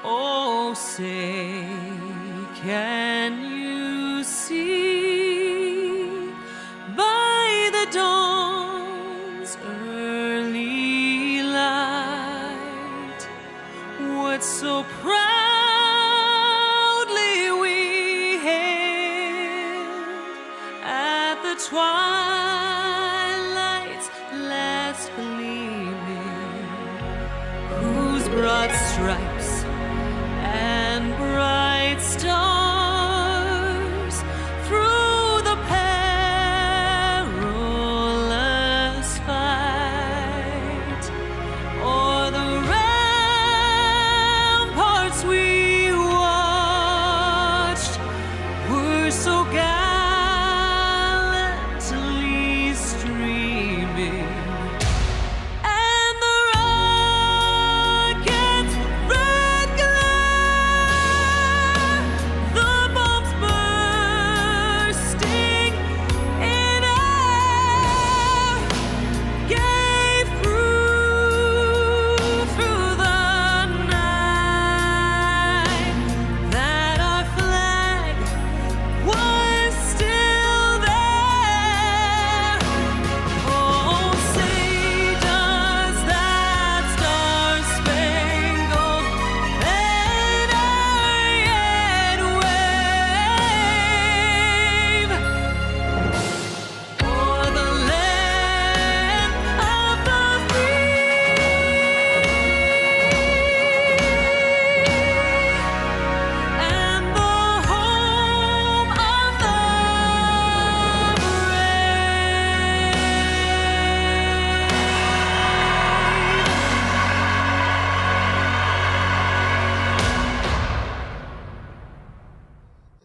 Oh, say, can you see by the dawn's early light what so proudly we hailed at the twilight's last gleaming, whose broad stripes and bright stars through the perilous fight o'er the ramparts we watched were so gallantly streaming. And the rocket's red glare, the bombs bursting in air, gave proof through the night that our flag was still there. Oh, say does that star-spangled banner yet wave o'er the land of the free and the home of the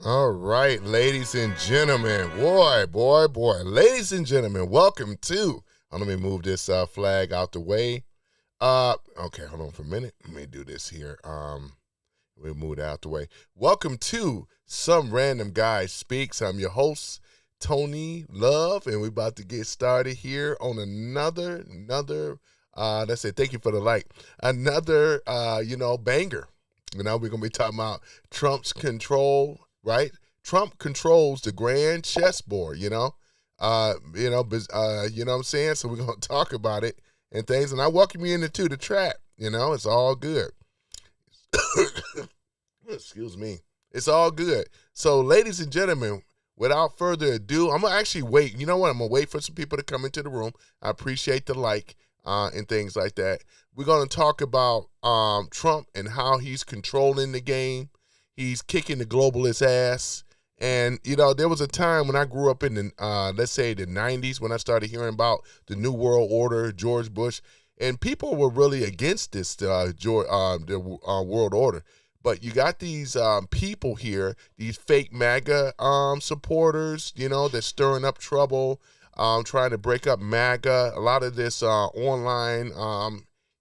All right, ladies and gentlemen, boy. Ladies and gentlemen, welcome to, let me move this flag out the way. Okay, hold on for a minute. Let me do this here. We'll move it out the way. Welcome to Some Random Guy Speaks. I'm your host, Tony Love, and we're about to get started here on another, let's say, thank you for the like, another, banger. Now we're going to be talking about Trump's control, right? Trump controls the grand chessboard, you know what I'm saying? So we're going to talk about it and things. And I welcome you into the trap, it's all good. Excuse me. It's all good. So, ladies and gentlemen, without further ado, I'm going to actually wait. You know what? I'm going to wait for some people to come into the room. I appreciate the like and things like that. We're going to talk about Trump and how he's controlling the game. He's kicking the globalist ass. And, there was a time when I grew up in the, let's say, the 90s when I started hearing about the New World Order, George Bush. And people were really against this, the world order. But you got these people here, these fake MAGA supporters, that's stirring up trouble, trying to break up MAGA. A lot of this online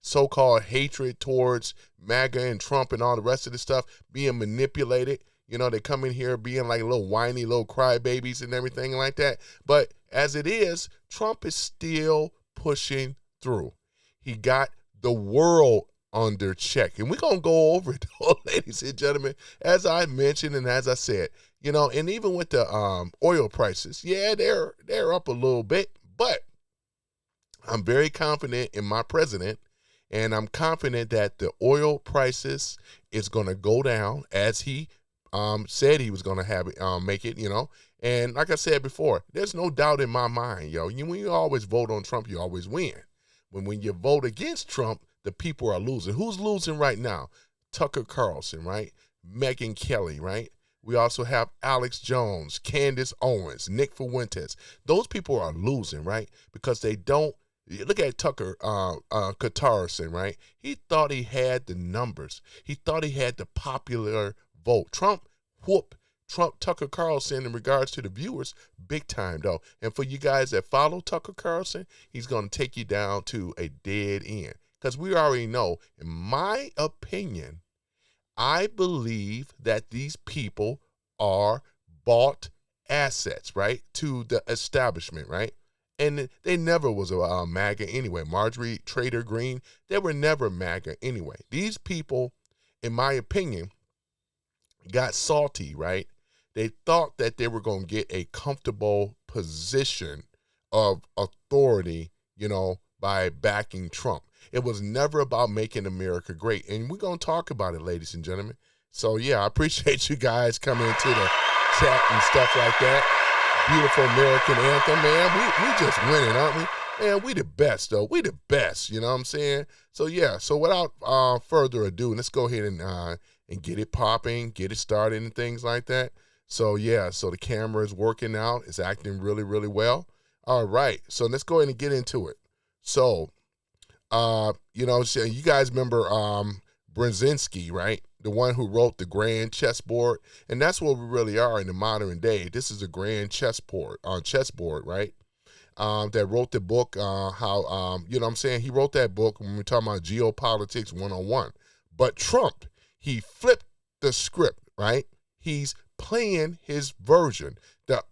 so-called hatred towards MAGA and Trump and all the rest of this stuff being manipulated. They come in here being like little whiny little crybabies and everything like that. But as it is, Trump is still pushing through. He got the world under check. And we're going to go over it, ladies and gentlemen, as I mentioned and as I said, and even with the oil prices, yeah, they're up a little bit, but I'm very confident in my president, and I'm confident that the oil prices is going to go down as he said he was going to have it, make it, And like I said before, there's no doubt in my mind, when you always vote on Trump, you always win. When you vote against Trump, the people are losing. Who's losing right now? Tucker Carlson, right? Megyn Kelly, right? We also have Alex Jones, Candace Owens, Nick Fuentes. Those people are losing, right? Because they don't. Look at Tucker Carlson, right? He thought he had the numbers. He thought he had the popular vote. Trump whooped Tucker Carlson in regards to the viewers big time, though. And for you guys that follow Tucker Carlson, he's going to take you down to a dead end. Because we already know, in my opinion, I believe that these people are bought assets, right, to the establishment, right? And they never was a MAGA anyway. Marjorie Trader Green, they were never MAGA anyway. These people in my opinion, got salty, right? They thought that they were going to get a comfortable position of authority, by backing Trump. It was never about making America great. And we're going to talk about it, ladies and gentlemen. So, yeah, I appreciate you guys coming into the chat and stuff like that. Beautiful American anthem, man. We just winning, aren't we? Man, we the best, though. We the best, you know what I'm saying? So, yeah, so without further ado, let's go ahead and get it popping, get it started and things like that. So, yeah, so the camera is working out. It's acting really, really well. All right, so let's go ahead and get into it. So, you guys remember Brzezinski, right? The one who wrote the Grand Chessboard. And that's what we really are in the modern day. This is a grand chessboard, right? That wrote the book, he wrote that book when we're talking about geopolitics 101. But Trump, he flipped the script, right? He's playing his version,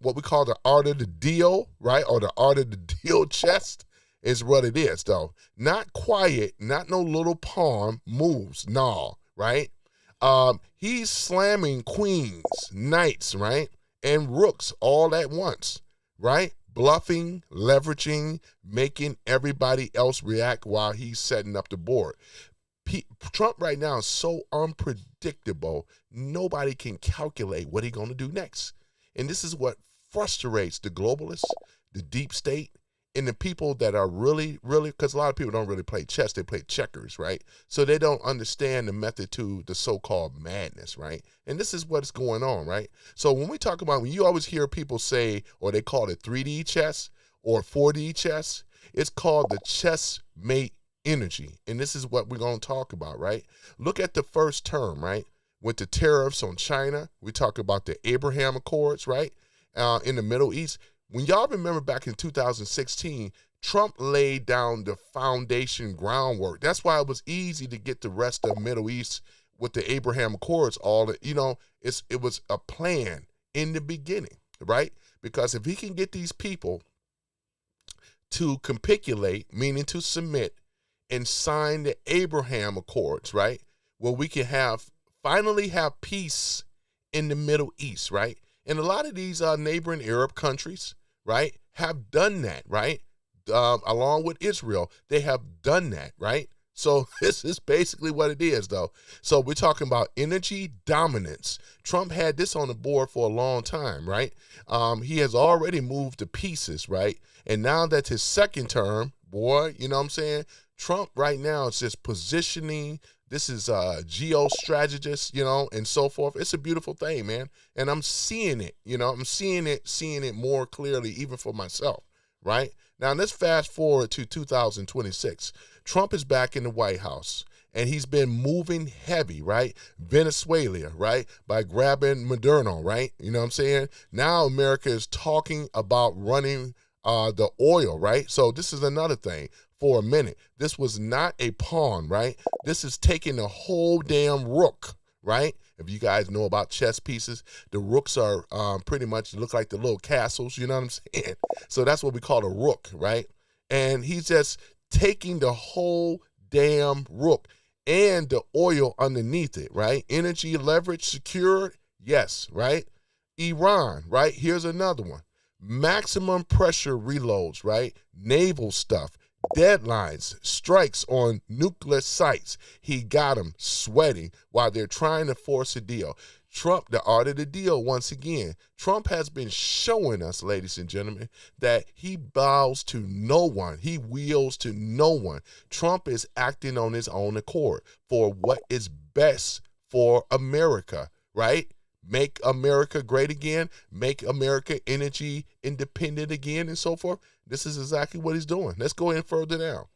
what we call the art of the deal, right? Or the art of the deal chess is what it is, though. Not quiet, not no little pawn moves, no, right? He's slamming queens, knights, right? And rooks all at once, right? Bluffing, leveraging, making everybody else react while he's setting up the board. Trump right now is so unpredictable, nobody can calculate what he's going to do next. And this is what frustrates the globalists, the deep state, and the people that are really, because a lot of people don't really play chess, they play checkers, right? So they don't understand the method to the so-called madness, right? And this is what's going on, right? So when we talk about, when you always hear people say, or they call it 3D chess or 4D chess, it's called the chessmate energy. And this is what we're going to talk about, right? Look at the first term, right? With the tariffs on China, we talk about the Abraham Accords, right? In the Middle East. When y'all remember back in 2016, Trump laid down the foundation groundwork. That's why it was easy to get the rest of the Middle East with the Abraham Accords. It was a plan in the beginning, right? Because if he can get these people to capitulate, meaning to submit, and sign the Abraham Accords, right? Well, we can finally have peace in the Middle East, right? And a lot of these neighboring Arab countries, right, have done that, right? Along with Israel, they have done that, right? So this is basically what it is, though. So we're talking about energy dominance. Trump had this on the board for a long time, right? He has already moved to pieces, right? And now that's his second term, boy, you know what I'm saying? Trump right now is just positioning. This is geostrategist, and so forth. It's a beautiful thing, man. And I'm seeing it, I'm seeing it more clearly even for myself, right? Now, let's fast forward to 2026. Trump is back in the White House, and he's been moving heavy, right? Venezuela, right? By grabbing Moderno, right? You know what I'm saying? Now America is talking about running the oil, right? So this is another thing. For a minute, this was not a pawn, right? This is taking the whole damn rook, right? If you guys know about chess pieces, the rooks are pretty much look like the little castles, you know what I'm saying? So that's what we call a rook, right? And he's just taking the whole damn rook and the oil underneath it, right? Energy leverage secured, yes, right? Iran, right? Here's another one. Maximum pressure reloads, right? Naval stuff. Deadlines, strikes on nuclear sites. He got them sweating while they're trying to force a deal. Trump, the art of the deal, once again. Trump has been showing us, ladies and gentlemen, that he bows to no one. He wields to no one. Trump is acting on his own accord for what is best for America, right? Make America great again, make America energy independent again, and so forth. This is exactly what he's doing. Let's go in further down.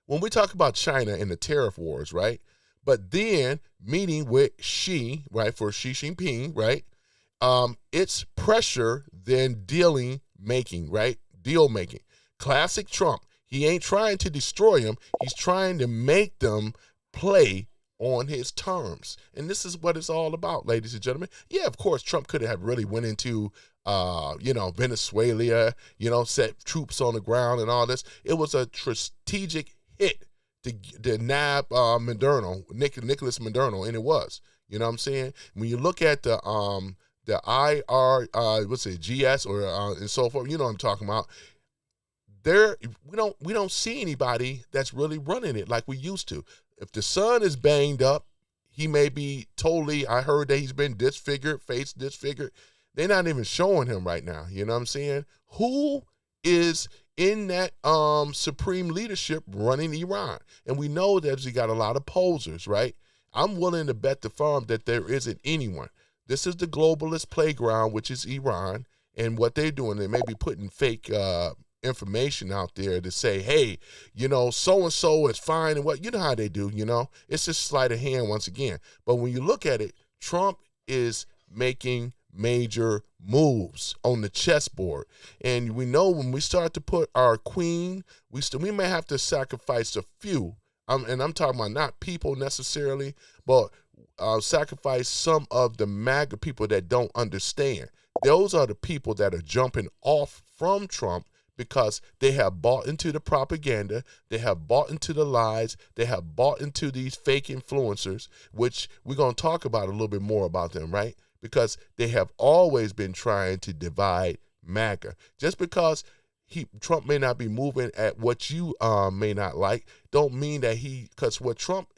When we talk about China and the tariff wars, right? But then meeting with Xi, right, for Xi Jinping, right? It's pressure than deal making. Classic Trump. He ain't trying to destroy them. He's trying to make them play on his terms. And this is what it's all about, ladies and gentlemen. Yeah, of course, Trump could have really went into, Venezuela, set troops on the ground and all this. It was a strategic hit to nab Nicholas Maduro, and it was. You know what I'm saying? When you look at the IR, what's it, GS or and so forth, you know what I'm talking about. There, we don't see anybody that's really running it like we used to. If the son is banged up, he may be totally. I heard that he's been disfigured, face disfigured. They're not even showing him right now. You know what I'm saying? Who is in that supreme leadership running Iran? And we know that he got a lot of posers, right? I'm willing to bet the farm that there isn't anyone. This is the globalist playground, which is Iran, and what they're doing, they may be putting fake information out there to say, hey, you know, so-and-so is fine, and what, you know how they do, you know? It's just sleight of hand once again. But when you look at it, Trump is making major moves on the chessboard. And we know when we start to put our queen, we may have to sacrifice a few. And I'm talking about not people necessarily, but sacrifice some of the MAGA people that don't understand. Those are the people that are jumping off from Trump because they have bought into the propaganda, they have bought into the lies, they have bought into these fake influencers, which we're going to talk about a little bit more about them, right? Because they have always been trying to divide MAGA. Just because Trump may not be moving at what you may not like, don't mean that because what Trump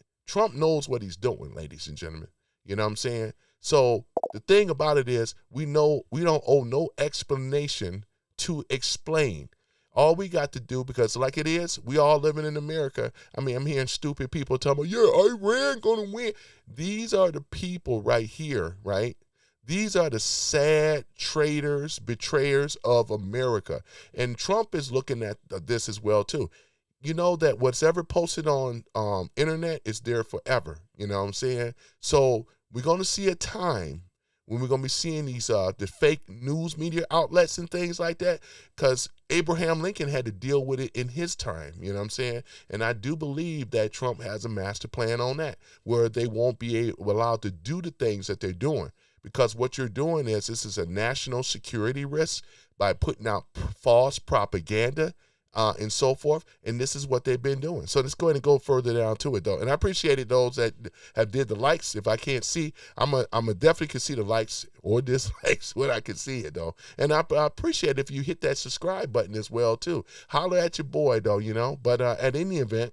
knows what he's doing, ladies and gentlemen. You know what I'm saying? So the thing about it is, we know we don't owe no explanation to explain. All we got to do, because like it is, we all living in America. I mean, I'm hearing stupid people telling me, yeah, Iran gonna win. These are the people right here, right? These are the sad traitors, betrayers of America. And Trump is looking at this as well, too. You know that what's ever posted on internet is there forever. You know what I'm saying? So we're going to see a time when we're going to be seeing these the fake news media outlets and things like that, because Abraham Lincoln had to deal with it in his time. You know what I'm saying? And I do believe that Trump has a master plan on that, where they won't be allowed to do the things that they're doing. Because what you're doing is, this is a national security risk by putting out false propaganda and so forth. And this is what they've been doing. So let's go ahead and go further down to it, though. And I appreciated those that have did the likes. If I can't see, I'm a definitely can see the likes or dislikes when I can see it, though. And I appreciate it if you hit that subscribe button as well, too. Holler at your boy, though, you know. But at any event,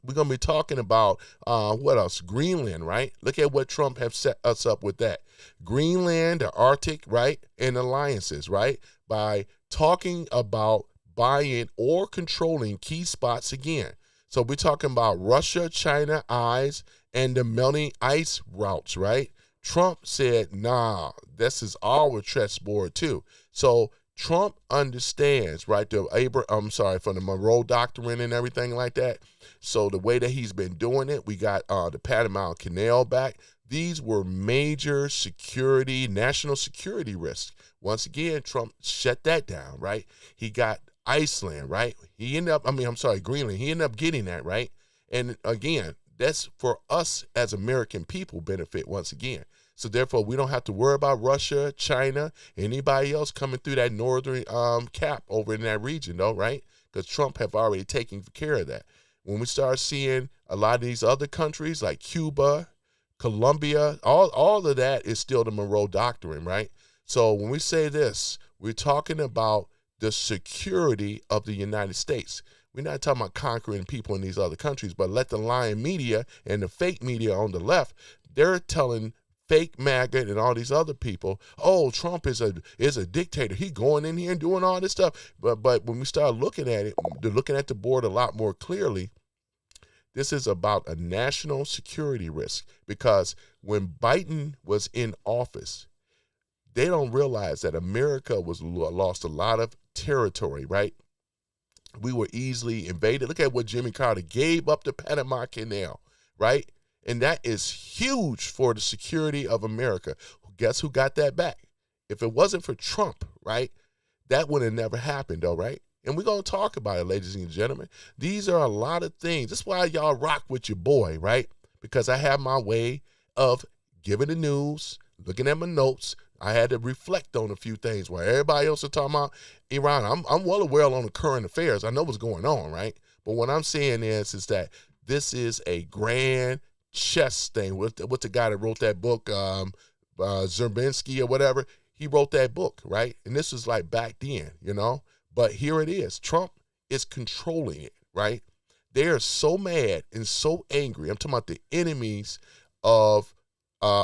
we're going to be talking about, what else? Greenland, right? Look at what Trump have set us up with that. Greenland, the Arctic, right? And alliances, right? By talking about buying or controlling key spots again. So we're talking about Russia, China, eyes, and the melting ice routes, right? Trump said, nah, this is our chessboard too. So Trump understands, right, from the Monroe Doctrine and everything like that. So the way that he's been doing it, we got the Panama Canal back. These were major national security risks. Once again, Trump shut that down, right? He got Iceland, right? Greenland. He ended up getting that, right? And again, that's for us as American people benefit once again. So therefore, we don't have to worry about Russia, China, anybody else coming through that northern cap over in that region, though, right? Because Trump have already taken care of that. When we start seeing a lot of these other countries like Cuba, Colombia, all of that is still the Monroe Doctrine, right? So when we say this, we're talking about the security of the United States. We're not talking about conquering people in these other countries, but let the lying media and the fake media on the left, they're telling fake MAGA and all these other people, oh, Trump is a dictator. He going in here and doing all this stuff. But when we start looking at it, they're looking at the board a lot more clearly. This is about a national security risk, because when Biden was in office, they don't realize that America lost a lot of territory, right? We were easily invaded. Look at what Jimmy Carter gave up the Panama Canal, right? And that is huge for the security of America. Guess who got that back? If it wasn't for Trump, right, that would have never happened, though, right? And we're going to talk about it, ladies and gentlemen. These are a lot of things. That's why y'all rock with your boy, right? Because I have my way of giving the news, looking at my notes. I had to reflect on a few things while everybody else is talking about Iran. I'm well aware on the current affairs. I know what's going on, right? But what I'm saying is that this is a grand chess thing. With the guy that wrote that book, Brzezinski or whatever, he wrote that book, right? And this was like back then, But here it is. Trump is controlling it, right? They are so mad and so angry. I'm talking about the enemies of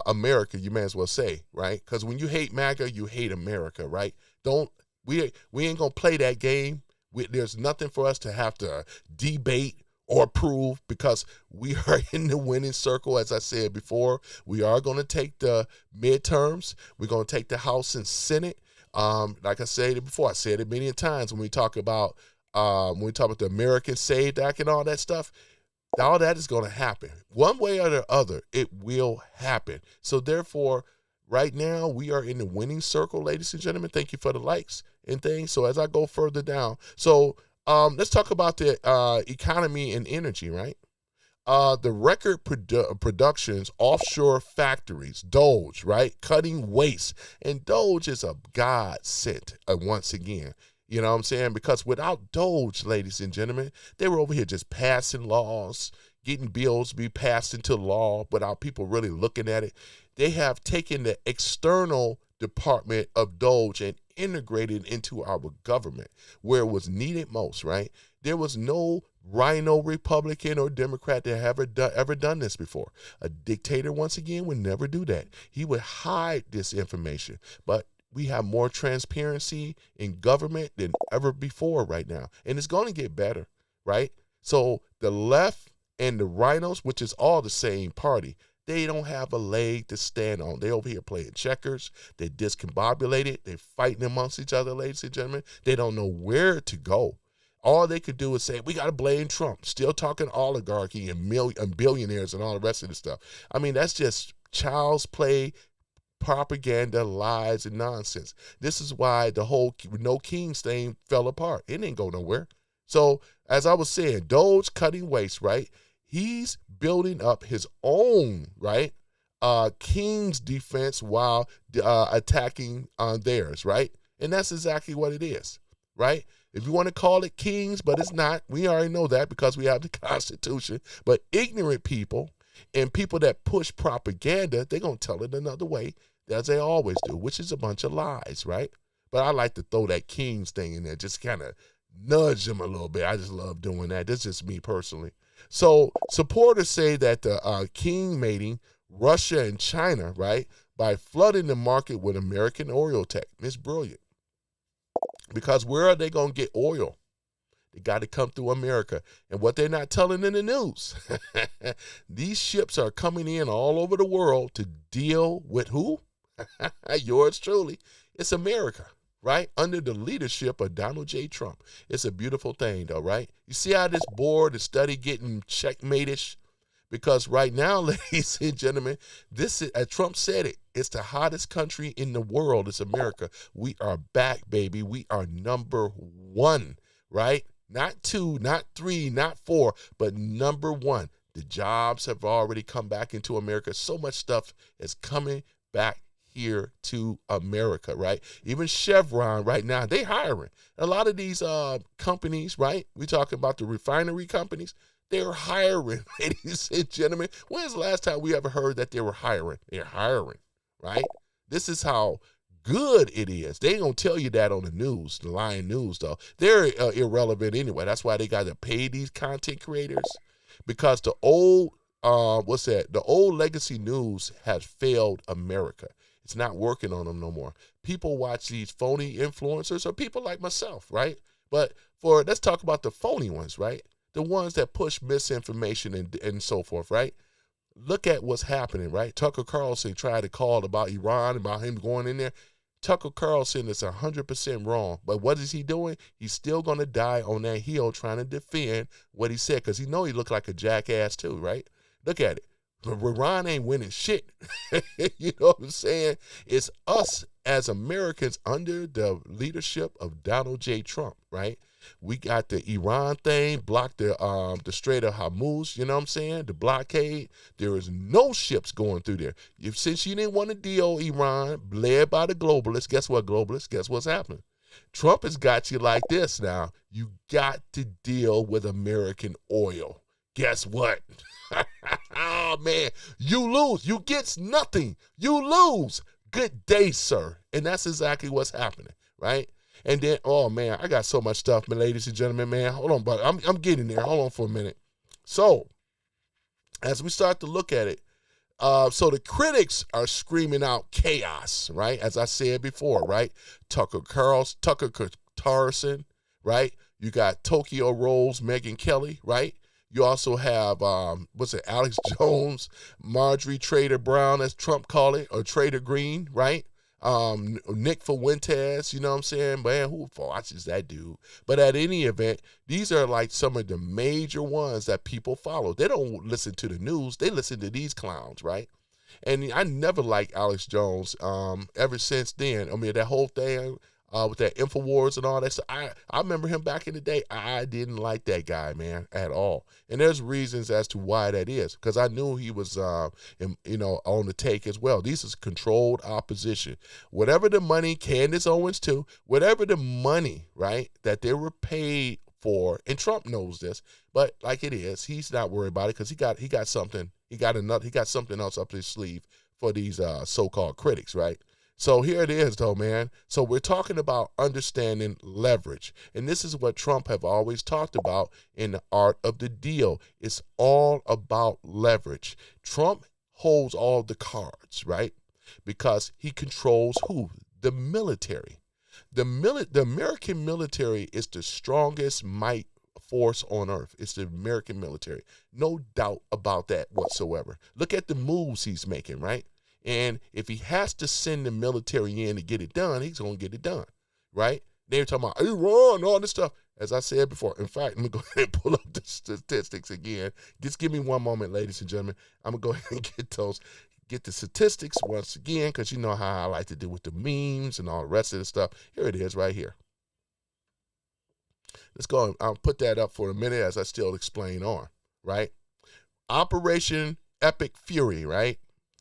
America, you may as well say, right? Because when you hate MAGA, you hate America, right? We ain't gonna play that game. There's nothing for us to have to debate or prove because we are in the winning circle. As I said before, we are going to take the midterms. We're going to take the House and Senate. Like I said before, I said it many times when we talk about the American Saved Act and all that stuff. All that is going to happen. One way or the other, it will happen. So therefore, right now, we are in the winning circle, ladies and gentlemen. Thank you for the likes and things. So as I go further down, let's talk about the economy and energy, right? The record productions, offshore factories, DOGE, right? Cutting waste. And DOGE is a godsend once again. You know what I'm saying? Because without DOGE, ladies and gentlemen, they were over here just passing laws, getting bills to be passed into law without people really looking at it. They have taken the external department of DOGE and integrated into our government where it was needed most, right? There was no rhino Republican or Democrat that have ever done this before. A dictator, once again, would never do that. He would hide this information. But we have more transparency in government than ever before right now. And it's going to get better, right? So the left and the rhinos, which is all the same party, they don't have a leg to stand on. They over here playing checkers. They're discombobulated. They're fighting amongst each other, ladies and gentlemen. They don't know where to go. All they could do is say, we got to blame Trump. Still talking oligarchy and billionaires and all the rest of this stuff. I mean, that's just child's play, propaganda, lies, and nonsense. This is why the whole no kings thing fell apart. It didn't go nowhere. So, as I was saying, DOGE cutting waste, right? He's building up his own, right, king's defense while attacking theirs, right? And that's exactly what it is, right? If you want to call it kings, but it's not. We already know that because we have the Constitution. But ignorant people and people that push propaganda, they're going to tell it another way, as they always do, which is a bunch of lies, right? But I like to throw that kings thing in there, just kind of nudge them a little bit. I just love doing that. That's just me personally. So supporters say that the king mating Russia and China, right, by flooding the market with American oil tech. It's brilliant. Because where are they going to get oil? They got to come through America. And what they're not telling in the news, these ships are coming in all over the world to deal with who? Yours truly. It's America, right? Under the leadership of Donald J. Trump. It's a beautiful thing, though, right? You see how this board is study getting checkmate-ish? Because right now, ladies and gentlemen, this is, as Trump said it, it's the hottest country in the world. It's America. We are back, baby. We are number one, right? Not two, not three, not four, but number one. The jobs have already come back into America. So much stuff is coming back here to America, right? Even Chevron right now, they hiring. A lot of these companies, right? We talking about the refinery companies. They're hiring, ladies and gentlemen. When's the last time we ever heard that they were hiring? They're hiring, right? This is how good it is. They ain't going to tell you that on the news, the lying news, though. They're irrelevant anyway. That's why they got to pay these content creators, because the old, the old legacy news has failed America. It's not working on them no more. People watch these phony influencers, or people like myself, right? But let's talk about the phony ones, right? The ones that push misinformation and so forth, right? Look at what's happening, right? Tucker Carlson tried to call about Iran, about him going in there. Tucker Carlson is 100% wrong. But what is he doing? He's still going to die on that hill trying to defend what he said, because he know he looked like a jackass too, right? Look at it. Iran ain't winning shit. You know what I'm saying? It's us as Americans under the leadership of Donald J. Trump, right? We got the Iran thing, blocked the Strait of Hormuz, you know what I'm saying? The blockade. There is no ships going through there. Since you didn't want to deal Iran, led by the globalists, guess what, globalists? Guess what's happening? Trump has got you like this now. You got to deal with American oil. Guess what? Oh, man, you lose. You get nothing. You lose. Good day, sir. And that's exactly what's happening, right? And then, oh, man, I got so much stuff, my ladies and gentlemen, man. Hold on, but I'm getting there. Hold on for a minute. So, as we start to look at it, so the critics are screaming out chaos, right? As I said before, right? Tucker Carlson, right? You got Tokyo Rose, Megyn Kelly, right? You also have, Alex Jones, Marjorie Trader Brown, as Trump called it, or Trader Green, right? Nick Fuentes, you know what I'm saying? Man, who watches that dude? But at any event, these are like some of the major ones that people follow. They don't listen to the news. They listen to these clowns, right? And I never liked Alex Jones ever since then. I mean, that whole thing with that InfoWars and all that stuff. I remember him back in the day. I didn't like that guy, man, at all. And there's reasons as to why that is, because I knew he was, on the take as well. This is controlled opposition. Whatever the money, Candace Owens too, whatever the money, right, that they were paid for, and Trump knows this, but like it is, he's not worried about it because he got something else up his sleeve for these so-called critics, right? So here it is, though, man. So we're talking about understanding leverage. And this is what Trump have always talked about in the art of the deal. It's all about leverage. Trump holds all the cards, right? Because he controls who? The military. The American military is the strongest might force on earth. It's the American military. No doubt about that whatsoever. Look at the moves he's making, right? And if he has to send the military in to get it done, he's going to get it done, right? They're talking about Iran, all this stuff. As I said before, in fact, let me go ahead and pull up the statistics again. Just give me one moment, ladies and gentlemen. I'm going to go ahead and get the statistics once again, because you know how I like to do with the memes and all the rest of the stuff. Here it is right here. Let's go. I'll put that up for a minute as I still explain on, right? Operation Epic Fury, right?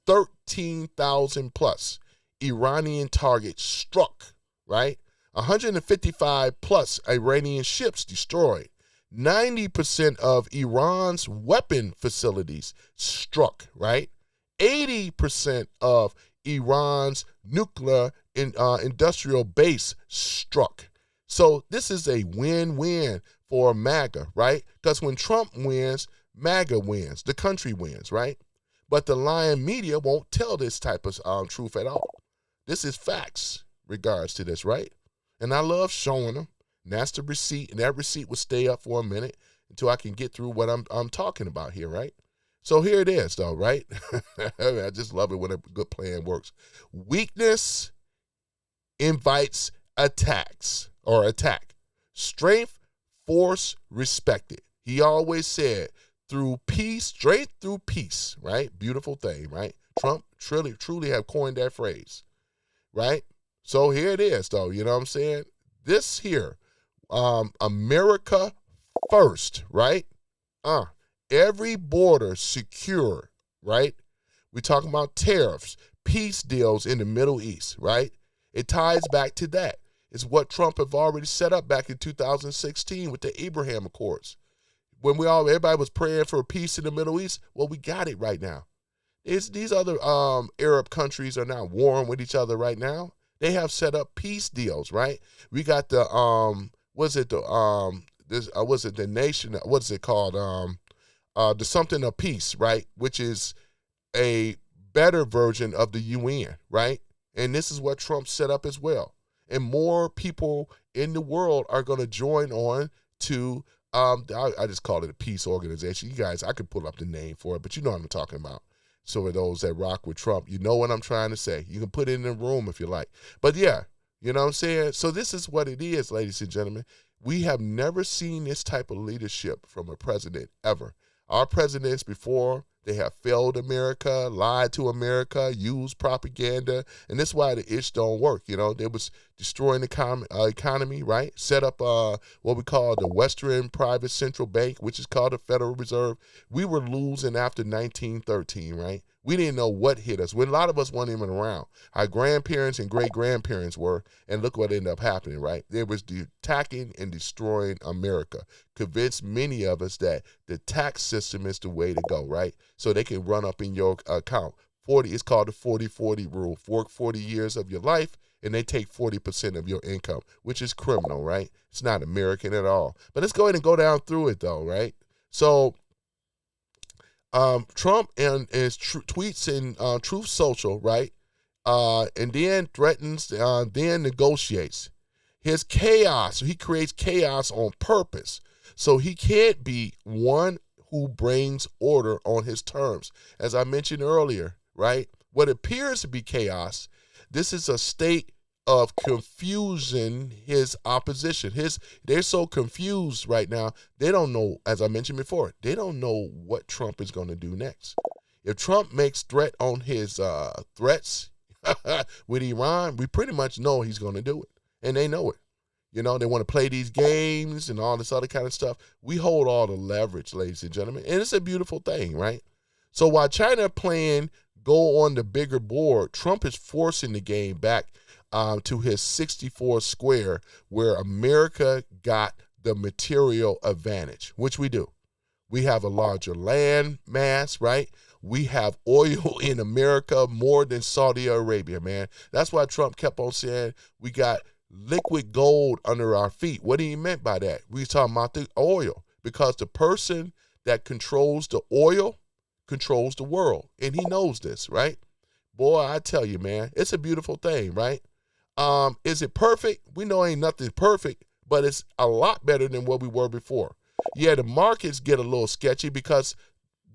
13,000 plus Iranian targets struck, right? 155 plus Iranian ships destroyed. 90% of Iran's weapon facilities struck, right? 80% of Iran's nuclear industrial base struck. So this is a win-win for MAGA, right? Because when Trump wins, MAGA wins. The country wins, right? But the lying media won't tell this type of truth at all. This is facts regards to this, right? And I love showing them. And that's the receipt. And that receipt will stay up for a minute until I can get through what I'm talking about here, right? So here it is, though, right? I just love it when a good plan works. Weakness invites attacks or attack. Strength, force, respected. He always said, through peace, straight through peace, right? Beautiful thing, right? Trump truly have coined that phrase, right? So here it is, though, you know what I'm saying? This here, America first, right? Every border secure, right? We're talking about tariffs, peace deals in the Middle East, right? It ties back to that. It's what Trump have already set up back in 2016 with the Abraham Accords. When everybody was praying for peace in the Middle East, well, we got it right now. These other Arab countries are now warring with each other right now. They have set up peace deals, right? We got the the nation? What's it called? The something of peace, right? Which is a better version of the UN, right? And this is what Trump set up as well. And more people in the world are going to join on to. I just call it a peace organization. You guys, I could pull up the name for it, but you know what I'm talking about. So for those that rock with Trump, you know what I'm trying to say. You can put it in the room if you like. But yeah, you know what I'm saying? So this is what it is, ladies and gentlemen. We have never seen this type of leadership from a president ever. Our presidents before, they have failed America, lied to America, used propaganda, and that's why the ish don't work. You know, there was destroying the economy, right? Set up what we call the Western Private Central Bank, which is called the Federal Reserve. We were losing after 1913, right? We didn't know what hit us. When a lot of us weren't even around. Our grandparents and great-grandparents were, and look what ended up happening, right? They was attacking and destroying America. Convinced many of us that the tax system is the way to go, right? So they can run up in your account. It's called the 40-40 rule. Work 40 years of your life, and they take 40% of your income, which is criminal, right? It's not American at all. But let's go ahead and go down through it, though, right? So Trump and his tweets in Truth Social, right? And then threatens, then negotiates. His chaos, he creates chaos on purpose. So he can't be one who brings order on his terms. As I mentioned earlier, right? What appears to be chaos, this is a state of confusion, his opposition. They're so confused right now, they don't know, as I mentioned before, they don't know what Trump is going to do next. If Trump makes threat on his threats with Iran, we pretty much know he's going to do it, and they know it. You know, they want to play these games and all this other kind of stuff. We hold all the leverage, ladies and gentlemen, and it's a beautiful thing, right? So while China playing go on the bigger board, Trump is forcing the game back to his 64 square, where America got the material advantage, which we do. We have a larger land mass, right? We have oil in America more than Saudi Arabia, man. That's why Trump kept on saying we got liquid gold under our feet. What he meant by that? We was talking about the oil, because the person that controls the oil controls the world, and he knows this, right? Boy, I tell you, man, it's a beautiful thing, right? Is it perfect? We know ain't nothing perfect, but it's a lot better than what we were before. Yeah, the markets get a little sketchy because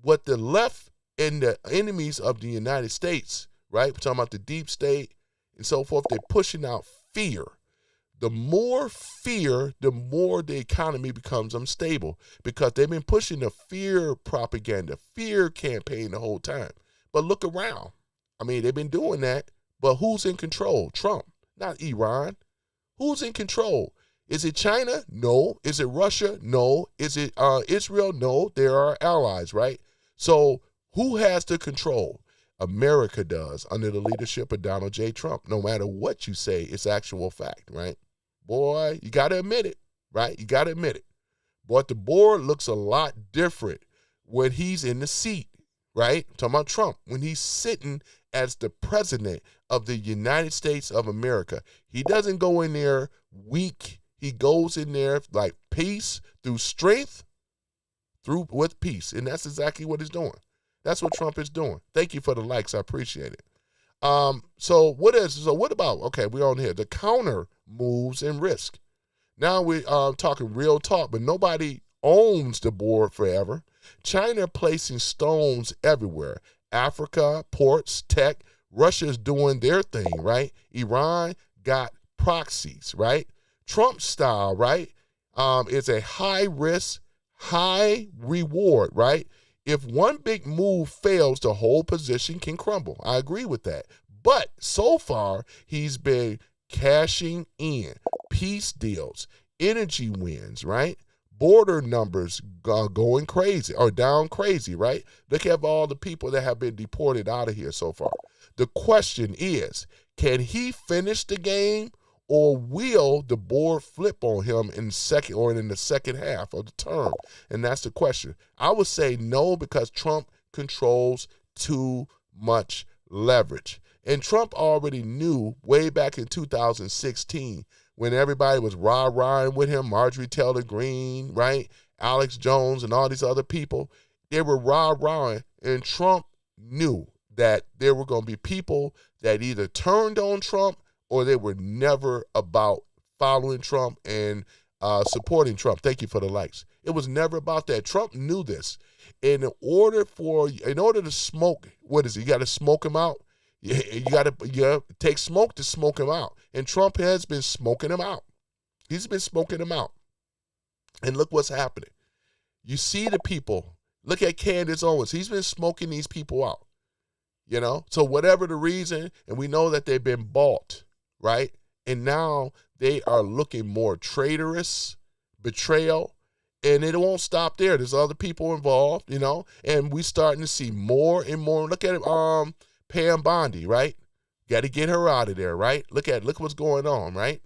what the left and the enemies of the United States, right? We're talking about the deep state and so forth, they're pushing out fear. The more fear, the more the economy becomes unstable, because they've been pushing the fear propaganda, fear campaign the whole time. But look around. I mean, they've been doing that, but who's in control? Trump, not Iran. Who's in control? Is it China? No. Is it Russia? No. Is it Israel? No. They're our allies, right? So who has the control? America does, under the leadership of Donald J. Trump. No matter what you say, it's actual fact, right? Boy, you got to admit it, right? You got to admit it. But the board looks a lot different when he's in the seat, right? I'm talking about Trump, when he's sitting as the president of the United States of America. He doesn't go in there weak. He goes in there like peace through strength, with peace. And that's exactly what he's doing. That's what Trump is doing. Thank you for the likes. I appreciate it. So what about, okay, we're on here, the counter moves and risk. Now we're talking real talk, but nobody owns the board forever. China placing stones everywhere. Africa, ports, tech. Russia's doing their thing, right? Iran got proxies, right? Trump style, right? Is a high risk, high reward, right? If one big move fails, the whole position can crumble. I agree with that. But so far, he's been cashing in peace deals, energy wins, right? Border numbers going crazy or down crazy, right? Look at all the people that have been deported out of here so far. The question is, can he finish the game, or will the board flip on him in the second half of the term? And that's the question. I would say no, because Trump controls too much leverage. And Trump already knew way back in 2016 when everybody was rah-rahing with him, Marjorie Taylor Greene, right? Alex Jones and all these other people. They were rah-rahing, and Trump knew that there were going to be people that either turned on Trump or they were never about following Trump and supporting Trump. Thank you for the likes. It was never about that. Trump knew this. In order to smoke, what is it? You got to smoke him out. You got to take smoke to smoke him out. And Trump has been smoking him out. He's been smoking him out. And look what's happening. You see the people. Look at Candace Owens. He's been smoking these people out. You know? So whatever the reason, and we know that they've been bought, right? And now they are looking more traitorous, betrayal, and it won't stop there. There's other people involved, and we starting to see more and more. Look at Pam Bondi, right? Got to get her out of there, right? Look what's going on, right?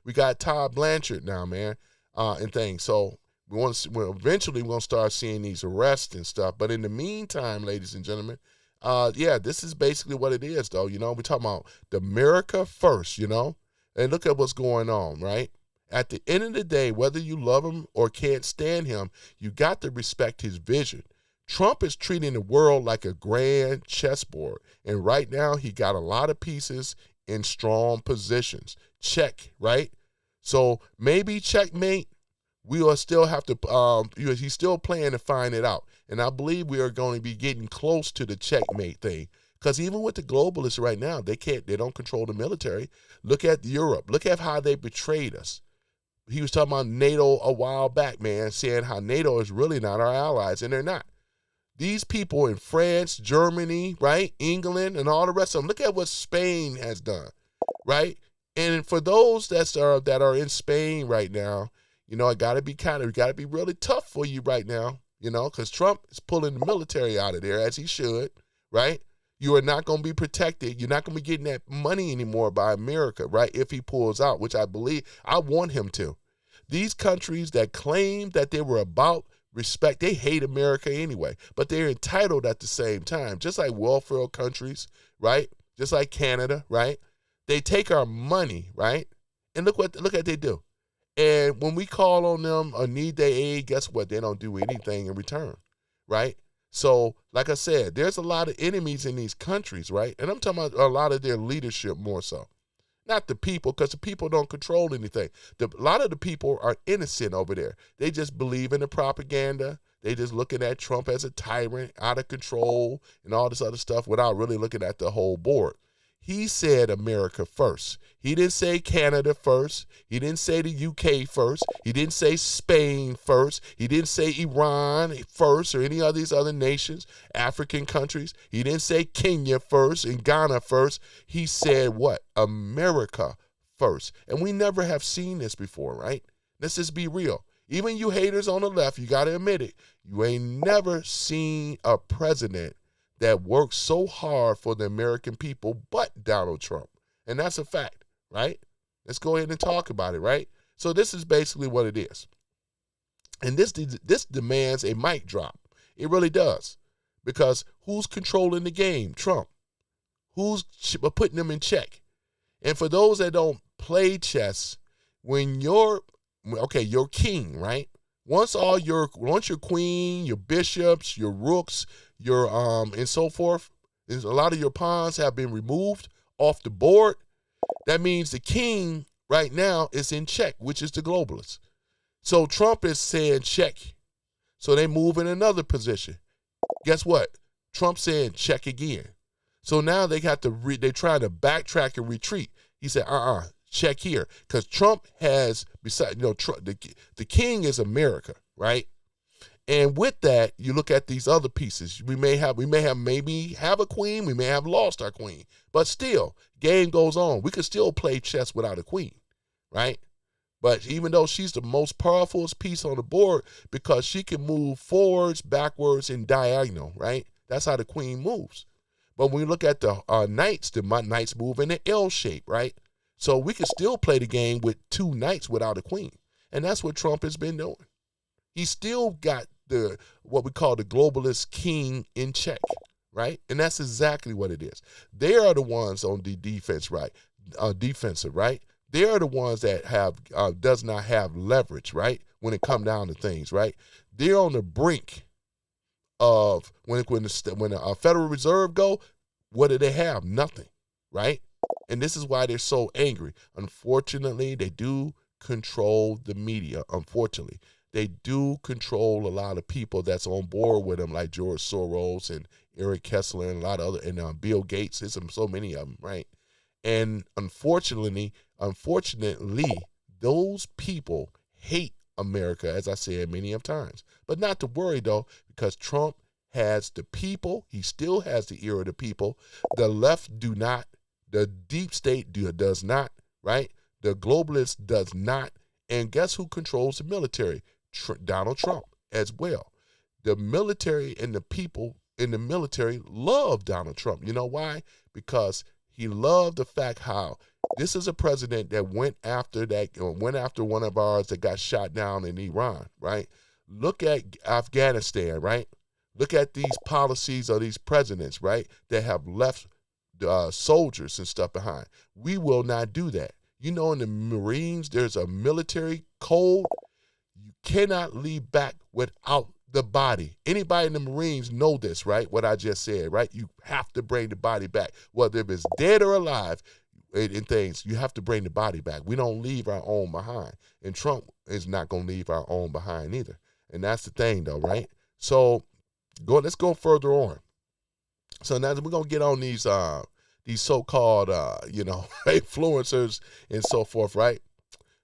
We got Todd Blanchard now, man, and things. So eventually we're going to start seeing these arrests and stuff. But in the meantime, ladies and gentlemen, this is basically what it is, though. We're talking about the America first, and look at what's going on, right? At the end of the day, whether you love him or can't stand him, you got to respect his vision. Trump is treating the world like a grand chessboard, and right now he got a lot of pieces in strong positions. Check, right? So maybe checkmate. We will still have to, he's still playing to find it out. And I believe we are going to be getting close to the checkmate thing. Because even with the globalists right now, they don't control the military. Look at Europe. Look at how they betrayed us. He was talking about NATO a while back, man, saying how NATO is really not our allies, and they're not. These people in France, Germany, right, England, and all the rest of them, look at what Spain has done, right? And for those that are in Spain right now, it got to be really tough for you right now, because Trump is pulling the military out of there, as he should, right? You are not going to be protected. You're not going to be getting that money anymore by America, right, if he pulls out, which I believe, I want him to. These countries that claim that they were about respect, they hate America anyway, but they're entitled at the same time, just like welfare countries, right, just like Canada, right? They take our money, right, and look what they do. And when we call on them or need their aid, guess what? They don't do anything in return, right? So, like I said, there's a lot of enemies in these countries, right? And I'm talking about a lot of their leadership more so. Not the people, because the people don't control anything. A lot of the people are innocent over there. They just believe in the propaganda. They just looking at Trump as a tyrant, out of control, and all this other stuff without really looking at the whole board. He said America first. He didn't say Canada first. He didn't say the UK first. He didn't say Spain first. He didn't say Iran first or any of these other nations, African countries. He didn't say Kenya first and Ghana first. He said what? America first. And we never have seen this before, right? Let's just be real. Even you haters on the left, you got to admit it. You ain't never seen a president that works so hard for the American people but Donald Trump. And that's a fact, right? Let's go ahead and talk about it, right? So this is basically what it is. And this demands a mic drop. It really does. Because who's controlling the game? Trump. Who's putting them in check? And for those that don't play chess, when you're king, right? Once your queen, your bishops, your rooks, your and so forth, a lot of your pawns have been removed off the board, that means the king right now is in check, which is the globalists. So Trump is saying check. So they move in another position. Guess what? Trump saying check again. So now they got to they're trying to backtrack and retreat. He said, check here, because Trump has, besides, the king is America, right? And with that, you look at these other pieces. We may have a queen, we may have lost our queen, but still, game goes on. We could still play chess without a queen, right? But even though she's the most powerful piece on the board, because she can move forwards, backwards, and diagonal, right? That's how the queen moves. But when we look at the knights move in an L shape, right? So we can still play the game with two knights without a queen. And that's what Trump has been doing. He's still got what we call the globalist king in check, right? And that's exactly what it is. They are the ones on the defense, right? Defensive, right? They are the ones that does not have leverage, right? When it come down to things, right? They're on the brink of when the Federal Reserve go, what do they have? Nothing, right? And this is why they're so angry. Unfortunately, they do control the media. Unfortunately, they do control a lot of people that's on board with them, like George Soros and Eric Kessler and a lot of other, and Bill Gates. There's so many of them, right? And unfortunately, those people hate America, as I said many of times. But not to worry, though, because Trump has the people. He still has the ear of the people. The left do not. The deep state does not, right? The globalist does not. And guess who controls the military? Donald Trump as well. The military and the people in the military love Donald Trump. You know why? Because he loved the fact how this is a president that went after one of ours that got shot down in Iran, right? Look at Afghanistan, right? Look at these policies of these presidents, right, that have left soldiers and stuff behind. We will not do that. You know, in the Marines, there's a military code. You cannot leave back without the body. Anybody in the Marines know this, right? What I just said, right? You have to bring the body back. Whether if it's dead or alive in things, you have to bring the body back. We don't leave our own behind. And Trump is not going to leave our own behind either. And that's the thing, though, right? So let's go further on. So now we're going to get on these so-called, influencers and so forth, right?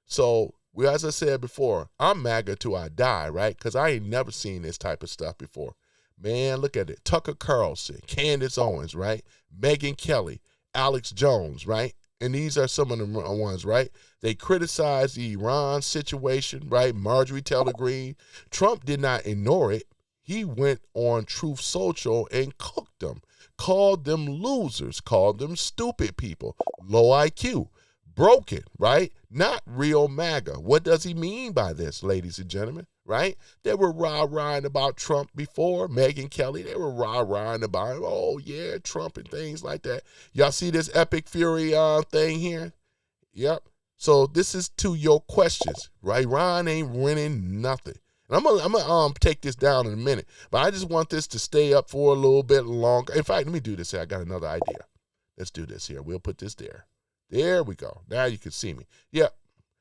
So, as I said before, I'm MAGA till I die, right? Because I ain't never seen this type of stuff before. Man, look at it. Tucker Carlson, Candace Owens, right? Megyn Kelly, Alex Jones, right? And these are some of the ones, right? They criticized the Iran situation, right? Marjorie Taylor Greene. Trump did not ignore it. He went on Truth Social and cooked them, called them losers, called them stupid people, low IQ, broken, right? Not real MAGA. What does he mean by this, ladies and gentlemen, right? They were rah-rahing about Trump before, Megyn Kelly. They were rah-rahing about, oh, yeah, Trump and things like that. Y'all see this Epic Fury thing here? Yep. So this is to your questions, right? Iran ain't winning nothing. And I'm gonna take this down in a minute, but I just want this to stay up for a little bit longer. In fact, let me do this here. I got another idea. Let's do this here. We'll put this there. There we go. Now you can see me. Yep.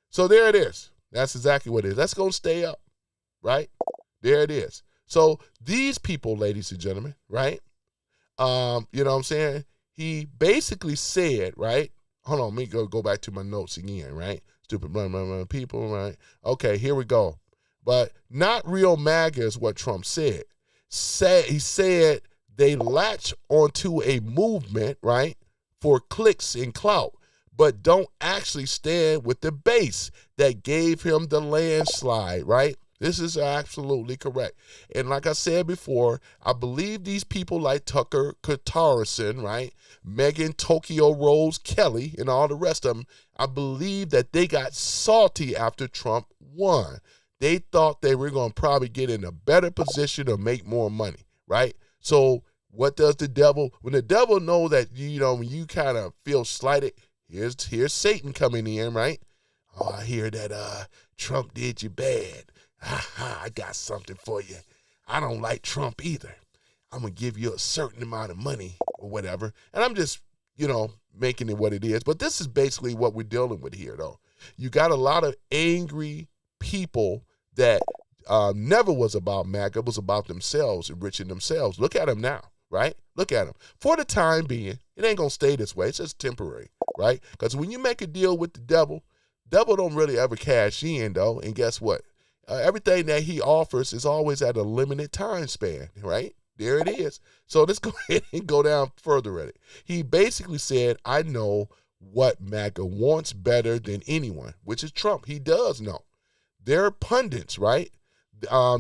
So there it is. That's exactly what it is. That's gonna stay up, right? There it is. So these people, ladies and gentlemen, right? You know what I'm saying? He basically said, right? Hold on, let me go back to my notes again, right? Stupid people, right? Okay, here we go. But not real MAGA is what Trump said. He said they latch onto a movement, right, for clicks and clout, but don't actually stand with the base that gave him the landslide, right? This is absolutely correct. And like I said before, I believe these people like Tucker Carlson, right, Megyn Tokyo Rose Kelly, and all the rest of them, I believe that they got salty after Trump won. They thought they were going to probably get in a better position or make more money, right? So what does the devil, when the devil know that, when you kind of feel slighted, here's Satan coming in, right? Oh, I hear that Trump did you bad. I got something for you. I don't like Trump either. I'm going to give you a certain amount of money or whatever. And I'm just, making it what it is. But this is basically what we're dealing with here, though. You got a lot of angry people that never was about MAGA, was about themselves, enriching themselves. Look at them now, right? Look at them. For the time being, it ain't going to stay this way. It's just temporary, right? Because when you make a deal with the devil don't really ever cash in, though. And guess what? Everything that he offers is always at a limited time span, right? There it is. So let's go ahead and go down further at it. He basically said, I know what MAGA wants better than anyone, which is Trump. He does know. They're pundits, right?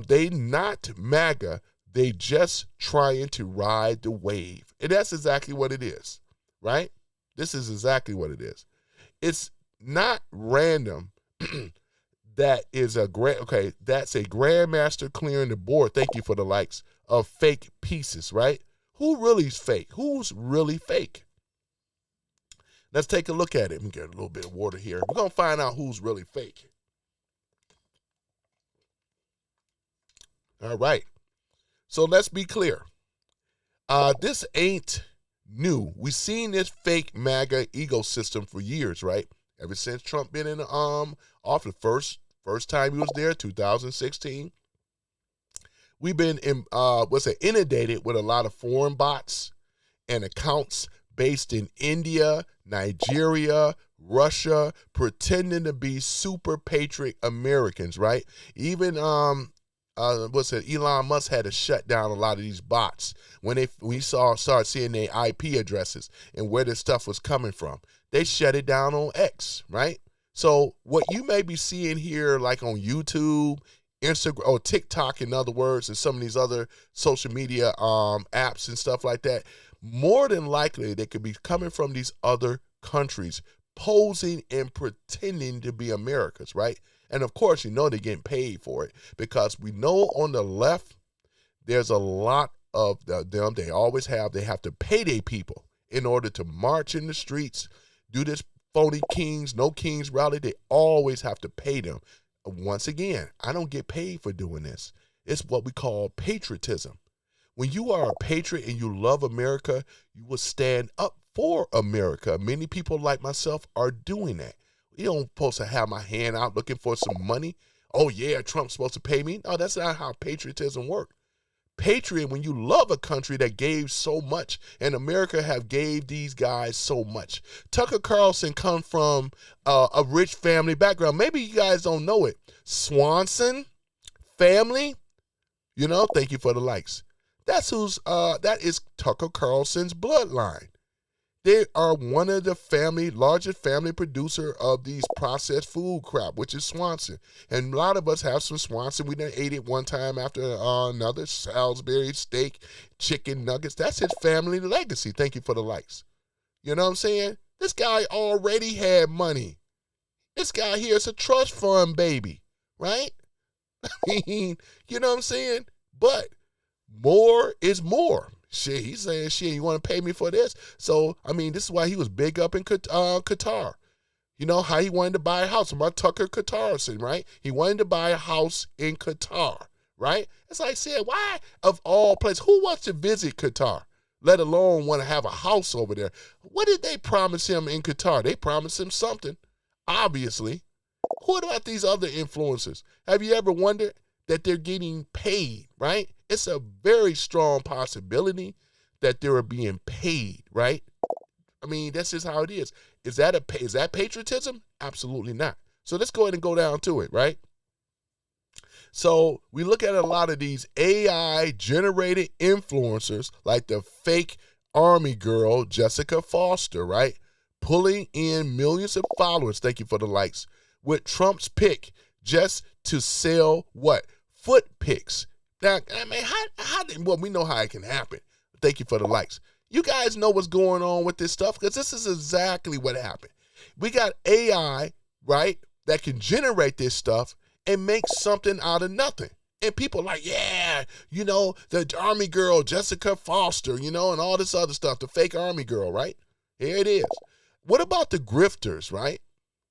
They not MAGA. They just trying to ride the wave. And that's exactly what it is, right? This is exactly what it is. It's not random. That's a grandmaster clearing the board. Thank you for the likes of fake pieces, right? Who really is fake? Who's really fake? Let's take a look at it. Let me get a little bit of water here. We're going to find out who's really fake. All right. So let's be clear. This ain't new. We've seen this fake MAGA ecosystem for years, right? Ever since Trump been in the office, first time he was there, 2016. We've been inundated with a lot of foreign bots and accounts based in India, Nigeria, Russia, pretending to be super patriot Americans, right? Even Elon Musk had to shut down a lot of these bots when we started seeing their IP addresses and where this stuff was coming from. They shut it down on X, right? So what you may be seeing here, like on YouTube, Instagram, or TikTok, in other words, and some of these other social media apps and stuff like that, more than likely they could be coming from these other countries, posing and pretending to be America's, right? And of course, you know they're getting paid for it, because we know on the left, there's a lot of them. They have to pay their people in order to march in the streets, do this phony no kings rally. They always have to pay them. Once again, I don't get paid for doing this. It's what we call patriotism. When you are a patriot and you love America, you will stand up for America. Many people like myself are doing that. You don't supposed to have my hand out looking for some money. Oh yeah, Trump's supposed to pay me. No, that's not how patriotism works. Patriot, when you love a country that gave so much, and America have gave these guys so much. Tucker Carlson come from a rich family background. Maybe you guys don't know it. Swanson family, thank you for the likes. That is Tucker Carlson's bloodline. They are one of the largest family producer of these processed food crap, which is Swanson. And a lot of us have some Swanson. We done ate it one time after another. Salisbury steak, chicken nuggets. That's his family legacy. Thank you for the likes. You know what I'm saying? This guy already had money. This guy here is a trust fund baby, right? I mean, you know what I'm saying? But more is more. Shit, he's saying, shit, you want to pay me for this? So, I mean, this is why he was big up in Qatar. You know, how he wanted to buy a house. My Tucker Carlson, right? He wanted to buy a house in Qatar, right? It's like I said, why, of all places, who wants to visit Qatar, let alone want to have a house over there? What did they promise him in Qatar? They promised him something, obviously. What about these other influencers? Have you ever wondered that they're getting paid, right? It's a very strong possibility that they are being paid, right? I mean, that's just how it is. Is that patriotism? Absolutely not. So let's go ahead and go down to it, right? So we look at a lot of these AI-generated influencers, like the fake army girl, Jessica Foster, right? Pulling in millions of followers, thank you for the likes, with Trump's pick just to sell what? Foot pics. Now, I mean, well, we know how it can happen. Thank you for the likes. You guys know what's going on with this stuff, because this is exactly what happened. We got AI, right, that can generate this stuff and make something out of nothing. And people like, yeah, the army girl, Jessica Foster, and all this other stuff, the fake army girl, right? Here it is. What about the grifters, right,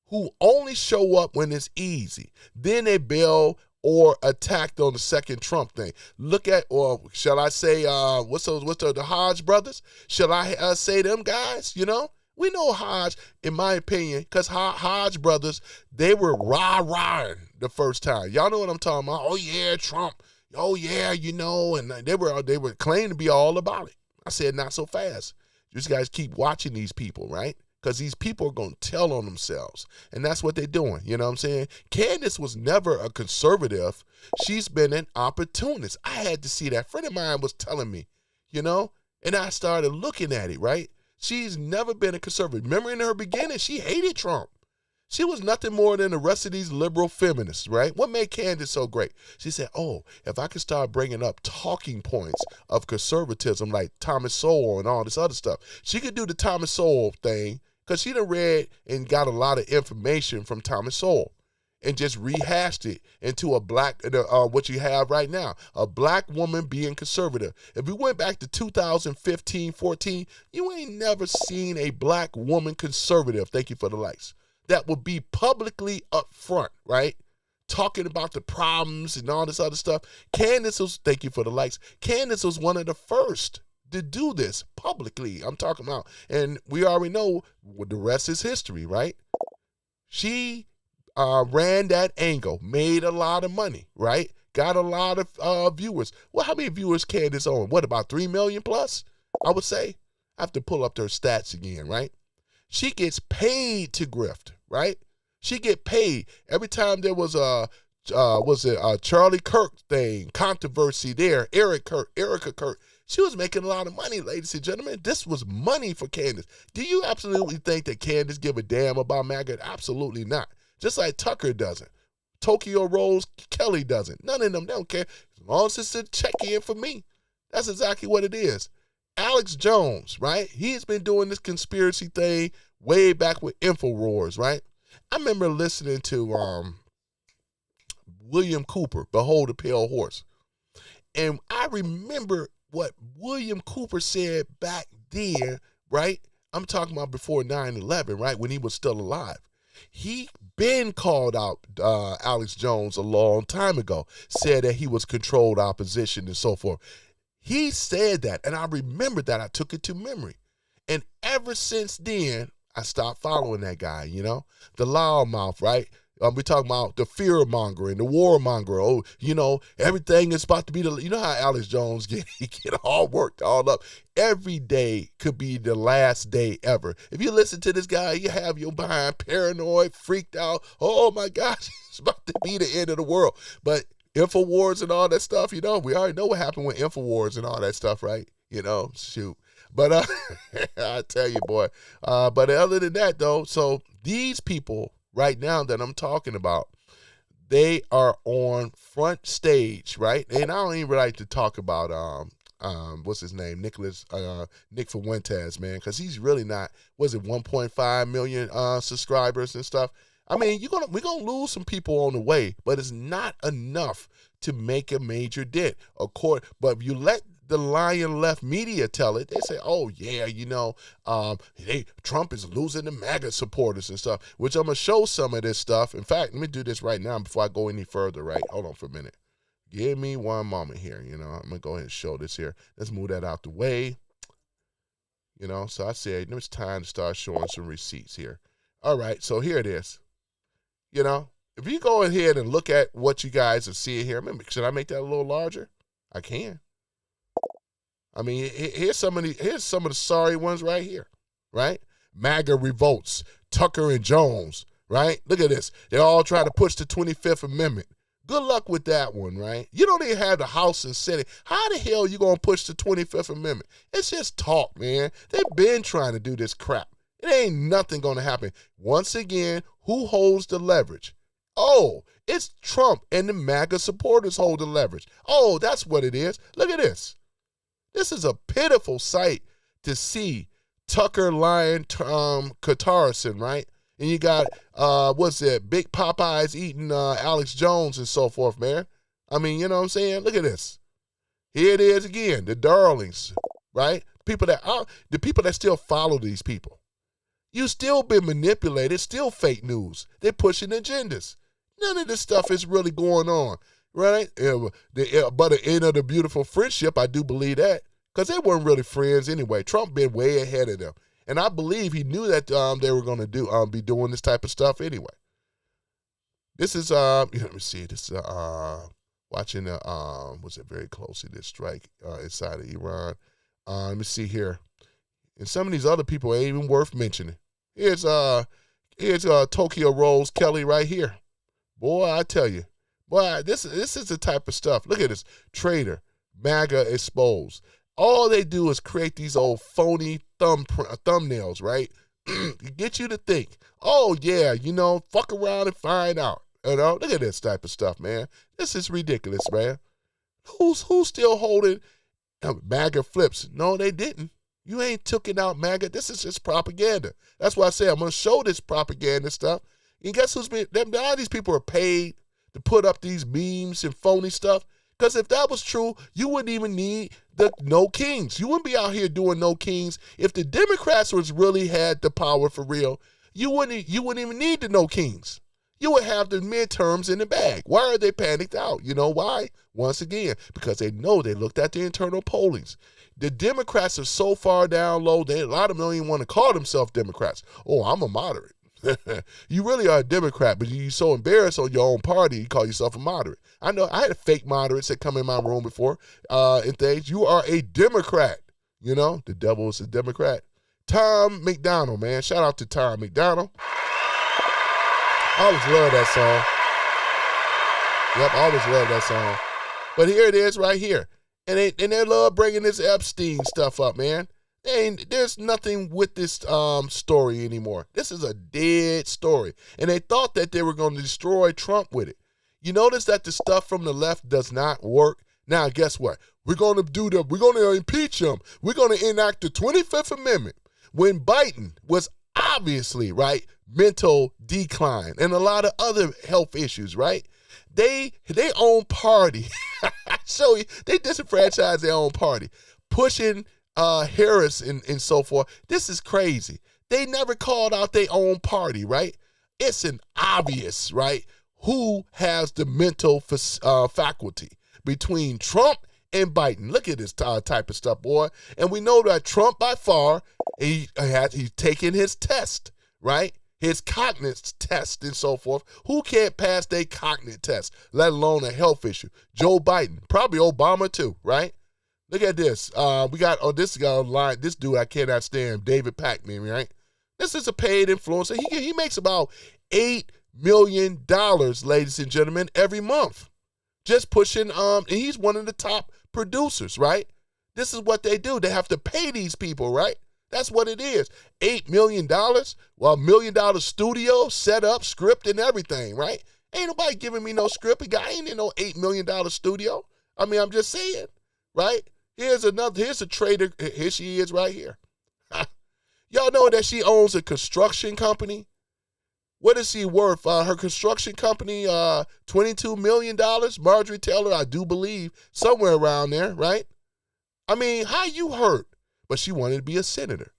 who only show up when it's easy? Then they bail or attacked on the second Trump thing. Look at, or shall I say, what's the Hodge brothers? Shall I say them guys? We know Hodge, in my opinion, because Hodge brothers, they were rah-rahing the first time. Y'all know what I'm talking about? Oh yeah, Trump. Oh yeah, and they were claiming to be all about it. I said, not so fast. You guys keep watching these people, right? Because these people are going to tell on themselves. And that's what they're doing. You know what I'm saying? Candace was never a conservative. She's been an opportunist. I had to see that. A friend of mine was telling me, and I started looking at it, right? She's never been a conservative. Remember in her beginning, she hated Trump. She was nothing more than the rest of these liberal feminists, right? What made Candace so great? She said, oh, if I could start bringing up talking points of conservatism like Thomas Sowell and all this other stuff, she could do the Thomas Sowell thing, because she done read and got a lot of information from Thomas Sowell and just rehashed it into a black, what you have right now, a black woman being conservative. If we went back to 2015, 14, you ain't never seen a black woman conservative, thank you for the likes, that would be publicly upfront, right? Talking about the problems and all this other stuff. Candace was, thank you for the likes, Candace was one of the first to do this publicly. I'm talking about, and we already know the rest is history, right? She ran that angle, made a lot of money, right? Got a lot of viewers. Well, how many viewers Candace own? What, about 3 million plus? I would say. I have to pull up their stats again, right? She gets paid to grift, right? She get paid every time there was a Charlie Kirk thing, controversy there, Erica Kirk. She was making a lot of money, ladies and gentlemen. This was money for Candace. Do you absolutely think that Candace give a damn about MAGA? Absolutely not. Just like Tucker doesn't. Tokyo Rose Kelly doesn't. None of them, they don't care. As long as it's a check-in for me. That's exactly what it is. Alex Jones, right? He's been doing this conspiracy thing way back with InfoWars, right? I remember listening to William Cooper, Behold the Pale Horse. And I remember what William Cooper said back then, right? I'm talking about before 9/11, right? When he was still alive. He been called out Alex Jones a long time ago, said that he was controlled opposition and so forth. He said that, and I remember that. I took it to memory. And ever since then, I stopped following that guy, you know? The loudmouth, right? We're talking about the fear-mongering, the warmonger. Oh, you know, everything is about to be you know how Alex Jones get all worked, all up. Every day could be the last day ever. If you listen to this guy, you have your mind paranoid, freaked out. Oh, my gosh, it's about to be the end of the world. But InfoWars and all that stuff, you know, we already know what happened with InfoWars and all that stuff, right? You know, shoot. But I tell you, boy. But other than that, though, so these people right now that I'm talking about, they are on front stage, right? And I don't even like to talk about what's his name, Nick Fuentes, man, because he's really not. Was it 1.5 million subscribers and stuff? I mean, we're gonna lose some people on the way, but it's not enough to make a major dent. But if you let the lion left media tell it, they say, oh yeah, you know, Trump is losing the MAGA supporters and stuff, which I'm gonna show some of this stuff. In fact, let me do this right now before I go any further, right? Hold on for a minute. Give me one moment here, you know. I'm gonna go ahead and show this here. Let's move that out the way. You know, so I said, it's time to start showing some receipts here. All right, so here it is. You know, if you go ahead and look at what you guys are seeing here, should I make that a little larger? I can. I mean, here's some of the sorry ones right here, right? MAGA revolts, Tucker and Jones, right? Look at this. They're all trying to push the 25th Amendment. Good luck with that one, right? You don't even have the House and Senate. How the hell are you going to push the 25th Amendment? It's just talk, man. They've been trying to do this crap. It ain't nothing going to happen. Once again, who holds the leverage? Oh, it's Trump and the MAGA supporters hold the leverage. Oh, that's what it is. Look at this. This is a pitiful sight to see. Tucker lying, Carlson, right? And you got, Big Popeyes eating Alex Jones and so forth, man. I mean, you know what I'm saying? Look at this. Here it is again, the darlings, right? The people that still follow these people. You still been manipulated, still fake news. They're pushing agendas. None of this stuff is really going on, right? But the end of the beautiful friendship, I do believe that, because they weren't really friends anyway. Trump been way ahead of them. And I believe he knew that they were going to be doing this type of stuff anyway. This is, let me see, this is watching was it very closely, this strike inside of Iran. Let me see here. And some of these other people ain't even worth mentioning. Here's Tokyo Rose Kelly right here. Boy, I tell you. Boy, this is the type of stuff. Look at this. Traitor, MAGA exposed. All they do is create these old phony thumbnails, right? Get you to think, oh, yeah, you know, fuck around and find out. You know, look at this type of stuff, man. This is ridiculous, man. Who's still holding MAGA flips? No, they didn't. You ain't taking out MAGA. This is just propaganda. That's why I say I'm going to show this propaganda stuff. And guess who's been, all these people are paid to put up these memes and phony stuff. Because if that was true, you wouldn't even need the no kings. You wouldn't be out here doing no kings. If the Democrats really had the power for real, you wouldn't even need the no kings. You would have the midterms in the bag. Why are they panicked out? You know why? Once again, because they know they looked at the internal pollings. The Democrats are so far down low, a lot of them don't even want to call themselves Democrats. Oh, I'm a moderate. You really are a Democrat, but you're so embarrassed on your own party, you call yourself a moderate. I know I had fake moderates that come in my room before and things. You are a Democrat. You know, the devil is a Democrat. Tom McDonald, man. Shout out to Tom McDonald. I always love that song. Yep, I always love that song. But here it is right here. And they love bringing this Epstein stuff up, man. There's nothing with this story anymore. This is a dead story. And they thought that they were going to destroy Trump with it. You notice that the stuff from the left does not work. Now, guess what? We're going to impeach him. We're going to enact the 25th Amendment. When Biden was obviously, right, mental decline and a lot of other health issues, right? They own party. So they disenfranchise their own party, pushing Harris and so forth. This is crazy. They never called out their own party, right? It's an obvious, right, who has the mental faculty between Trump and Biden. Look at this type of stuff, boy. And we know that Trump, by far, he's taken his test, right? His cognitive test and so forth. Who can't pass their cognitive test, let alone a health issue? Joe Biden, probably Obama too, right? Look at this. We got this guy online. This dude I cannot stand, David Pakman, right? This is a paid influencer. He makes about $8 million, ladies and gentlemen, every month. Just pushing, and he's one of the top producers, right? This is what they do. They have to pay these people, right? That's what it is. $8 million, well, $1 million studio, set up, script, and everything, right? Ain't nobody giving me no script. I ain't in no $8 million studio. I mean, I'm just saying, right? Here's a trader. Here she is right here. Y'all know that she owns a construction company? What is she worth? Her construction company, $22 million. Marjorie Taylor, I do believe, somewhere around there, right? I mean, how you hurt? But she wanted to be a senator.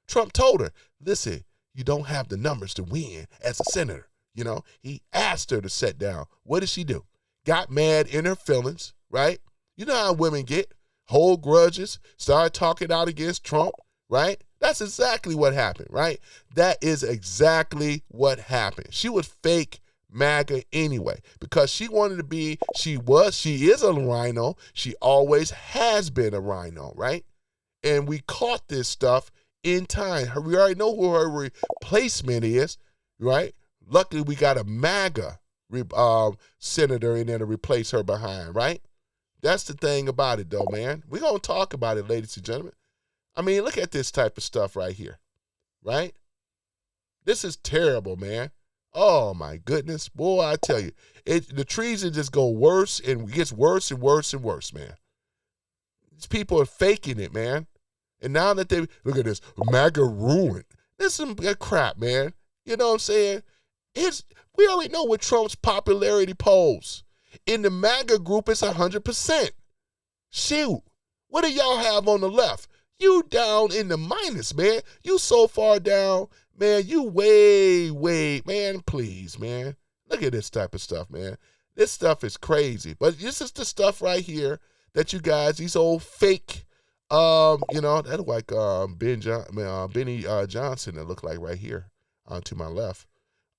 Trump told her, listen, you don't have the numbers to win as a senator. You know, he asked her to sit down. What did she do? Got mad in her feelings, right? You know how women get. Hold grudges, started talking out against Trump, right? That's exactly what happened, right? That is exactly what happened. She was fake MAGA anyway because she wanted to be, she is a rhino. She always has been a rhino, right? And we caught this stuff in time. We already know who her replacement is, right? Luckily, we got a MAGA senator in there to replace her behind, right? That's the thing about it, though, man. We're going to talk about it, ladies and gentlemen. I mean, look at this type of stuff right here, right? This is terrible, man. Oh, my goodness. Boy, I tell you, the treason just go worse and gets worse and worse and worse, man. These people are faking it, man. And now that look at this, MAGA ruined. This is some crap, man. You know what I'm saying? We already know what Trump's popularity polls. In the MAGA group, it's 100%. Shoot. What do y'all have on the left? You down in the minus, man. You so far down, man. You way, man, please, man. Look at this type of stuff, man. This stuff is crazy. But this is the stuff right here that you guys, these old fake, you know, that look like Benny Johnson that look like right here to my left.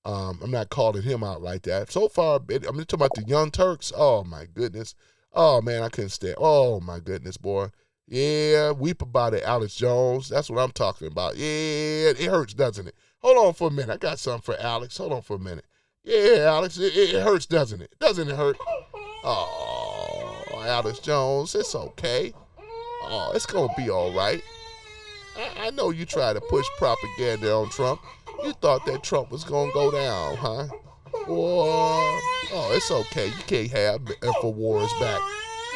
I'm not calling him out like that. So far, I'm talking about the Young Turks. Oh, my goodness. Oh, man, I couldn't stand. Oh, my goodness, boy. Yeah, weep about it, Alex Jones. That's what I'm talking about. Yeah, it hurts, doesn't it? Hold on for a minute. I got something for Alex. Hold on for a minute. Yeah, Alex, it hurts, doesn't it? Doesn't it hurt? Oh, Alex Jones, it's okay. Oh, it's going to be all right. I know you try to push propaganda on Trump. You thought that Trump was going to go down, huh? Boy, oh, it's okay. You can't have InfoWars back.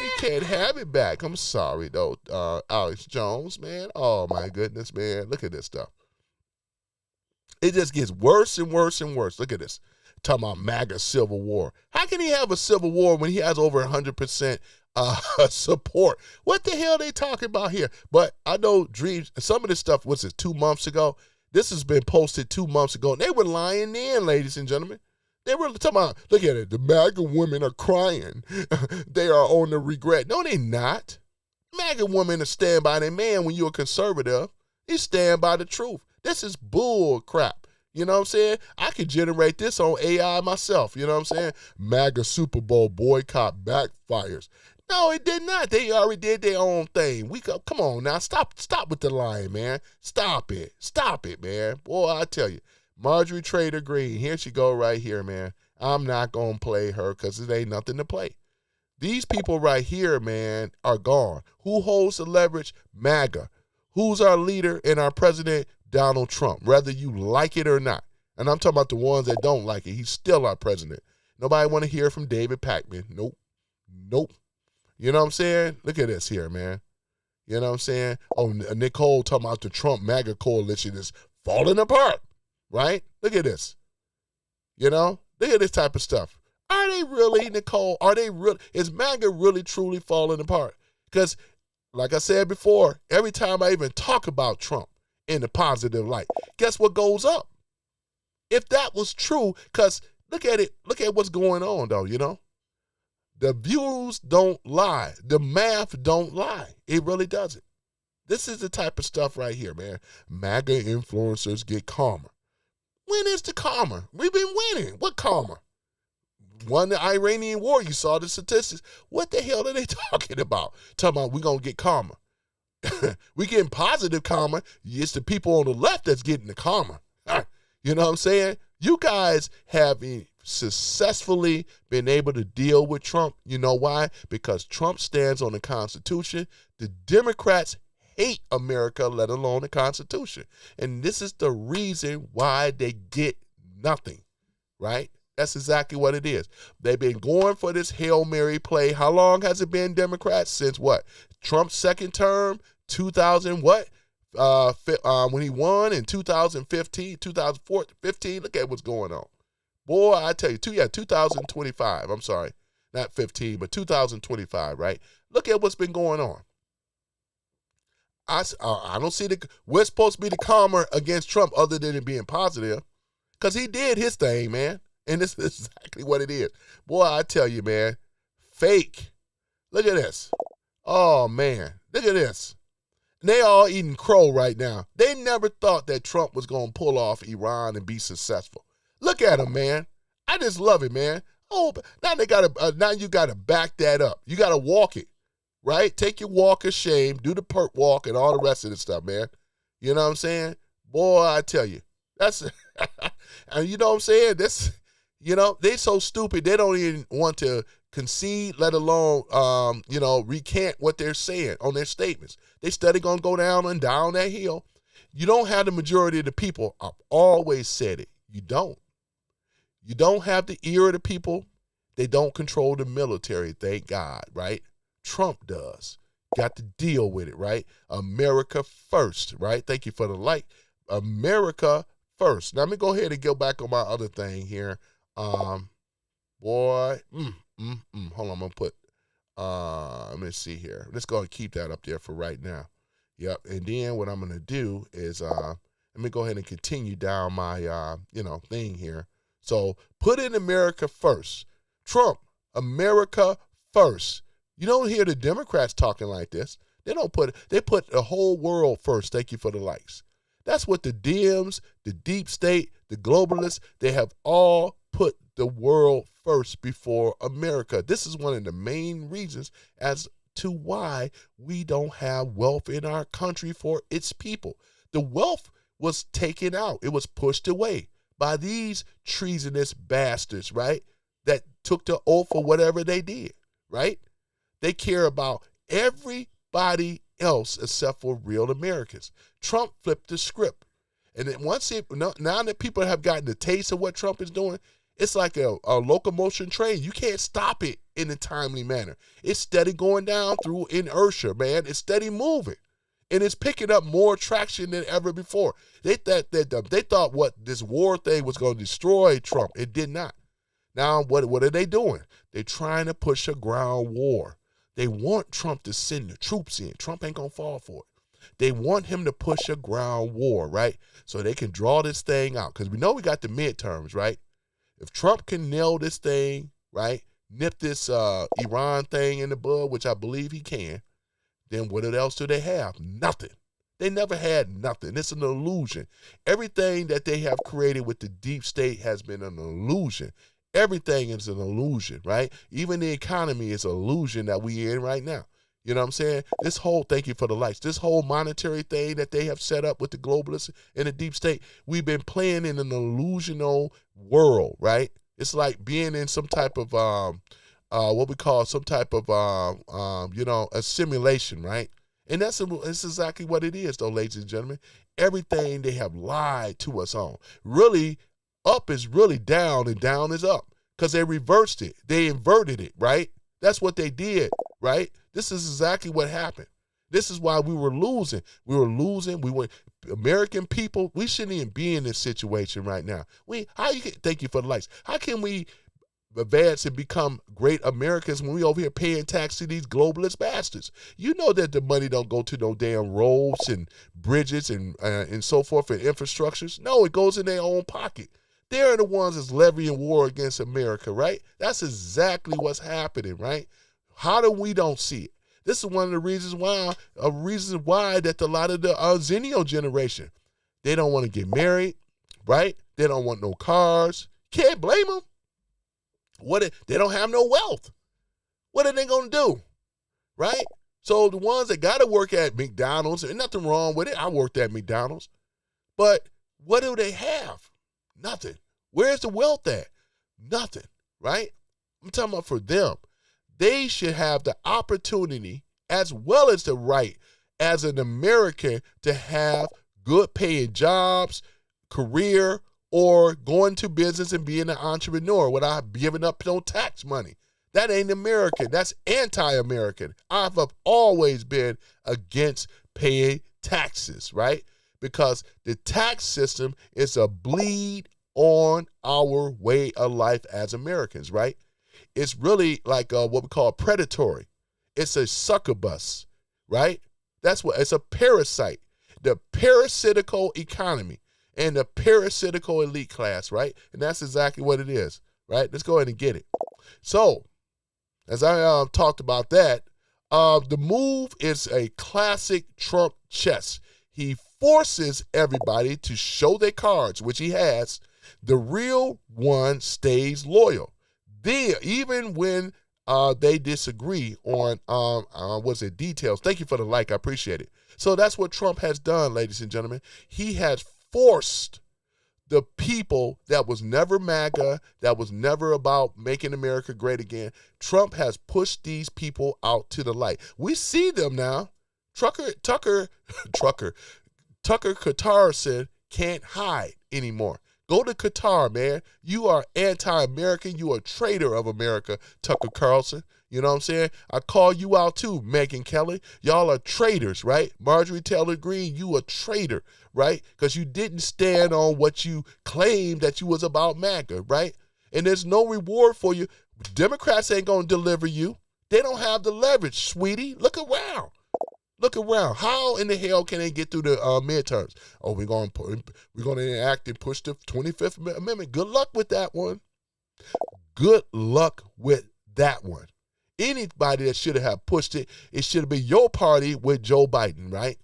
You can't have it back. I'm sorry, though, Alex Jones, man. Oh, my goodness, man. Look at this stuff. It just gets worse and worse and worse. Look at this. Talking about MAGA civil war. How can he have a civil war when he has over 100% support? What the hell are they talking about here? But I know Dreams, some of this stuff, was it 2 months ago? This has been posted 2 months ago. And they were lying in, ladies and gentlemen. They were talking about, look at it, the MAGA women are crying. They are on the regret. No, they not. MAGA women are stand by their man when you're a conservative. You stand by the truth. This is bull crap. You know what I'm saying? I could generate this on AI myself. You know what I'm saying? MAGA Super Bowl boycott backfires. No, it did not. They already did their own thing. Come on now. Stop with the lying, man. Stop it, man. Boy, I tell you. Marjorie Trader Green. Here she go right here, man. I'm not going to play her because it ain't nothing to play. These people right here, man, are gone. Who holds the leverage? MAGA. Who's our leader and our president? Donald Trump, whether you like it or not. And I'm talking about the ones that don't like it. He's still our president. Nobody want to hear from David Packman. Nope. Nope. You know what I'm saying? Look at this here, man. You know what I'm saying? Oh, Nicole talking about the Trump MAGA coalition is falling apart, right? Look at this. You know? Look at this type of stuff. Are they really, Nicole? Are they really? Is MAGA really truly falling apart? Because, like I said before, every time I even talk about Trump in a positive light, guess what goes up? If that was true, because look at it, look at what's going on, though, you know? The views don't lie. The math don't lie. It really doesn't. This is the type of stuff right here, man. MAGA influencers get calmer. When is the calmer? We've been winning. What calmer? Won the Iranian war. You saw the statistics. What the hell are they talking about? Talking about we're going to get calmer. We getting positive calmer. It's the people on the left that's getting the calmer. You know what I'm saying? You guys have successfully been able to deal with Trump. You know why? Because Trump stands on the Constitution. The Democrats hate America, let alone the Constitution. And this is the reason why they get nothing, right? That's exactly what it is. They've been going for this Hail Mary play. How long has it been, Democrats? Since what? Trump's second term, 2000 what? When he won in 2015, 2015. Look at what's going on. Boy, I tell you, 2025. I'm sorry. Not 15, but 2025, right? Look at what's been going on. I don't see we're supposed to be the calmer against Trump other than it being positive because he did his thing, man. And this is exactly what it is. Boy, I tell you, man, fake. Look at this. Oh, man, look at this. And they all eating crow right now. They never thought that Trump was going to pull off Iran and be successful. Look at him, man. I just love it, man. Oh, now now you got to back that up. You got to walk it, right? Take your walk of shame, do the perp walk and all the rest of the stuff, man. You know what I'm saying? Boy, I tell you, that's, and you know what I'm saying? This, you know, they so stupid, they don't even want to concede, let alone, recant what they're saying on their statements. They steady going to go down and down that hill. You don't have the majority of the people. I've always said it. You don't. You don't have the ear of the people. They don't control the military, thank God, right? Trump does. Got to deal with it, right? America first, right? Thank you for the like. America first. Now, let me go ahead and go back on my other thing here. Hold on, I'm going to put, let me see here. Let's go and keep that up there for right now. Yep, and then what I'm going to do is, let me go ahead and continue down my, thing here. So put in America first. Trump, America first. You don't hear the Democrats talking like this. They put the whole world first. Thank you for the likes. That's what the Dems, the deep state, the globalists, they have all put the world first before America. This is one of the main reasons as to why we don't have wealth in our country for its people. The wealth was taken out. It was pushed away by these treasonous bastards, right? That took the oath for whatever they did, right? They care about everybody else except for real Americans. Trump flipped the script. And then now that people have gotten a taste of what Trump is doing, it's like a locomotion train. You can't stop it in a timely manner. It's steady going down through inertia, man. It's steady moving. And it's picking up more traction than ever before. They thought what this war thing was going to destroy Trump. It did not. Now, what are they doing? They're trying to push a ground war. They want Trump to send the troops in. Trump ain't going to fall for it. They want him to push a ground war, right? So they can draw this thing out. Because we know we got the midterms, right? If Trump can nail this thing, right, nip this Iran thing in the bud, which I believe he can, then what else do they have? Nothing. They never had nothing. It's an illusion. Everything that they have created with the deep state has been an illusion. Everything is an illusion, right? Even the economy is an illusion that we're in right now. You know what I'm saying? Thank you for the likes, this whole monetary thing that they have set up with the globalists and the deep state, we've been playing in an illusional world, right? It's like being in some type of what we call some type of a simulation, right? And that's exactly what it is, though, ladies and gentlemen. Everything they have lied to us on. Really, up is really down and down is up because they reversed it. They inverted it, right? That's what they did, right? This is exactly what happened. This is why we were losing. We were American people. We shouldn't even be in this situation right now. Thank you for the likes. How can we advance and become great Americans when we over here paying tax to these globalist bastards? You know that the money don't go to no damn roads and bridges and so forth and infrastructures. No, it goes in their own pocket. They're the ones that's levying war against America, right? That's exactly what's happening, right? How do we don't see it? This is one of the reasons why that a lot of the Zennial generation, they don't want to get married, right? They don't want no cars. Can't blame them. They don't have no wealth. What are they going to do, right? So the ones that got to work at McDonald's, and nothing wrong with it. I worked at McDonald's. But what do they have? Nothing. Where's the wealth at? Nothing, right? I'm talking about for them. They should have the opportunity as well as the right as an American to have good paying jobs, career, or going to business and being an entrepreneur without giving up no tax money. That ain't American. That's anti-American. I've always been against paying taxes, right? Because the tax system is a bleed on our way of life as Americans, right? It's really like what we call predatory. It's a succubus, right? That's what it's a parasite. The parasitical economy and the parasitical elite class, right? And that's exactly what it is, right? Let's go ahead and get it. So, as I talked about that, the move is a classic Trump chess. He forces everybody to show their cards, which he has. The real one stays loyal. Even when they disagree on details. Thank you for the like. I appreciate it. So that's what Trump has done, ladies and gentlemen. He has forced the people that was never MAGA, that was never about making America great again. Trump has pushed these people out to the light. We see them now. Tucker Carlson can't hide anymore. Go to Qatar, man. You are anti-American. You are a traitor of America, Tucker Carlson. You know what I'm saying? I call you out too, Megyn Kelly. Y'all are traitors, right? Marjorie Taylor Greene, you a traitor, right? Because you didn't stand on what you claimed that you was about MAGA, right? And there's no reward for you. Democrats ain't going to deliver you. They don't have the leverage, sweetie. Look around. Look around. How in the hell can they get through the midterms? Oh, we're going to enact and push the 25th Amendment. Good luck with that one. Good luck with that one. Anybody that should have pushed it, it should have been your party with Joe Biden, right?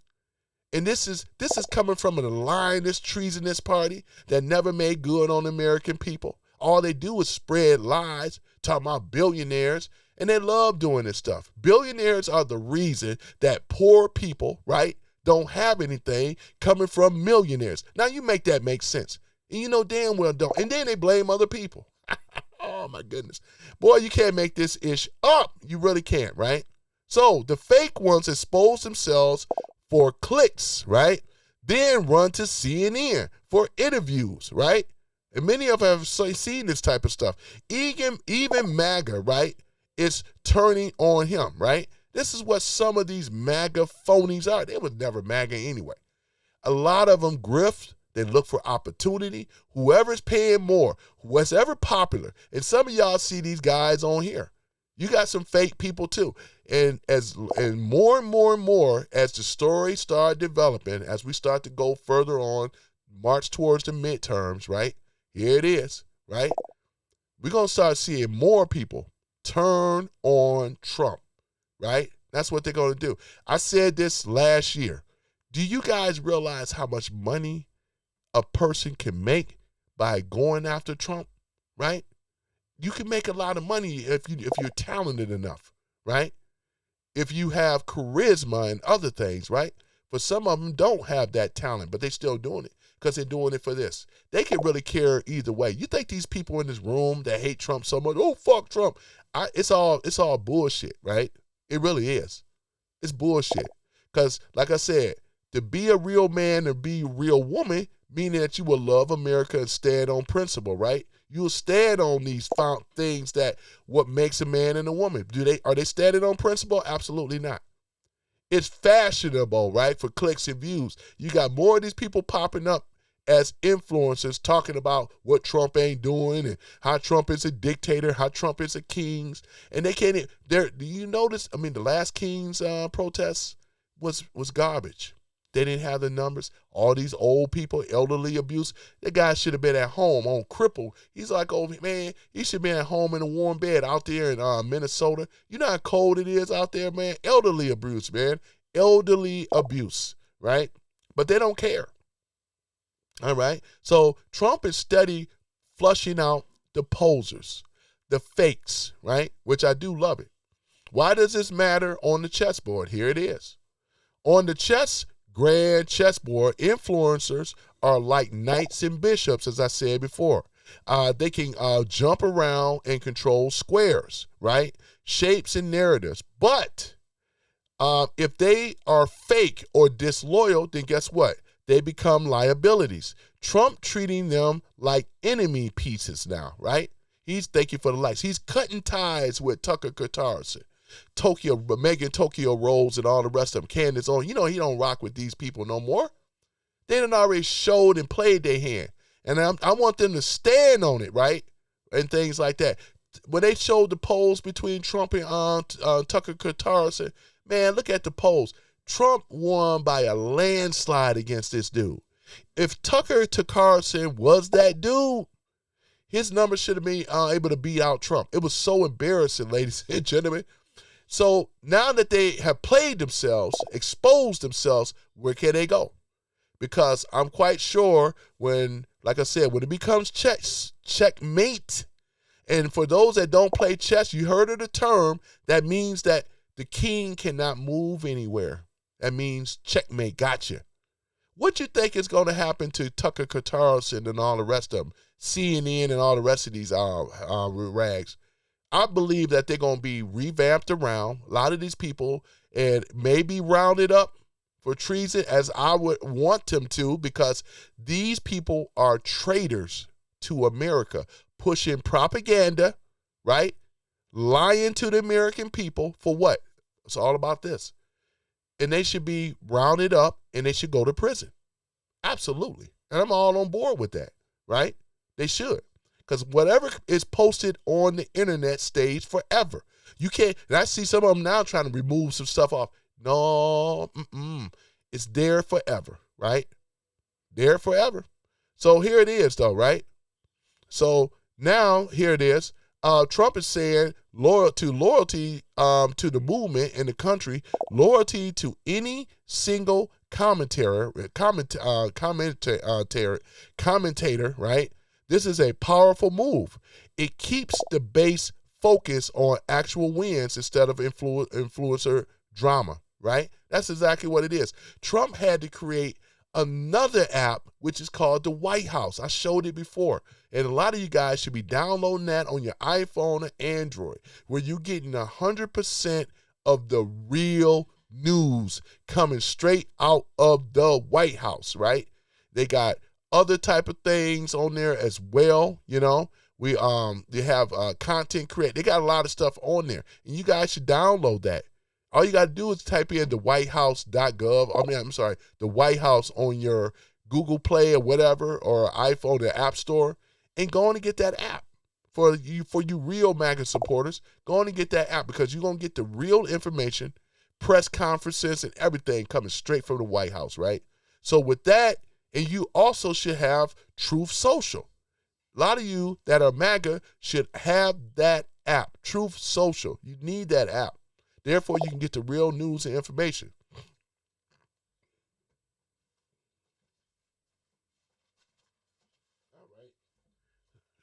And this is coming from an aligned, treasonous party that never made good on the American people. All they do is spread lies, talking about billionaires, and they love doing this stuff. Billionaires are the reason that poor people, right, don't have anything coming from millionaires. Now you make that make sense. And you know damn well don't. And then they blame other people. Oh my goodness. Boy, you can't make this ish up. You really can't, right? So the fake ones expose themselves for clicks, right? Then run to CNN for interviews, right? And many of us have seen this type of stuff. Even MAGA, right, is turning on him, right? This is what some of these MAGA phonies are. They was never MAGA anyway. A lot of them grift. They look for opportunity. Whoever's paying more, whoever's ever popular. And some of y'all see these guys on here. You got some fake people too. And more and more as the story start developing, as we start to go further on, march towards the midterms, right? Here it is, right? We're going to start seeing more people turn on Trump, right? That's what they're going to do. I said this last year. Do you guys realize how much money a person can make by going after Trump, right? You can make a lot of money if you're talented enough, right? If you have charisma and other things, right? But some of them don't have that talent, but they're still doing it because they're doing it for this. They can really care either way. You think these people in this room that hate Trump so much, oh, fuck Trump. It's all bullshit, right? It really is. It's bullshit. Because, like I said, to be a real man and be a real woman, meaning that you will love America and stand on principle, right? You'll stand on these things that what makes a man and a woman. Are they standing on principle? Absolutely not. It's fashionable, right, for clicks and views. You got more of these people popping up as influencers talking about what Trump ain't doing and how Trump is a dictator, how Trump is a king. And they can't, do you notice, I mean, the last King's protests was garbage. They didn't have the numbers. All these old people, elderly abuse. That guy should have been at home on cripple. He's like, oh, man, he should be at home in a warm bed out there in Minnesota. You know how cold it is out there, man? Elderly abuse, man. Elderly abuse, right? But they don't care. All right? So Trump is steady flushing out the posers, the fakes, right? Which I do love it. Why does this matter on the chessboard? Here it is. On the grand chessboard, influencers are like knights and bishops, as I said before. They can jump around and control squares, right? Shapes and narratives. But if they are fake or disloyal, then guess what? They become liabilities. Trump treating them like enemy pieces now, right? Thank you for the likes. He's cutting ties with Tucker Carlson. Megyn Tokyo Rolls and all the rest of them. Candace on, he don't rock with these people no more. They done already showed and played their hand. And I want them to stand on it, right? And things like that. When they showed the polls between Trump and Tucker Carlson, man, look at the polls. Trump won by a landslide against this dude. If Tucker Carlson was that dude, his numbers should have been able to beat out Trump. It was so embarrassing, ladies and gentlemen. So now that they have played themselves, exposed themselves, where can they go? Because I'm quite sure when it becomes checkmate, and for those that don't play chess, you heard of the term, that means that the king cannot move anywhere. That means checkmate, gotcha. What you think is going to happen to Tucker Carlson and all the rest of them, CNN and all the rest of these rags? I believe that they're going to be revamped around, a lot of these people, and maybe rounded up for treason, as I would want them to, because these people are traitors to America, pushing propaganda, right? Lying to the American people for what? It's all about this. And they should be rounded up and they should go to prison. Absolutely. And I'm all on board with that, right? They should. Because whatever is posted on the internet stays forever. You can't, and I see some of them now trying to remove some stuff off. No, it's there forever, right? There forever. So here it is, though, right? So now here it is. Trump is saying loyalty to the movement in the country, loyalty to any single commentator, right? This is a powerful move. It keeps the base focused on actual wins instead of influencer drama, right? That's exactly what it is. Trump had to create another app, which is called the White House. I showed it before. And a lot of you guys should be downloading that on your iPhone or Android, where you're getting 100% of the real news coming straight out of the White House, right? They got other type of things on there as well, they have content create. They got a lot of stuff on there, and you guys should download that. All you got to do is type in the whitehouse.gov. The White House on your Google Play or whatever, or iPhone or App Store, and go on and get that app. For you real MAGA supporters, go on and get that app, because you're going to get the real information, press conferences and everything coming straight from the White House, right? So with that, and you also should have Truth Social. A lot of you that are MAGA should have that app, Truth Social. You need that app. Therefore, you can get the real news and information.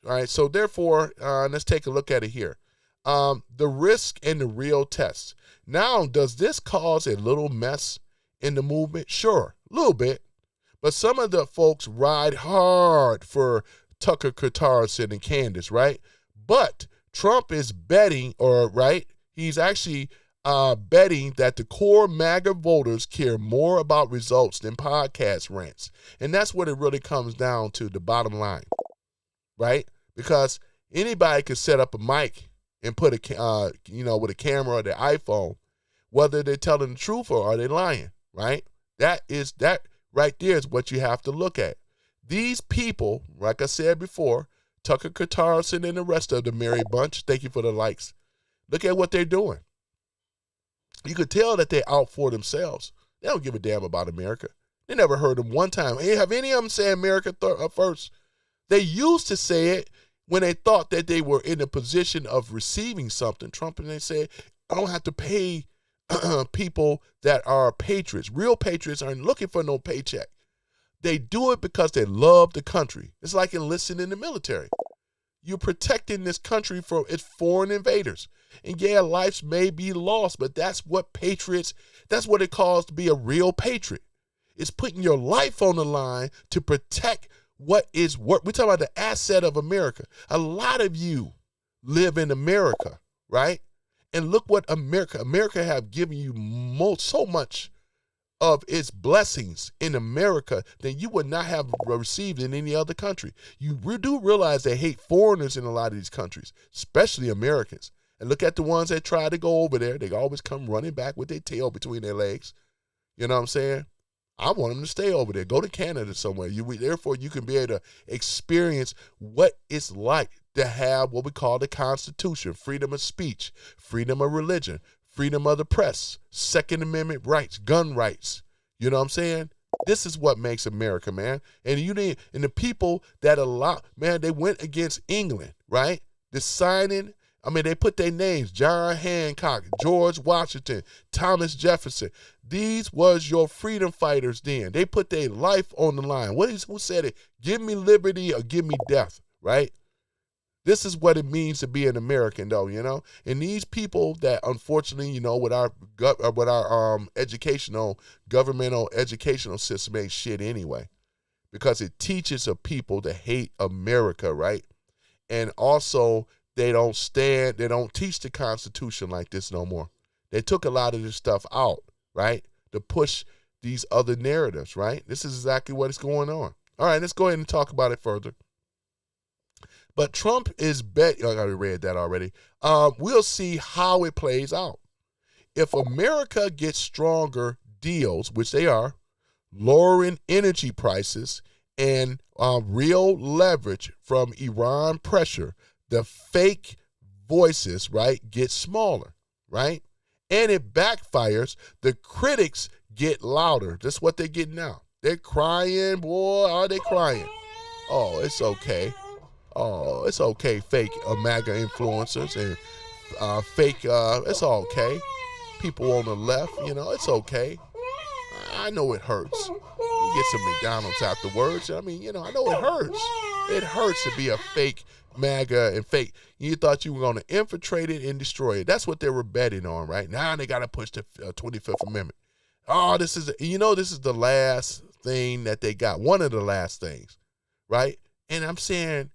All right, so therefore, let's take a look at it here. The risk and the real test. Now, does this cause a little mess in the movement? Sure, a little bit. But some of the folks ride hard for Tucker Carlson and Candace, right? But Trump is betting, he's actually betting that the core MAGA voters care more about results than podcast rants. And that's what it really comes down to, the bottom line, right? Because anybody can set up a mic and put with a camera or their iPhone, whether they're telling the truth or are they lying, right? That right there is what you have to look at. These people, like I said before, Tucker Carlson and the rest of the merry bunch, thank you for the likes. Look at what they're doing. You could tell that they're out for themselves. They don't give a damn about America. They never heard them one time. Hey, have any of them say America first? They used to say it when they thought that they were in a position of receiving something. Trump and they said, I don't have to pay people that are patriots. Real patriots aren't looking for no paycheck. They do it because they love the country. It's like enlisting in the military. You're protecting this country from its foreign invaders. And yeah, lives may be lost, but that's what it calls to be a real patriot. It's putting your life on the line to protect what is worth. We're talking about the asset of America. A lot of you live in America, right? And look what America have given you so much of its blessings in America than you would not have received in any other country. You do realize they hate foreigners in a lot of these countries, especially Americans. And look at the ones that try to go over there. They always come running back with their tail between their legs. You know what I'm saying? I want them to stay over there. Go to Canada somewhere. Therefore, you can be able to experience what it's like to have what we call the Constitution, freedom of speech, freedom of religion, freedom of the press, Second Amendment rights, gun rights. You know what I'm saying? This is what makes America, man. And the people that they went against England, right? They put their names, John Hancock, George Washington, Thomas Jefferson. These was your freedom fighters then. They put their life on the line. Who said it? Give me liberty or give me death, right? This is what it means to be an American, though, you know? And these people that, unfortunately, with our governmental educational system ain't shit anyway, because it teaches a people to hate America, right? And also, they don't teach the Constitution like this no more. They took a lot of this stuff out, right, to push these other narratives, right? This is exactly what is going on. All right, let's go ahead and talk about it further. But Trump is I already read that already. We'll see how it plays out. If America gets stronger deals, which they are, lowering energy prices and real leverage from Iran pressure, the fake voices, right, get smaller, right? And it backfires. The critics get louder. That's what they're getting now. They're crying, boy, are they crying? Oh, it's okay. Oh, it's okay, fake MAGA influencers and fake, it's okay. People on the left, it's okay. I know it hurts. You get some McDonald's afterwards. I know it hurts. It hurts to be a fake MAGA and fake. You thought you were going to infiltrate it and destroy it. That's what they were betting on, right? Now they got to push the 25th Amendment. Oh, this is the last thing that they got. One of the last things, right? And I'm saying,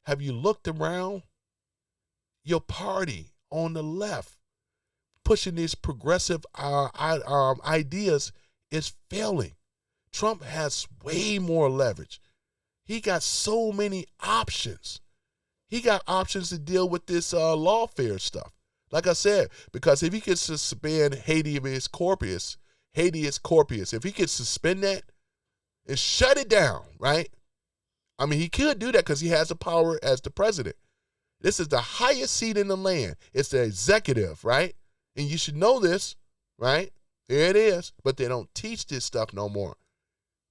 have you looked around? Your party on the left pushing these progressive ideas is failing. Trump has way more leverage. He got so many options. He got options to deal with this lawfare stuff. Like I said, because if he could suspend habeas corpus, if he could suspend that and shut it down, right? He could do that because he has the power as the president. This is the highest seat in the land. It's the executive, right? And you should know this, right? There it is. But they don't teach this stuff no more,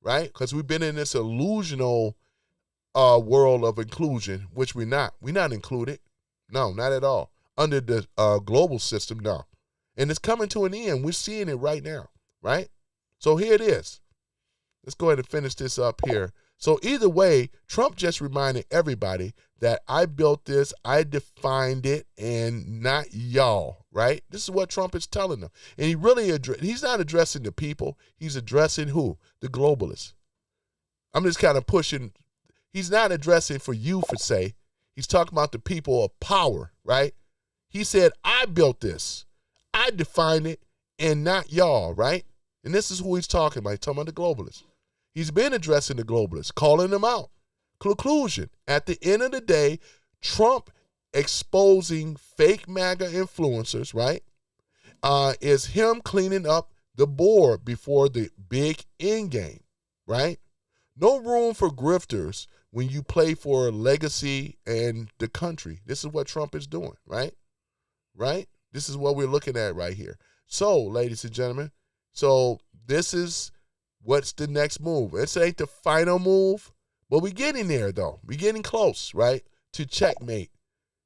right? Because we've been in this illusional world of inclusion, which we're not. We're not included. No, not at all. Under the global system, no. And it's coming to an end. We're seeing it right now, right? So here it is. Let's go ahead and finish this up here. So either way, Trump just reminded everybody that I built this, I defined it, and not y'all, right? This is what Trump is telling them. And he really, he's not addressing the people. He's addressing who? The globalists. I'm just kind of pushing. He's not addressing for you, for say. He's talking about the people of power, right? He said, I built this. I defined it, and not y'all, right? And this is who he's talking about. He's talking about the globalists. He's been addressing the globalists, calling them out. Conclusion, at the end of the day, Trump exposing fake MAGA influencers, right, is him cleaning up the board before the big end game, right? No room for grifters when you play for legacy and the country. This is what Trump is doing, right? Right? This is what we're looking at right here. So, ladies and gentlemen, so this is what's the next move. This ain't the final move, but we're getting there, though. We're getting close, right, to checkmate,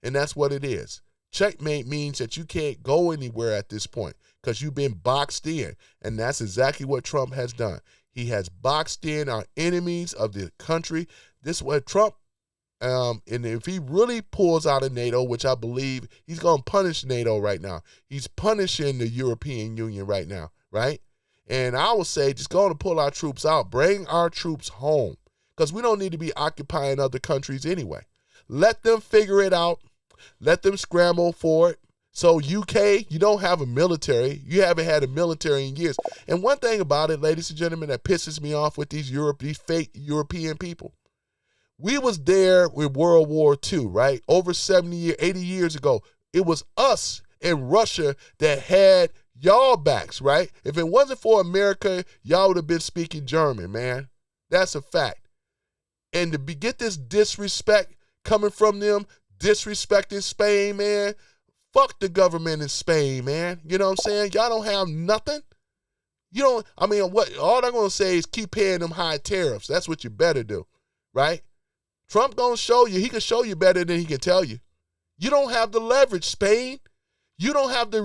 and that's what it is. Checkmate means that you can't go anywhere at this point because you've been boxed in, and that's exactly what Trump has done. He has boxed in our enemies of the country. This is what Trump, and if he really pulls out of NATO, which I believe he's going to punish NATO right now. He's punishing the European Union right now, right? And I would say just go to pull our troops out, bring our troops home, because we don't need to be occupying other countries anyway. Let them figure it out. Let them scramble for it. So UK, you don't have a military. You haven't had a military in years. And one thing about it, ladies and gentlemen, that pisses me off with these fake European people. We was there with World War II, right? Over 80 years ago. It was us and Russia that had y'all backs, right? If it wasn't for America, y'all would have been speaking German, man. That's a fact. And to get this disrespect coming from them, disrespecting Spain, man, fuck the government in Spain, man. You know what I'm saying? Y'all don't have nothing. You don't, I mean, what all I'm going to say is keep paying them high tariffs. That's what you better do, right? Trump going to show you. He can show you better than he can tell you. You don't have the leverage, Spain. You don't have the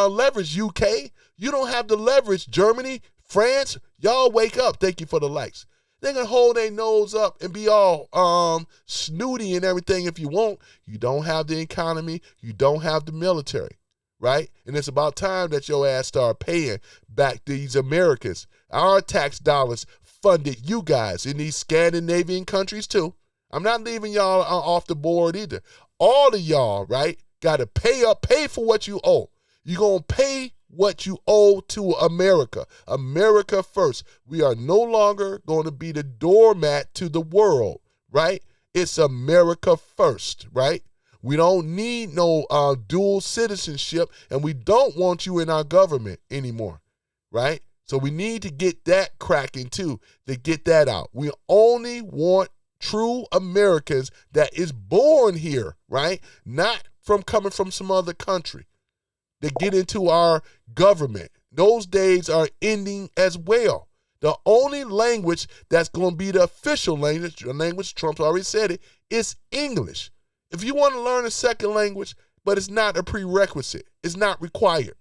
leverage, UK. You don't have the leverage, Germany, France. Y'all wake up. Thank you for the likes. They're going to hold their nose up and be all snooty and everything if you want. You don't have the economy. You don't have the military, right? And it's about time that your ass start paying back these Americans. Our tax dollars funded you guys in these Scandinavian countries too. I'm not leaving y'all off the board either. All of y'all, right, got to pay for what you owe. You're going to pay what you owe to America. America first. We are no longer going to be the doormat to the world, right? It's America first, right? We don't need no dual citizenship, and we don't want you in our government anymore, right? So we need to get that cracking too, to get that out. We only want true Americans that is born here, right? Not from coming from some other country that get into our government. Those days are ending as well. The only language that's going to be the official language, Trump's already said it, is English. If you want to learn a second language, but it's not a prerequisite, it's not required.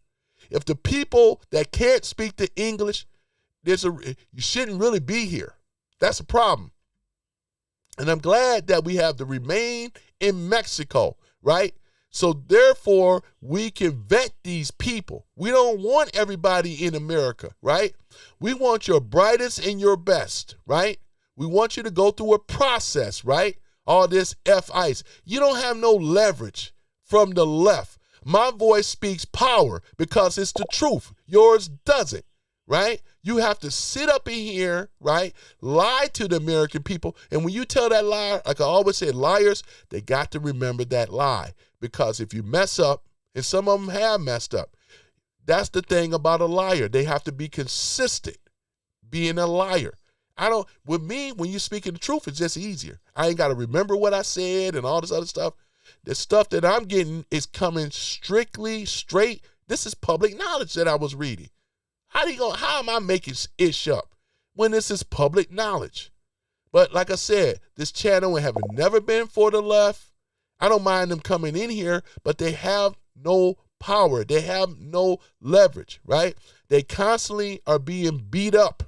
If the people that can't speak the English, you shouldn't really be here. That's a problem. And I'm glad that we have to remain in Mexico, right? So therefore, we can vet these people. We don't want everybody in America, right? We want your brightest and your best, right? We want you to go through a process, right? All this F-ICE. You don't have no leverage from the left. My voice speaks power because it's the truth. Yours doesn't, right? You have to sit up in here, right? Lie to the American people. And when you tell that lie, like I always say, liars, they got to remember that lie. Because if you mess up, and some of them have messed up, that's the thing about a liar. They have to be consistent being a liar. With me, when you're speaking the truth, it's just easier. I ain't got to remember what I said and all this other stuff. The stuff that I'm getting is coming strictly straight. This is public knowledge that I was reading. How am I making ish up when this is public knowledge? But like I said, this channel have never been for the left. I don't mind them coming in here, but they have no power. They have no leverage, right? They constantly are being beat up,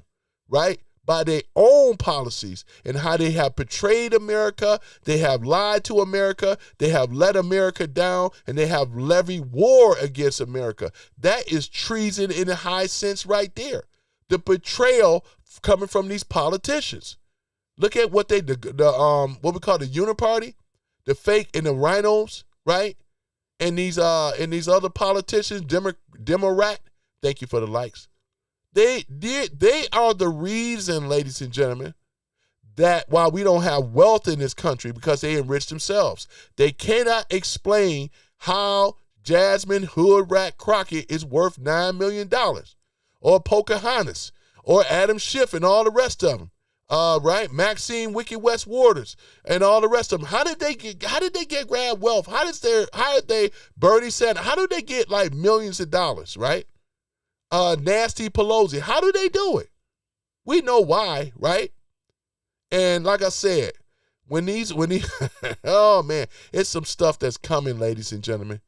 right, by their own policies and how they have betrayed America, they have lied to America, they have let America down, and they have levied war against America. That is treason in a high sense right there. The betrayal coming from these politicians. Look at what they what we call the Uniparty, the fake and the rhinos, right? And these other politicians, Democrat. Thank you for the likes. They are the reason, ladies and gentlemen, that why we don't have wealth in this country, because they enrich themselves. They cannot explain how Jasmine Hood Rat Crockett is worth $9 million, or Pocahontas, or Adam Schiff and all the rest of them. Right? Maxine Wicked West Waters and all the rest of them. How did they get grab wealth? How did they Bernie Sanders? How do they get like millions of dollars, right? Nasty Pelosi. How do they do it? We know why, right? And like I said, when these oh man, it's some stuff that's coming, ladies and gentlemen.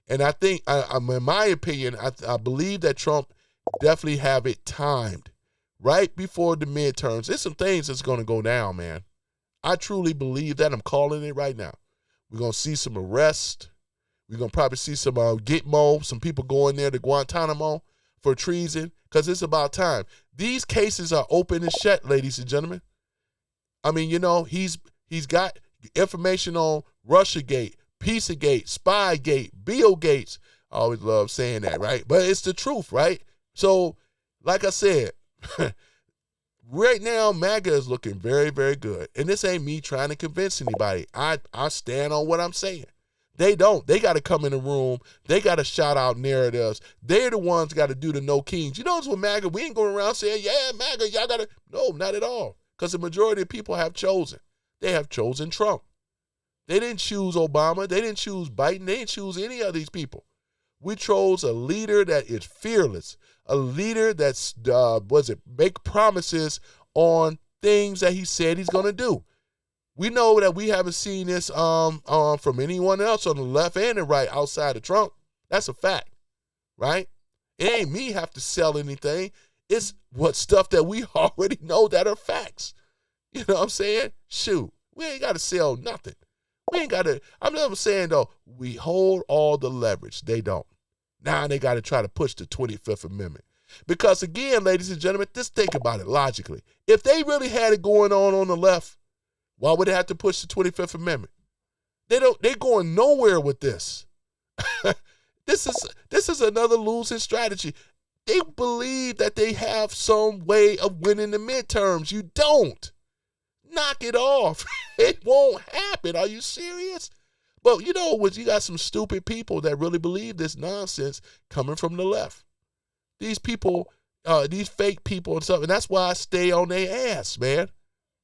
And I think, in my opinion, I believe that Trump definitely have it timed right before the midterms. There's some things that's going to go down, man. I truly believe that. I'm calling it right now. We're going to see some arrests. We're going to probably see some Gitmo, some people going there to Guantanamo for treason, because it's about time. These cases are open and shut, ladies and gentlemen. I mean, you know, he's got information on Russiagate, Pizzagate, Spygate, Bill Gates. I always love saying that, right? But it's the truth, right? So, like I said, right now, MAGA is looking very, very good. And this ain't me trying to convince anybody. I stand on what I'm saying. They don't. They got to come in the room. They got to shout out narratives. They're the ones got to do the no kings. You know, it's with MAGA. We ain't going around saying, yeah, MAGA, y'all got to. No, not at all. Because the majority of people have chosen. They have chosen Trump. They didn't choose Obama. They didn't choose Biden. They didn't choose any of these people. We chose a leader that is fearless, a leader that's, make promises on things that he said he's going to do. We know that we haven't seen this from anyone else on the left and the right outside of Trump. That's a fact, right? It ain't me have to sell anything. It's what stuff that we already know that are facts. You know what I'm saying? Shoot, we ain't got to sell nothing. We ain't got to, I'm never saying, though, we hold all the leverage. They don't. Now they got to try to push the 25th Amendment. Because, again, ladies and gentlemen, just think about it logically. If they really had it going on the left, why would they have to push the 25th Amendment? They're going nowhere with this. This is another losing strategy. They believe that they have some way of winning the midterms. You don't. Knock it off. It won't happen. Are you serious? But you know what? You got some stupid people that really believe this nonsense coming from the left. These people, these fake people and stuff. And that's why I stay on their ass, man.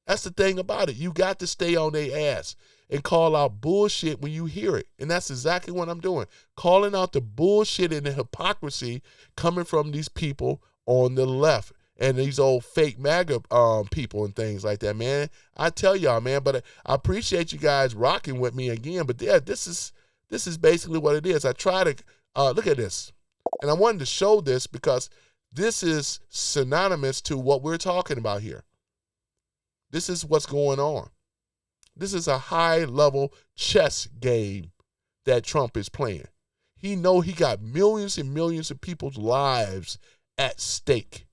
That's the thing about it. You got to stay on their ass and call out bullshit when you hear it. And that's exactly what I'm doing. Calling out the bullshit and the hypocrisy coming from these people on the left and these old fake MAGA people and things like that, man. I tell y'all, man, but I appreciate you guys rocking with me again. But yeah, this is basically what it is. I try to look at this. And I wanted to show this because this is synonymous to what we're talking about here. This is what's going on. This is a high-level chess game that Trump is playing. He know he got millions and millions of people's lives at stake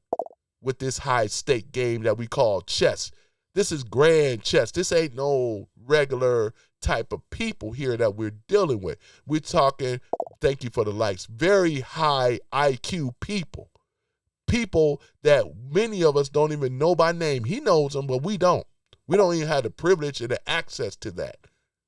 with this high-stake game that we call chess. This is grand chess. This ain't no regular type of people here that we're dealing with. We're talking, thank you for the likes, very high IQ people. People that many of us don't even know by name. He knows them, but we don't. We don't even have the privilege and the access to that,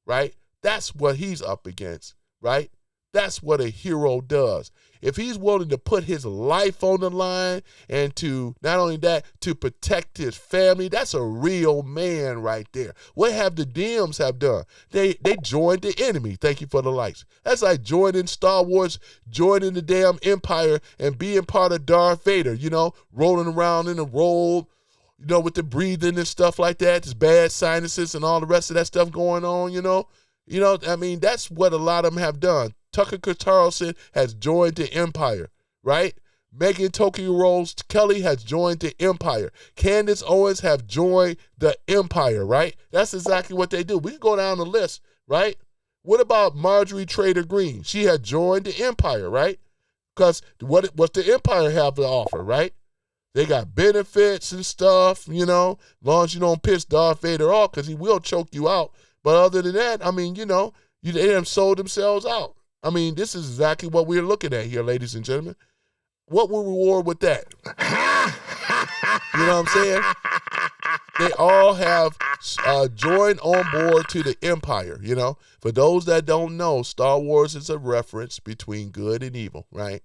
right? That's what he's up against, right? That's what a hero does. If he's willing to put his life on the line and to, not only that, to protect his family, that's a real man right there. What have the Dems have done? They joined the enemy. Thank you for the likes. That's like joining Star Wars, joining the damn Empire and being part of Darth Vader, you know, rolling around in a robe, you know, with the breathing and stuff like that, his bad sinuses and all the rest of that stuff going on, you know. You know, I mean, that's what a lot of them have done. Tucker Carlson has joined the empire, right? Megyn Tokyo Rose Kelly has joined the empire. Candace Owens have joined the empire, right? That's exactly what they do. We can go down the list, right? What about Marjorie Trader Green? She had joined the empire, right? Because what's the empire have to offer, right? They got benefits and stuff, you know, as long as you don't piss Darth Vader off, because he will choke you out. But other than that, I mean, you know, they have sold themselves out. I mean, this is exactly what we're looking at here, ladies and gentlemen. What will reward with that? You know what I'm saying? They all have joined on board to the empire, you know. For those that don't know, Star Wars is a reference between good and evil, right?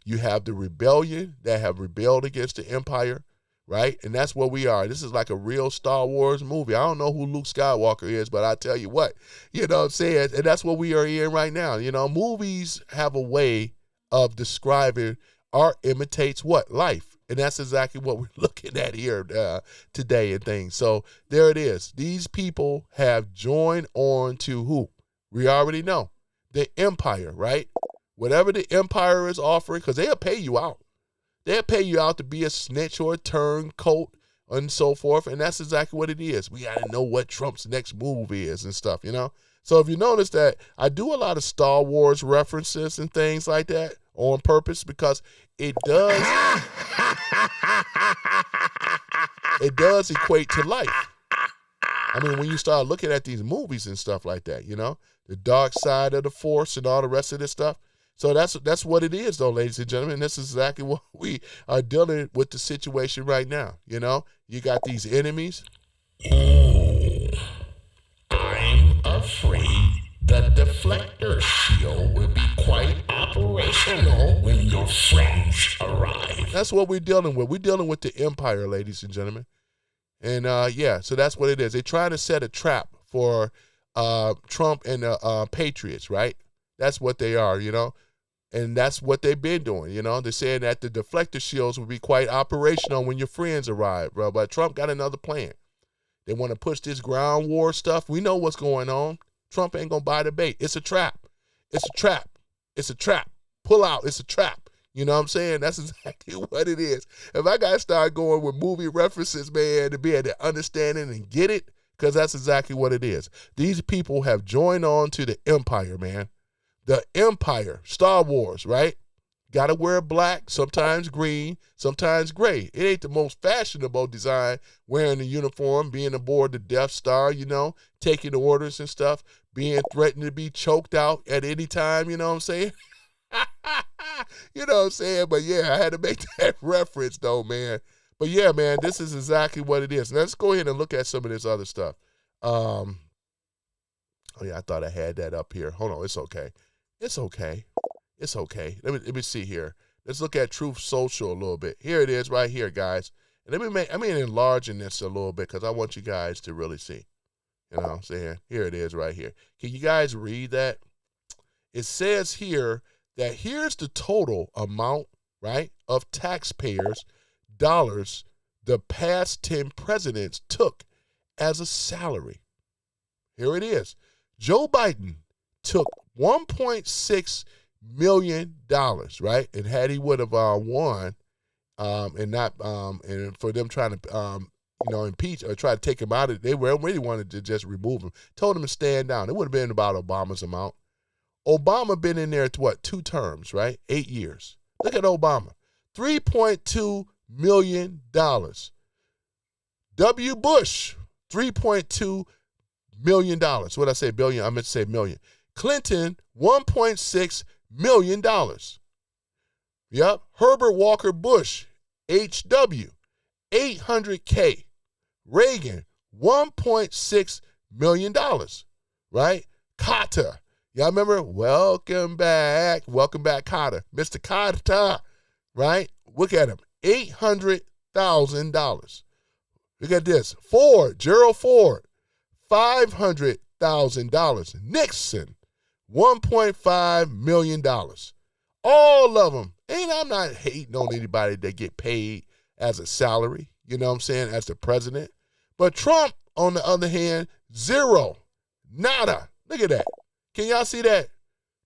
You have the rebellion that have rebelled against the empire, right? And that's where we are. This is like a real Star Wars movie. I don't know who Luke Skywalker is, but I tell you what, you know what I'm saying? And that's what we are in right now. You know, movies have a way of describing art imitates what? Life. And that's exactly what we're looking at here today and things. So there it is. These people have joined on to who? We already know. The empire, right? Whatever the empire is offering, because they'll pay you out. They'll pay you out to be a snitch or a turncoat and so forth. And that's exactly what it is. We got to know what Trump's next move is and stuff, you know? So if you notice that I do a lot of Star Wars references and things like that on purpose, because it does equate to life. I mean, when you start looking at these movies and stuff like that, you know, the dark side of the force and all the rest of this stuff. So that's what it is, though, ladies and gentlemen. This is exactly what we are dealing with the situation right now. You know, you got these enemies. Oh, I'm afraid the deflector shield will be quite operational when your friends arrive. That's what we're dealing with. We're dealing with the empire, ladies and gentlemen. And, yeah, so that's what it is. They're trying to set a trap for Trump and the Patriots, right? That's what they are, you know. And that's what they've been doing, you know. They're saying that the deflector shields will be quite operational when your friends arrive, bro. But Trump got another plan. They want to push this ground war stuff. We know what's going on. Trump ain't going to buy the bait. It's a trap. It's a trap. It's a trap. Pull out. It's a trap. You know what I'm saying? That's exactly what it is. If I got to start going with movie references, man, to be able to understand it and get it, because that's exactly what it is. These people have joined on to the empire, man. The empire, Star Wars, right? Got to wear black, sometimes green, sometimes gray. It ain't the most fashionable design, wearing the uniform, being aboard the Death Star, you know, taking orders and stuff, being threatened to be choked out at any time, you know what I'm saying? You know what I'm saying? But, yeah, I had to make that reference, though, man. But, yeah, man, this is exactly what it is. Now, let's go ahead and look at some of this other stuff. Oh, yeah, I thought I had that up here. Hold on, it's okay. It's okay. It's okay. Let me see here. Let's look at Truth Social a little bit. Here it is right here, guys. And I'm enlarging this a little bit because I want you guys to really see. You know what I'm saying? Here it is right here. Can you guys read that? It says here that here's the total amount, right, of taxpayers' dollars the past 10 presidents took as a salary. Here it is. Joe Biden took $1.6 million, right? And had he would have won, and for them trying to impeach or try to take him out of it, they really wanted to just remove him. Told him to stand down. It would have been about Obama's amount. Obama been in there to 2 terms, right? 8 years. Look at Obama. $3.2 million. W. Bush, $3.2 million. What did I say, billion? I meant to say million. Clinton, $1.6 million. Yep. Herbert Walker Bush, HW, $800K. Reagan, $1.6 million. Right? Carter. Y'all remember? Welcome back, Carter. Mr. Carter. Right? Look at him. $800,000. Look at this. Gerald Ford, $500,000. Nixon, $1.5 million. All of them. And I'm not hating on anybody that get paid as a salary, you know what I'm saying, as the president. But Trump, on the other hand, zero. Nada. Look at that. Can y'all see that?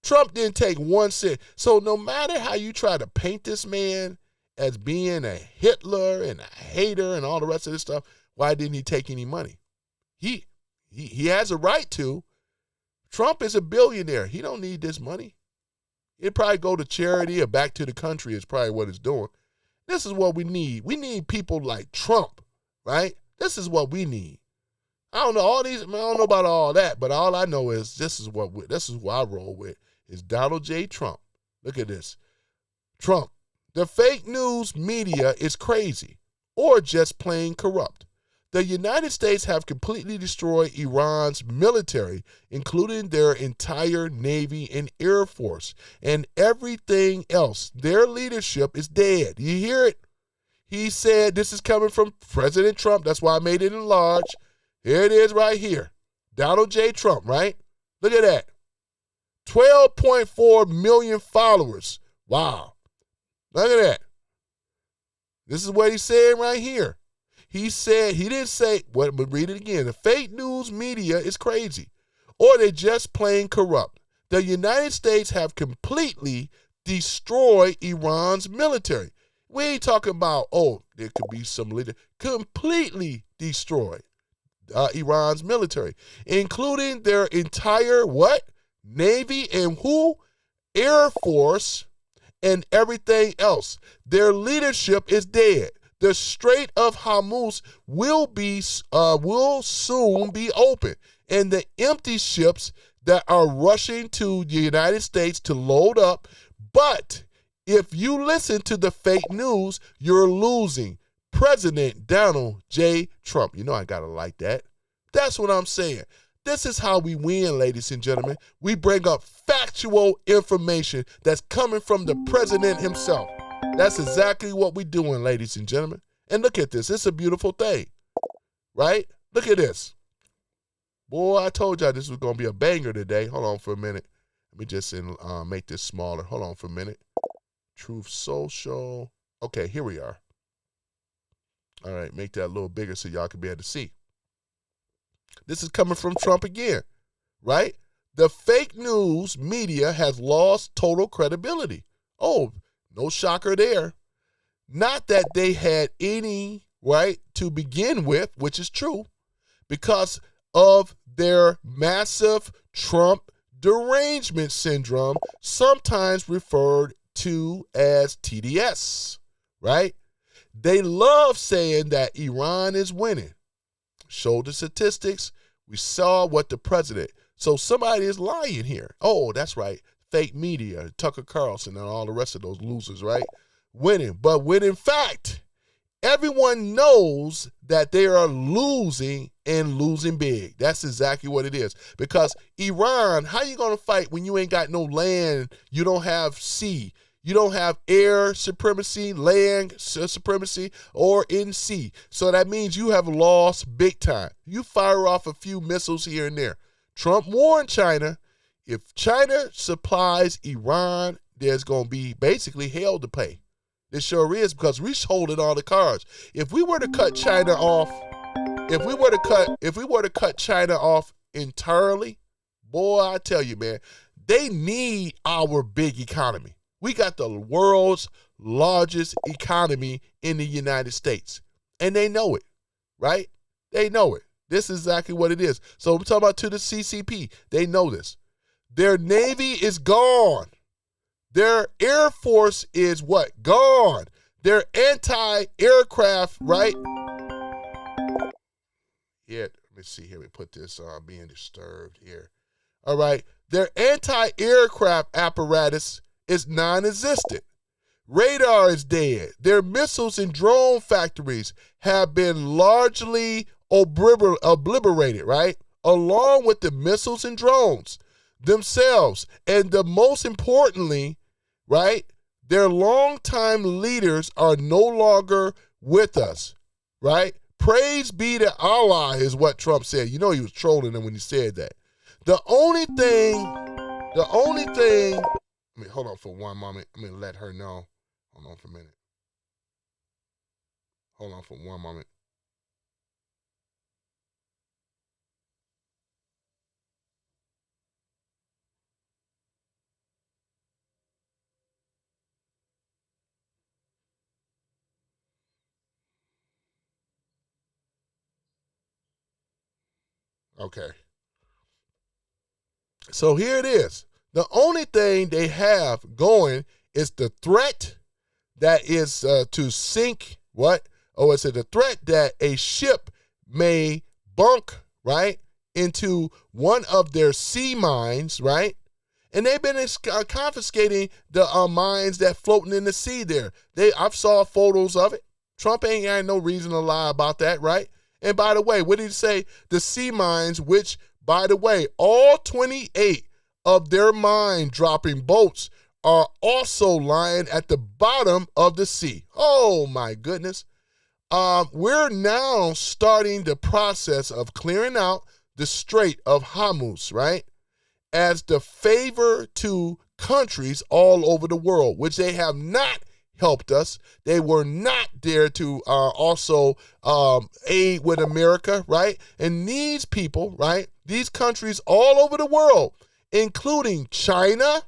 Trump didn't take 1 cent. So no matter how you try to paint this man as being a Hitler and a hater and all the rest of this stuff, why didn't he take any money? He has a right to. Trump is a billionaire. He don't need this money. It'd probably go to charity or back to the country is probably what it's doing. This is what we need. We need people like Trump, right? This is what we need. I don't know I don't know about all that, but all I know is this is what I roll with is Donald J. Trump. Look at this. Trump, the fake news media is crazy or just plain corrupt. The United States have completely destroyed Iran's military, including their entire Navy and Air Force, and everything else. Their leadership is dead. You hear it? He said, this is coming from President Trump. That's why I made it in large. Here it is right here. Donald J. Trump, right? Look at that. 12.4 million followers. Wow. Look at that. This is what he's saying right here. He said, he didn't say, but read it again. The fake news media is crazy, or they're just plain corrupt. The United States have completely destroyed Iran's military. We ain't talking about, there could be some leader. Completely destroyed Iran's military, including their entire what? Navy and who? Air Force and everything else. Their leadership is dead. The Strait of Hormuz will soon be open, and the empty ships that are rushing to the United States to load up. But if you listen to the fake news, you're losing. President Donald J. Trump. You know I gotta like that. That's what I'm saying. This is how we win, ladies and gentlemen. We bring up factual information that's coming from the president himself. That's exactly what we're doing, ladies and gentlemen. And look at this. It's a beautiful thing, right? Look at this. Boy, I told y'all this was going to be a banger today. Hold on for a minute. Let me just make this smaller. Hold on for a minute. Truth Social. Okay, here we are. All right, make that a little bigger so y'all can be able to see. This is coming from Trump again, right? The fake news media has lost total credibility. Oh, no shocker there. Not that they had any right to begin with, which is true, because of their massive Trump derangement syndrome, sometimes referred to as TDS, right? They love saying that Iran is winning. Show the statistics. We saw what the president. So somebody is lying here. Oh, that's right. Fake media, Tucker Carlson and all the rest of those losers, right? Winning. But when in fact, everyone knows that they are losing and losing big. That's exactly what it is. Because Iran, how you going to fight when you ain't got no land, you don't have sea, you don't have air supremacy, land supremacy, or in sea. So that means you have lost big time. You fire off a few missiles here and there. Trump warned China, if China supplies Iran, there's going to be basically hell to pay. It sure is, because we're holding all the cards. If we were to cut China off, if we were to cut China off entirely, boy, I tell you, man, they need our big economy. We got the world's largest economy in the United States, and they know it, right? They know it. This is exactly what it is. So we're talking about to the CCP. They know this. Their Navy is gone. Their Air Force is what? Gone. Their anti-aircraft, right? Yeah, let me see here. We put this being disturbed here. All right. Their anti-aircraft apparatus is non-existent. Radar is dead. Their missiles and drone factories have been largely obliterated, right? Along with the missiles and drones themselves. And the most importantly, right, their longtime leaders are no longer with us, right? Praise be to Allah is what Trump said. You know he was trolling them when he said that. The only thing, I mean, hold on for one moment. I'm going to let her know. Hold on for a minute. Hold on for one moment. Okay. So here it is. The only thing they have going is the threat that is to sink what? Oh, it's the threat that a ship may bunk, right, into one of their sea mines, right? And they've been confiscating the mines that floating in the sea there. I've saw photos of it. Trump ain't had no reason to lie about that, right? And by the way, what did he say? The sea mines, which, by the way, all 28 of their mine-dropping boats are also lying at the bottom of the sea. Oh, my goodness. We're now starting the process of clearing out the Strait of Hormuz, right, as the favor to countries all over the world, which they have not helped us. They were not there to also aid with America, right? And these people, right, these countries all over the world, including China,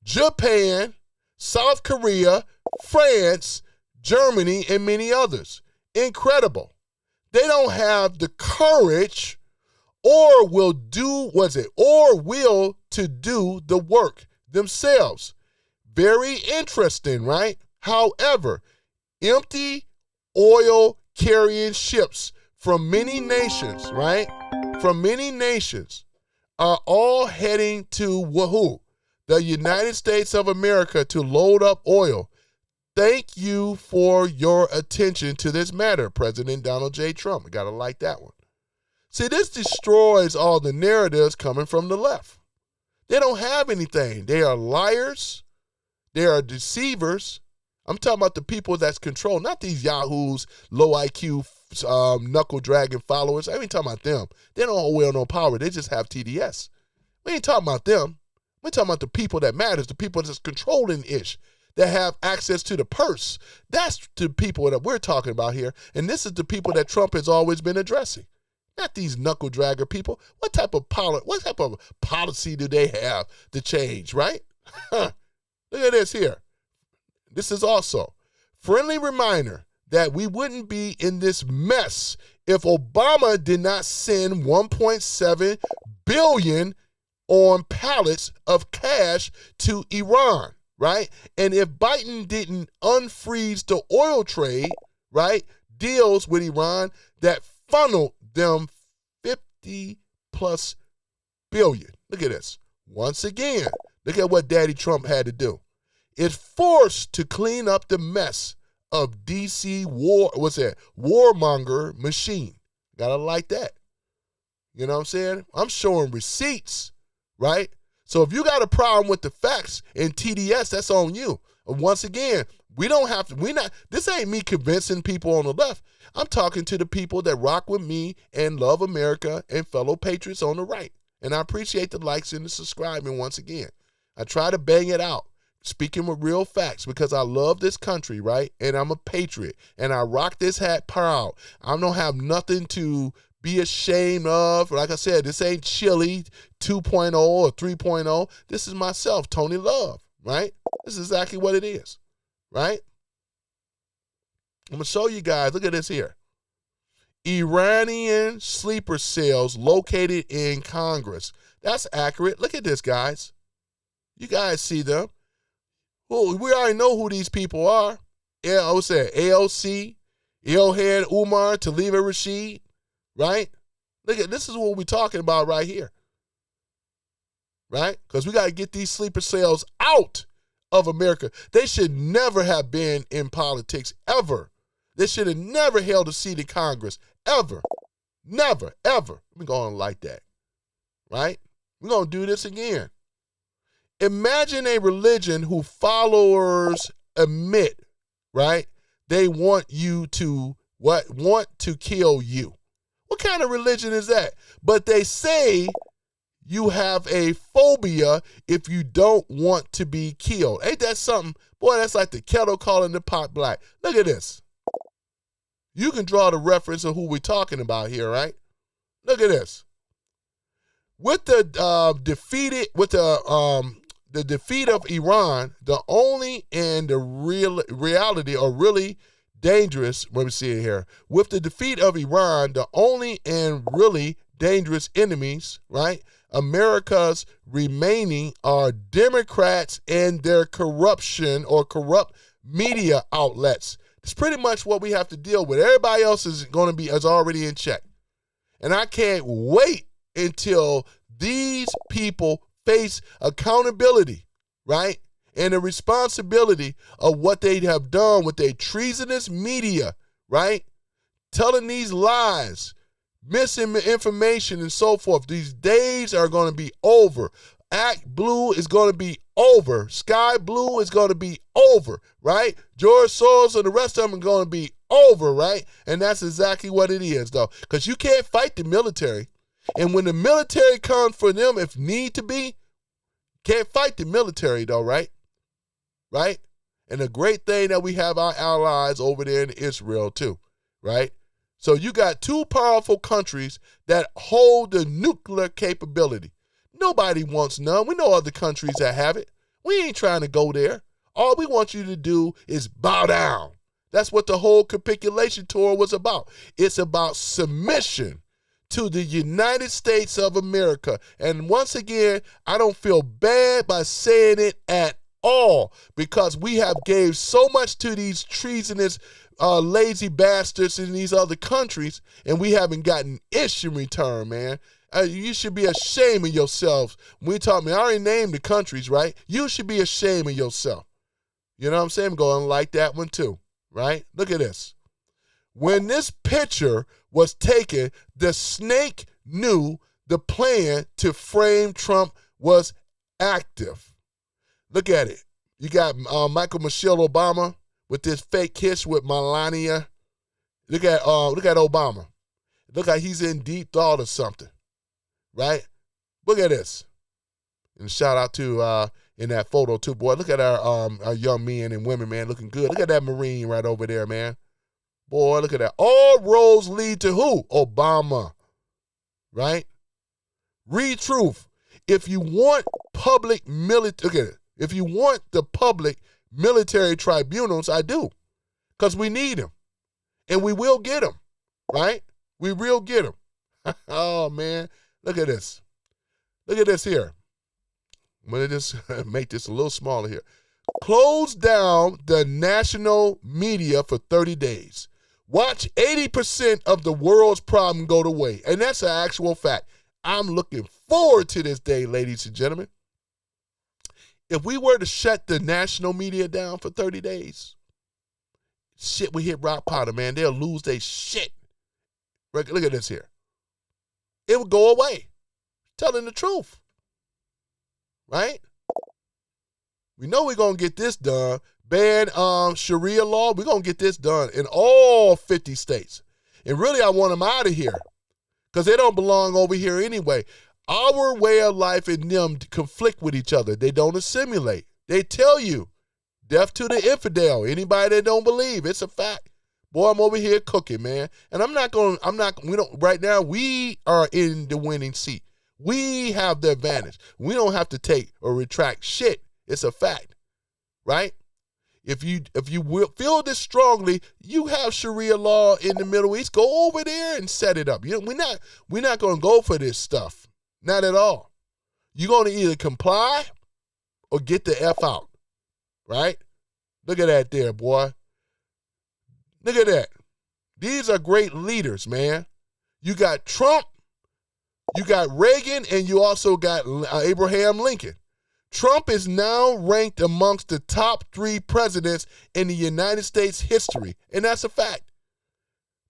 Japan, South Korea, France, Germany, and many others. Incredible. They don't have the courage or will do to do the work themselves. Very interesting, right? However, empty oil carrying ships from many nations, right? From many nations are all heading to wahoo, the United States of America, to load up oil. Thank you for your attention to this matter, President Donald J. Trump. I gotta like that one. See, this destroys all the narratives coming from the left. They don't have anything. They are liars. They are deceivers. I'm talking about the people that's controlled, not these yahoos, low IQ, knuckle dragging followers. I ain't talking about them. They don't wield no power. They just have TDS. We ain't talking about them. We're talking about the people that matters, the people that's controlling ish, that have access to the purse. That's the people that we're talking about here. And this is the people that Trump has always been addressing. Not these knuckle dragger people. What type of policy do they have to change, right? Look at this here. This is also friendly reminder that we wouldn't be in this mess if Obama did not send $1.7 billion on pallets of cash to Iran, right? And if Biden didn't unfreeze the oil trade, right, deals with Iran that funneled them 50 plus billion. Look at this. Once again, look at what Daddy Trump had to do. It's forced to clean up the mess of DC warmonger machine. Gotta like that. You know what I'm saying? I'm showing receipts, right? So if you got a problem with the facts and TDS, that's on you. Once again, this ain't me convincing people on the left. I'm talking to the people that rock with me and love America and fellow patriots on the right. And I appreciate the likes and the subscribing once again. I try to bang it out, speaking with real facts, because I love this country, right? And I'm a patriot, and I rock this hat proud. I don't have nothing to be ashamed of. Like I said, this ain't Chili 2.0 or 3.0. This is myself, Tony Love, right? This is exactly what it is, right? I'm going to show you guys. Look at this here. Iranian sleeper cells located in Congress. That's accurate. Look at this, guys. You guys see them. Well, we already know who these people are. AOC, Ilhan Umar, Taliba Rashid, right? Look at this is what we're talking about right here, right? Because we got to get these sleeper cells out of America. They should never have been in politics, ever. They should have never held a seat in Congress, ever. Never, ever. We're going like that, right? We're going to do this again. Imagine a religion whose followers admit, right, they want you to, want to kill you. What kind of religion is that? But they say you have a phobia if you don't want to be killed. Ain't that something? Boy, that's like the kettle calling the pot black. Look at this. You can draw the reference of who we're talking about here, right? Look at this. With the defeat of Iran, the only and the reality are really dangerous. Let me see it here. With the defeat of Iran, the only and really dangerous enemies, right? America's remaining are Democrats and their corruption or corrupt media outlets. It's pretty much what we have to deal with. Everybody else is already in check. And I can't wait until these people face accountability, right? And the responsibility of what they have done with their treasonous media, right? Telling these lies, misinformation, and so forth. These days are going to be over. Act Blue is going to be over. Sky Blue is going to be over, right? George Soros and the rest of them are going to be over, right? And that's exactly what it is, though, because you can't fight the military. And when the military comes for them, if need to be, can't fight the military, though, right? Right? And the great thing that we have our allies over there in Israel, too, right? So you got two powerful countries that hold the nuclear capability. Nobody wants none. We know other countries that have it. We ain't trying to go there. All we want you to do is bow down. That's what the whole capitulation tour was about. It's about submission to the United States of America. And once again, I don't feel bad by saying it at all, because we have gave so much to these treasonous lazy bastards in these other countries, and we haven't gotten ish in return, man. You should be ashamed of yourselves. When we talk, I already named the countries, right? You should be ashamed of yourself. You know what I'm saying? I'm going to like that one too, right? Look at this. When this picture was taken, the snake knew the plan to frame Trump was active. Look at it. You got Michelle Obama with this fake kiss with Melania. Look at Obama. Look like he's in deep thought or something, right? Look at this. And shout out to in that photo too, boy. Look at our young men and women, man, looking good. Look at that Marine right over there, man. Boy, look at that. All roads lead to who? Obama, right? Read truth. If you want public military, look at it. If you want the public military tribunals, I do, because we need them, and we will get them, right? We will get them. Oh, man. Look at this. Look at this here. I'm going to just make this a little smaller here. Close down the national media for 30 days. Watch 80% of the world's problem go away. And that's an actual fact. I'm looking forward to this day, ladies and gentlemen. If we were to shut the national media down for 30 days, shit, we hit rock bottom, man. They'll lose their shit. Look at this here. It would go away. Telling the truth. Right? We know we're going to get this done. Ban Sharia law. We're going to get this done in all 50 states. And really, I want them out of here, because they don't belong over here anyway. Our way of life and them conflict with each other. They don't assimilate. They tell you, death to the infidel. Anybody that don't believe, it's a fact. Boy, I'm over here cooking, man. And right now, we are in the winning seat. We have the advantage. We don't have to take or retract shit. It's a fact, right? If you feel this strongly, you have Sharia law in the Middle East. Go over there and set it up. We're not going to go for this stuff. Not at all. You're going to either comply or get the F out, right? Look at that there, boy. Look at that. These are great leaders, man. You got Trump, you got Reagan, and you also got Abraham Lincoln. Trump is now ranked amongst the top 3 presidents in the United States history, and that's a fact.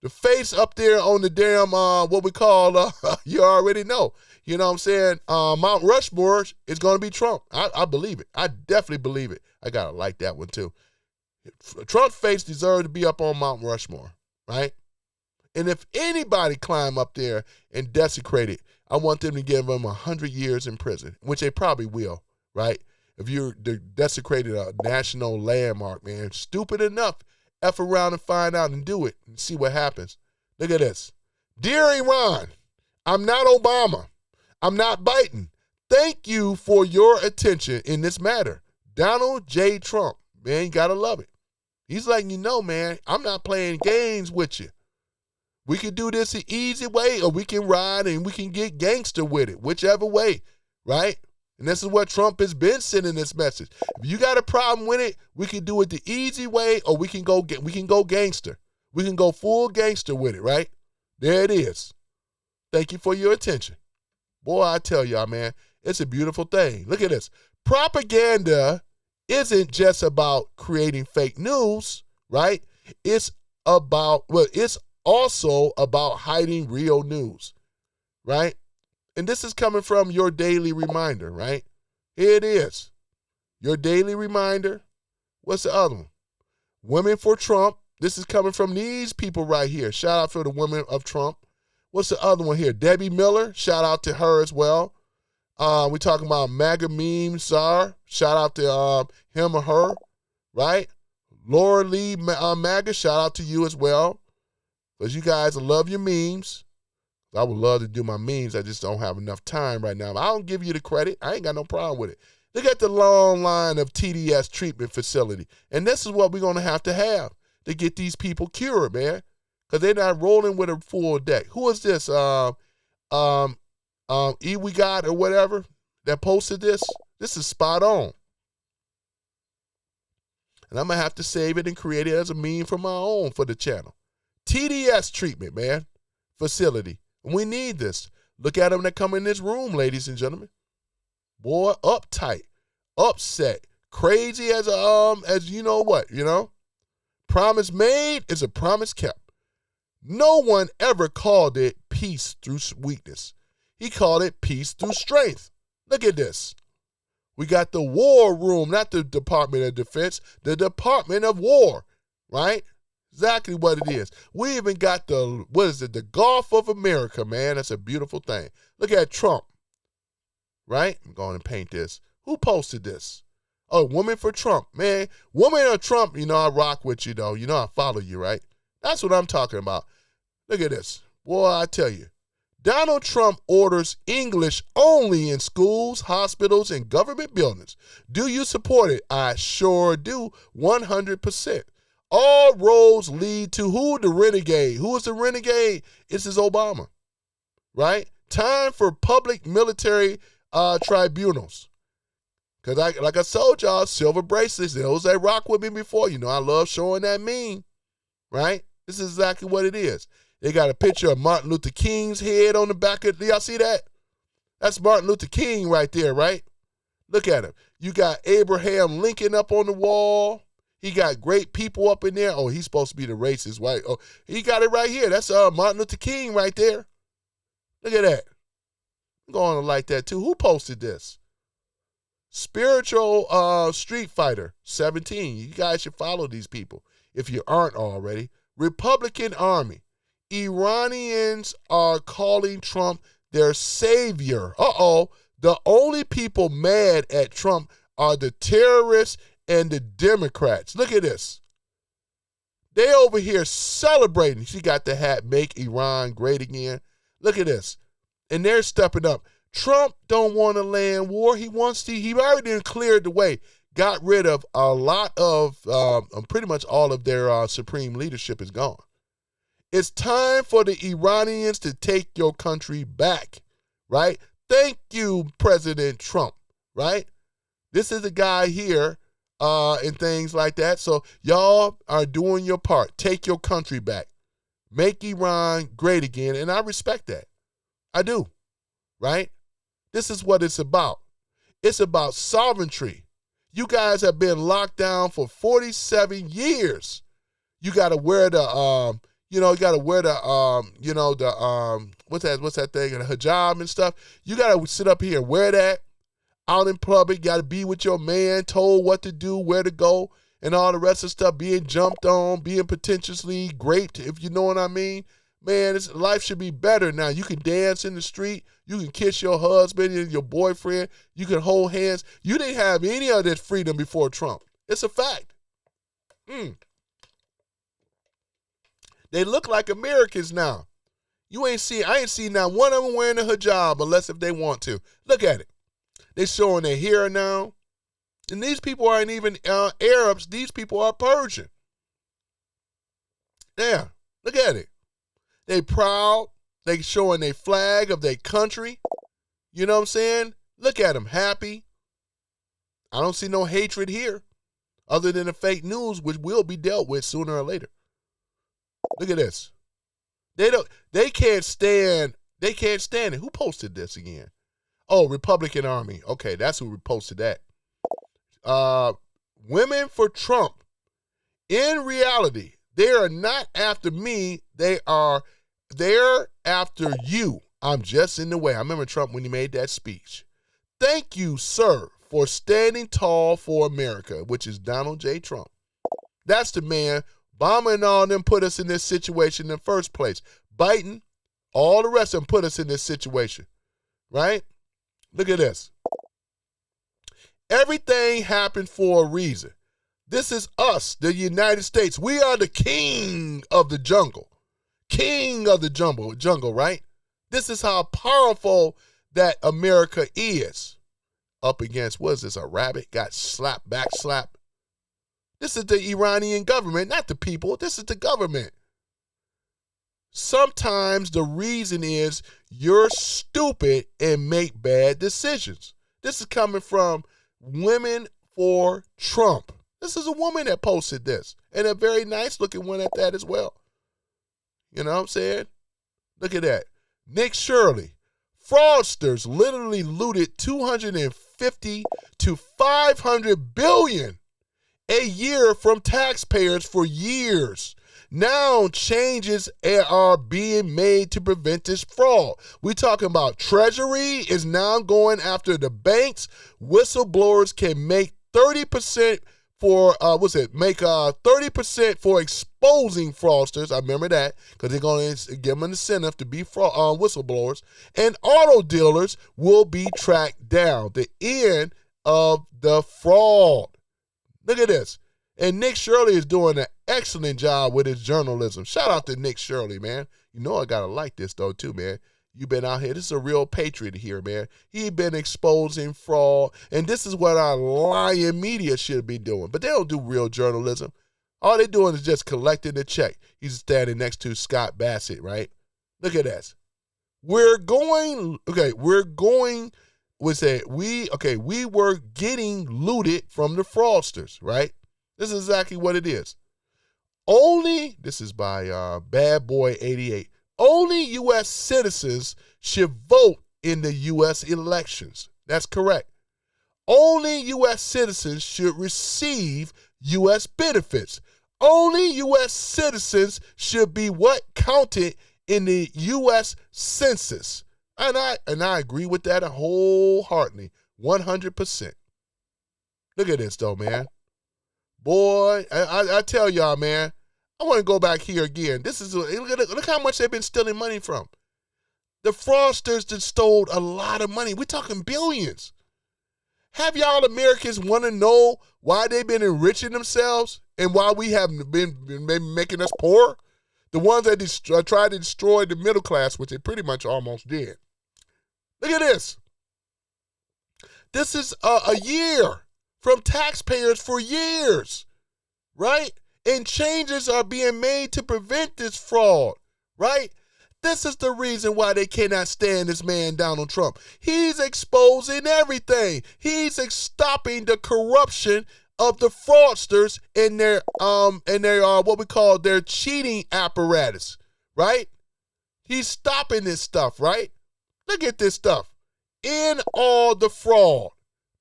The face up there on the damn, what we call, you already know. You know what I'm saying? Mount Rushmore is going to be Trump. I believe it. I definitely believe it. I got to like that one, too. Trump's face deserves to be up on Mount Rushmore, right? And if anybody climb up there and desecrate it, I want them to give them 100 years in prison, which they probably will, right? If you're desecrated a national landmark, man, stupid enough, F around and find out and do it and see what happens. Look at this. Dear Iran, I'm not Obama. I'm not Biden. Thank you for your attention in this matter. Donald J. Trump. Man, you got to love it. He's letting you know, man, I'm not playing games with you. We can do this the easy way, or we can ride and we can get gangster with it, whichever way, right? And this is what Trump has been sending this message. If you got a problem with it, we can do it the easy way, or we can go gangster. We can go full gangster with it, right? There it is. Thank you for your attention. Boy, I tell y'all, man, it's a beautiful thing. Look at this. Propaganda isn't just about creating fake news, right? It's also about hiding real news, right? And this is coming from your daily reminder, right? Here it is. Your daily reminder. What's the other one? Women for Trump. This is coming from these people right here. Shout out for the women of Trump. What's the other one here? Debbie Miller. Shout out to her as well. We're talking about MAGA meme czar. Shout out to him or her, right? Laura Lee MAGA. Shout out to you as well. Because you guys love your memes. I would love to do my memes. I just don't have enough time right now. I don't give you the credit. I ain't got no problem with it. Look at the long line of TDS treatment facility. And this is what we're going to have to get these people cured, man. Because they're not rolling with a full deck. Who is this? We Got or whatever that posted this. This is spot on. And I'm going to have to save it and create it as a meme for my own for the channel. TDS treatment, man, facility. And we need this. Look at them that come in this room, ladies and gentlemen. Boy, uptight, upset, crazy as you know what, you know? Promise made is a promise kept. No one ever called it peace through weakness. He called it peace through strength. Look at this. We got the war room, not the Department of Defense, the Department of War, right? Exactly what it is. We even got the Gulf of America, man. That's a beautiful thing. Look at Trump, right? I'm going to paint this. Who posted this? Oh, Woman for Trump, man. Woman of Trump, you know, I rock with you, though. You know, I follow you, right? That's what I'm talking about. Look at this. Boy, I tell you. Donald Trump orders English only in schools, hospitals, and government buildings. Do you support it? I sure do, 100%. All roads lead to who? The renegade. Who is the renegade? It's Obama, right? Time for public military tribunals. Because like I told y'all, silver bracelets, those that rock with me before, you know I love showing that meme, right? This is exactly what it is. They got a picture of Martin Luther King's head on the back of, do y'all see that? That's Martin Luther King right there, right? Look at him. You got Abraham Lincoln up on the wall. He got great people up in there. Oh, he's supposed to be the racist, right? Oh, he got it right here. That's Martin Luther King right there. Look at that. I'm going to like that too. Who posted this? Spiritual Street Fighter 17. You guys should follow these people if you aren't already. Republican Army. Iranians are calling Trump their savior. Uh-oh. The only people mad at Trump are the terrorists and the Democrats. Look at this. They over here celebrating. She got the hat, Make Iran Great Again. Look at this. And they're stepping up. Trump don't want to land war. He already cleared the way. Got rid of a lot of, pretty much all of their supreme leadership is gone. It's time for the Iranians to take your country back, right? Thank you, President Trump, right? This is a guy here and things like that. So y'all are doing your part. Take your country back. Make Iran great again. And I respect that. I do, right? This is what it's about. It's about sovereignty. You guys have been locked down for 47 years. You got to wear the, what's that thing, the hijab and stuff. You got to sit up here and wear that out in public. Got to be with your man, told what to do, where to go, and all the rest of stuff, being jumped on, being potentially raped, if you know what I mean. Man, life should be better now. You can dance in the street. You can kiss your husband and your boyfriend. You can hold hands. You didn't have any of that freedom before Trump. It's a fact. They look like Americans now. I ain't seen not one of them wearing a hijab unless if they want to. Look at it. They showing their hair now. And these people aren't even Arabs. These people are Persian. Yeah, look at it. They proud. They showing their flag of their country. You know what I'm saying? Look at them, happy. I don't see no hatred here other than the fake news, which will be dealt with sooner or later. Look at this. They can't stand it. Who posted this again? Oh, Republican Army. Okay, that's who posted that. Women for Trump. In reality, they are not after me. They're after you. I'm just in the way. I remember Trump when he made that speech. Thank you, sir, for standing tall for America, which is Donald J. Trump. That's the man. Obama and all them put us in this situation in the first place. Biden, all the rest of them put us in this situation, right? Look at this. Everything happened for a reason. This is us, the United States. We are the king of the jungle. King of the jungle, right? This is how powerful that America is. Up against, what is this, a rabbit? Got slapped, back slapped. This is the Iranian government, not the people. This is the government. Sometimes the reason is you're stupid and make bad decisions. This is coming from Women for Trump. This is a woman that posted this, and a very nice looking one at that as well. You know what I'm saying? Look at that. Nick Shirley. Fraudsters literally looted 250 to 500 billion a year from taxpayers for years. Now changes are being made to prevent this fraud. We're talking about Treasury is now going after the banks. Whistleblowers can make 30% for make 30% for exposing fraudsters. I remember that because they're going to give them an incentive to be whistleblowers. And auto dealers will be tracked down. The end of the fraud. Look at this. And Nick Shirley is doing an excellent job with his journalism. Shout out to Nick Shirley, man. You know I gotta like this though too, man. You've been out here. This is a real patriot here, man. He been exposing fraud, and this is what our lying media should be doing. But they don't do real journalism. All they're doing is just collecting the check. He's standing next to Scott Bassett, right? Look at this. We were getting looted from the fraudsters, right? This is exactly what it is. This is by Bad Boy 88. Only U.S. citizens should vote in the U.S. elections. That's correct. Only U.S. citizens should receive U.S. benefits. Only U.S. citizens should be counted in the U.S. Census. And I agree with that wholeheartedly, 100%. Look at this though, man. Boy, I tell y'all, man, I want to go back here again. Look how much they've been stealing money from. The fraudsters that stole a lot of money. We're talking billions. Have y'all Americans want to know why they've been enriching themselves and why we have been making us poor? The ones that tried to destroy the middle class, which they pretty much almost did. Look at this. This is a year from taxpayers for years, right? And changes are being made to prevent this fraud, right? This is the reason why they cannot stand this man, Donald Trump. He's exposing everything. He's stopping the corruption of the fraudsters in their what we call their cheating apparatus, right? He's stopping this stuff, right? Look at this stuff. In all the fraud.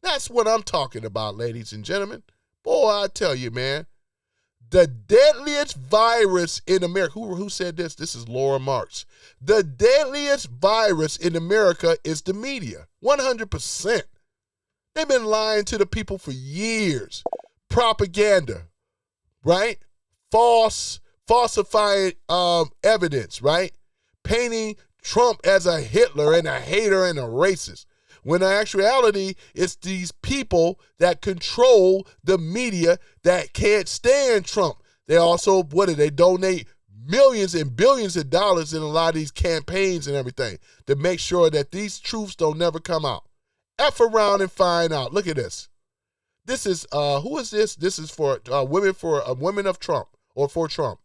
That's what I'm talking about, ladies and gentlemen. Boy, I tell you, man. The deadliest virus in America. Who said this? This is Laura Marks. The deadliest virus in America is the media. 100%. They've been lying to the people for years. Propaganda, right? Falsifying evidence, right? Painting Trump as a Hitler and a hater and a racist. When in actuality, it's these people that control the media that can't stand Trump. They also, they donate millions and billions of dollars in a lot of these campaigns and everything to make sure that these truths don't never come out. F around and find out. Look at this. This is, who is this? This is for women of Trump or for Trump.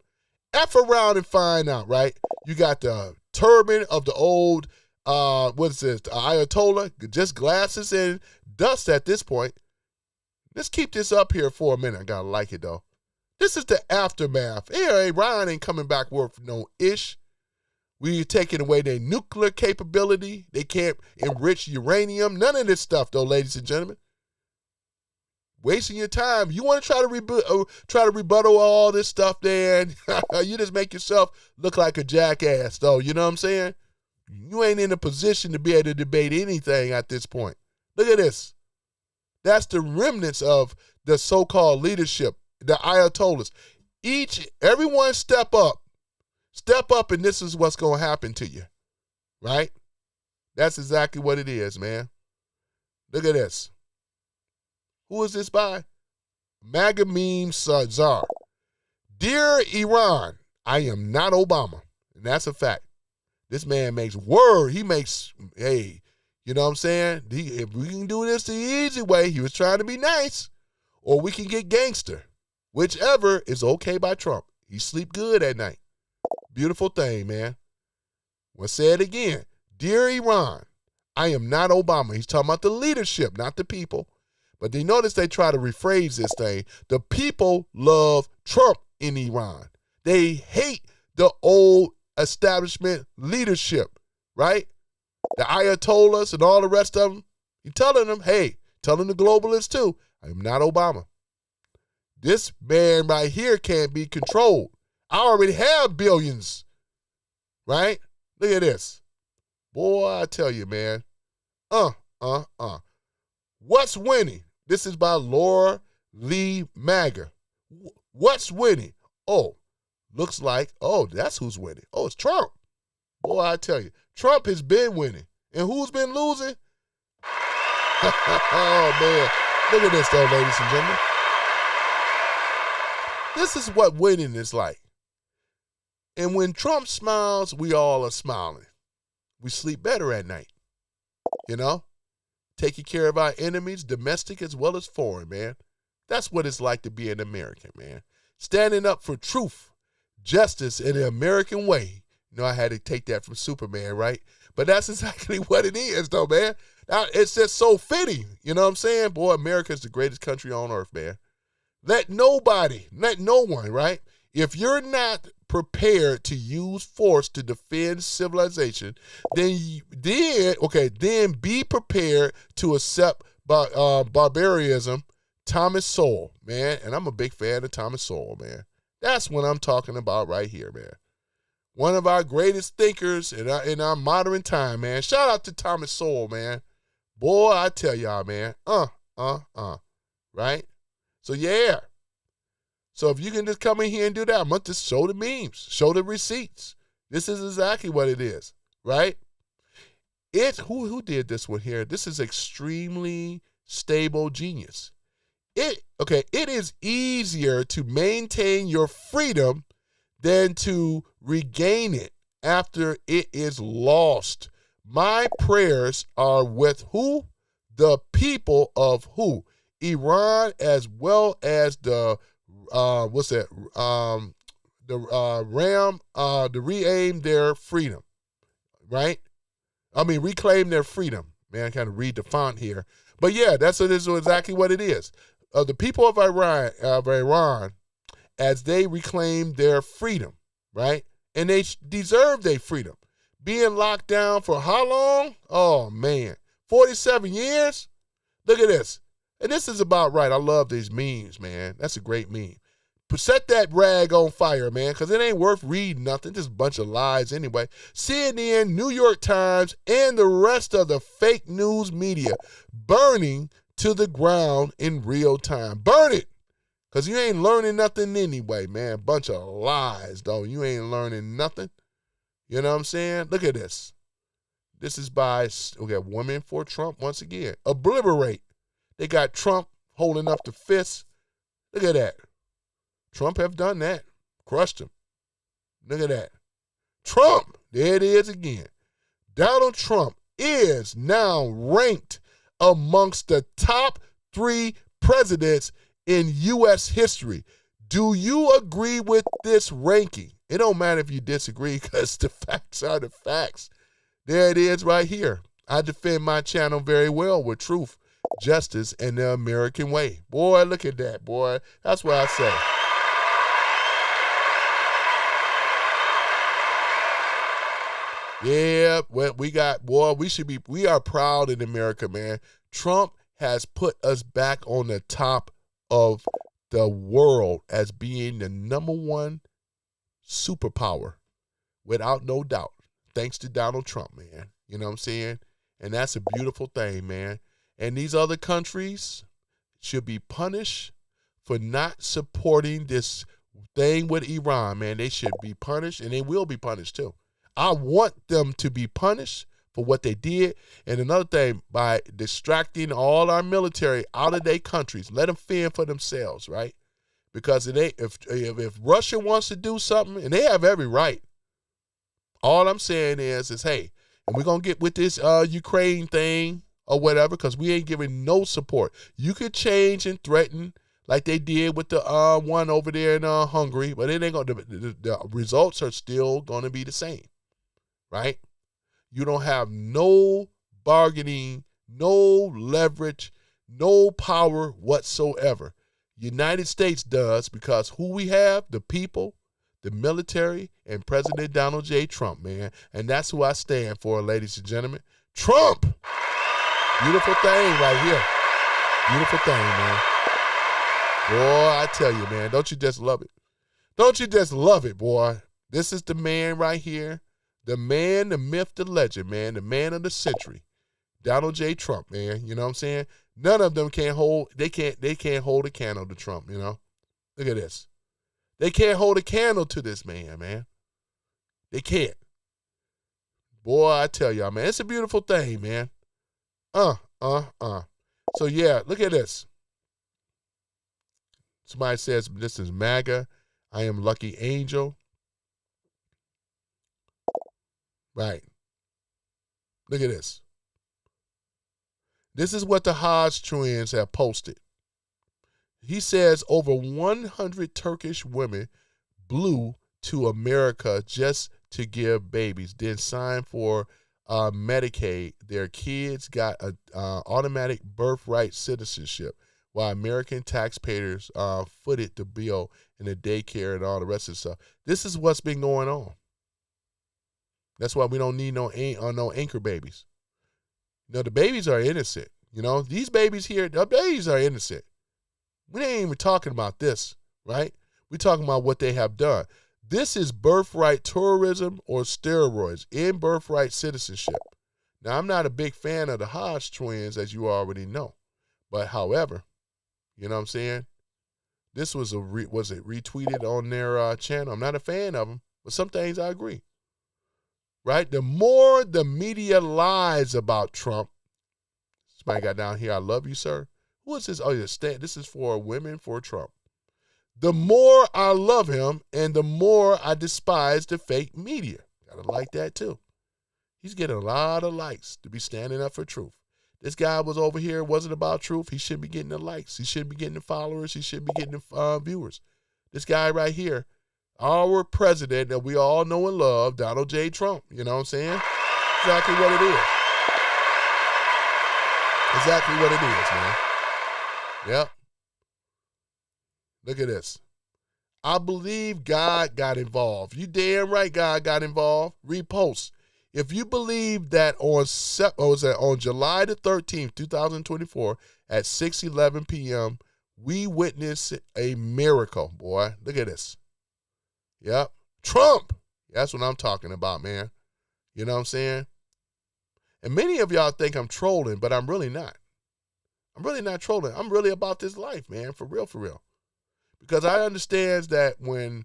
F around and find out, right? You got the turban of the old, what is this, the Ayatollah, just glasses and dust at this point. Let's keep this up here for a minute. I gotta like it, though. This is the aftermath. Hey, Iran ain't coming back worth no ish. We're taking away their nuclear capability. They can't enrich uranium. None of this stuff, though, ladies and gentlemen. Wasting your time. You want to try to rebuttal all this stuff, Dan? You just make yourself look like a jackass, though. You know what I'm saying? You ain't in a position to be able to debate anything at this point. Look at this. That's the remnants of the so-called leadership, the Ayatollahs. Everyone step up. Step up, and this is what's going to happen to you, right? That's exactly what it is, man. Look at this. Who is this by? MAGA meme czar. Dear Iran, I am not Obama, and that's a fact. This man makes word. He makes, hey, you know what I'm saying? If we can do this the easy way, he was trying to be nice, or we can get gangster. Whichever is okay by Trump. He sleep good at night. Beautiful thing, man. We'll say it again. Dear Iran, I am not Obama. He's talking about the leadership, not the people. But they notice they try to rephrase this thing. The people love Trump in Iran. They hate the old establishment leadership, right? The Ayatollahs and all the rest of them. You're telling them, hey, telling the globalists too, I am not Obama. This man right here can't be controlled. I already have billions, right? Look at this. Boy, I tell you, man. What's winning? This is by Laura Lee MAGA. What's winning? Oh, looks like, that's who's winning. Oh, it's Trump. Boy, I tell you, Trump has been winning. And who's been losing? Oh, man. Look at this, though, ladies and gentlemen. This is what winning is like. And when Trump smiles, we all are smiling. We sleep better at night. You know? Taking care of our enemies, domestic as well as foreign, man. That's what it's like to be an American, man. Standing up for truth, justice in the American way. You know, I had to take that from Superman, right? But that's exactly what it is, though, man. Now, it's just so fitting. You know what I'm saying? Boy, America's the greatest country on earth, man. Let no one, right? If you're not prepared to use force to defend civilization, then be prepared to accept barbarism. Thomas Sowell, man, and I'm a big fan of Thomas Sowell, man. That's what I'm talking about right here, man. One of our greatest thinkers in our modern time, man. Shout out to Thomas Sowell, man. Boy, I tell y'all, man. Right? So, yeah. So if you can just come in here and do that, I'm going to just show the memes, show the receipts. This is exactly what it is, right? Who did this one here? This is extremely stable genius. It is easier to maintain your freedom than to regain it after it is lost. My prayers are with who? The people of who? Iran, as well as the reaim their freedom, right? I mean, reclaim their freedom. Man, I kind of read the font here. But yeah, this is exactly what it is. The people of Iran, as they reclaim their freedom, right? And they deserve their freedom. Being locked down for how long? Oh, man. 47 years? Look at this. And this is about right. I love these memes, man. That's a great meme. Set that rag on fire, man, because it ain't worth reading nothing. Just a bunch of lies anyway. CNN, New York Times, and the rest of the fake news media burning to the ground in real time. Burn it, because you ain't learning nothing anyway, man. Bunch of lies, though. You ain't learning nothing. You know what I'm saying? Look at this. This is by, Women for Trump once again. Obliterate. They got Trump holding up the fist. Look at that. Trump have done that. Crushed him. Look at that. Trump. There it is again. Donald Trump is now ranked amongst the top 3 presidents in U.S. history. Do you agree with this ranking? It don't matter if you disagree because the facts are the facts. There it is right here. I defend my channel very well with truth, justice, and the American way. Boy, look at that, boy. That's what I say. Yeah, well, we are proud in America, man. Trump has put us back on the top of the world as being the number one superpower, without no doubt, thanks to Donald Trump, man. You know what I'm saying? And that's a beautiful thing, man. And these other countries should be punished for not supporting this thing with Iran, man. They should be punished, and they will be punished too. I want them to be punished for what they did. And another thing, by distracting all our military out of their countries, let them fend for themselves, right? Because if Russia wants to do something, and they have every right, all I'm saying is hey, and we're going to get with this Ukraine thing or whatever, because we ain't giving no support. You could change and threaten like they did with the one over there in Hungary, but it ain't going to, the results are still going to be the same, right? You don't have no bargaining, no leverage, no power whatsoever. United States does, because who we have? The people, the military, and President Donald J. Trump, man. And that's who I stand for, ladies and gentlemen. Trump! Beautiful thing right here. Beautiful thing, man. Boy, I tell you, man, don't you just love it? Don't you just love it, boy? This is the man right here. The man, the myth, the legend, man. The man of the century. Donald J. Trump, man. You know what I'm saying? None of them can't hold a candle to Trump, you know? Look at this. They can't hold a candle to this man. They can't. Boy, I tell y'all, man, it's a beautiful thing, man. So, yeah, look at this. Somebody says, this is MAGA. I am Lucky Angel. Right. Look at this. This is what the Hodge twins have posted. He says over 100 Turkish women blew to America just to give babies, then signed for Medicaid. Their kids got an automatic birthright citizenship, while American taxpayers footed the bill in the daycare and all the rest of the stuff. This is what's been going on. That's why we don't need no anchor babies. No, the babies are innocent. You know, these babies here, the babies are innocent. We ain't even talking about this, right? We're talking about what they have done. This is birthright tourism or steroids in birthright citizenship. Now, I'm not a big fan of the Hodge twins, as you already know. But however, you know what I'm saying? This was was it retweeted on their channel? I'm not a fan of them, but some things I agree. Right? The more the media lies about Trump, somebody got down here, I love you, sir. Who is this? Oh, yeah, this is for women for Trump. The more I love him and the more I despise the fake media. Gotta like that too. He's getting a lot of likes to be standing up for truth. This guy was over here, wasn't about truth. He shouldn't be getting the likes. He shouldn't be getting the followers. He shouldn't be getting the viewers. This guy right here, our president that we all know and love, Donald J. Trump. You know what I'm saying? Exactly what it is. Exactly what it is, man. Yep. Look at this. I believe God got involved. You damn right God got involved. Repost. If you believe that on July the 13th, 2024, at 6:11 p.m., we witnessed a miracle, boy. Look at this. Yep. Trump. That's what I'm talking about, man. You know what I'm saying? And many of y'all think I'm trolling, but I'm really not. I'm really not trolling. I'm really about this life, man. For real, for real. Because I understand that when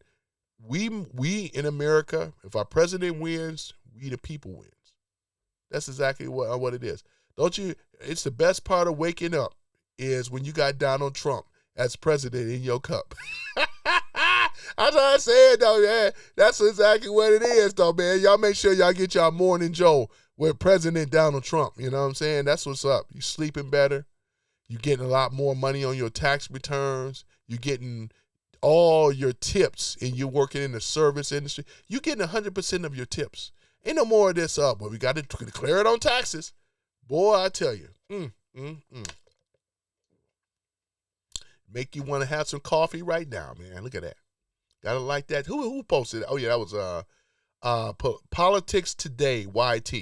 we in America, if our president wins, we the people wins. That's exactly what it is. Don't you? It's the best part of waking up is when you got Donald Trump as president in your cup. I'm trying to say it, though, man. That's exactly what it is, though, man. Y'all make sure y'all get y'all morning Joe with President Donald Trump. You know what I'm saying? That's what's up. You sleeping better. You getting a lot more money on your tax returns. You getting all your tips and you're working in the service industry, you getting 100% of your tips. Ain't no more of this up, but we got to declare it on taxes. Boy, I tell you. Make you want to have some coffee right now, man. Look at that. Gotta like that. Who posted it? Oh, yeah, that was Politics Today, YT.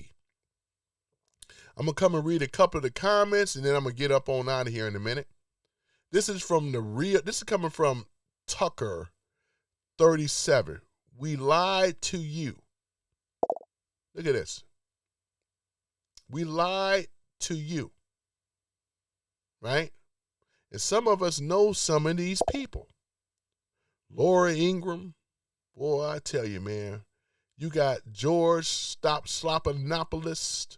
I'm going to come and read a couple of the comments, and then I'm going to get up on out of here in a minute. This is coming from Tucker 37. We lied to you. Look at this. We lied to you. Right? And some of us know some of these people. Laura Ingram. Boy, I tell you, man. You got George Slopanopoulos.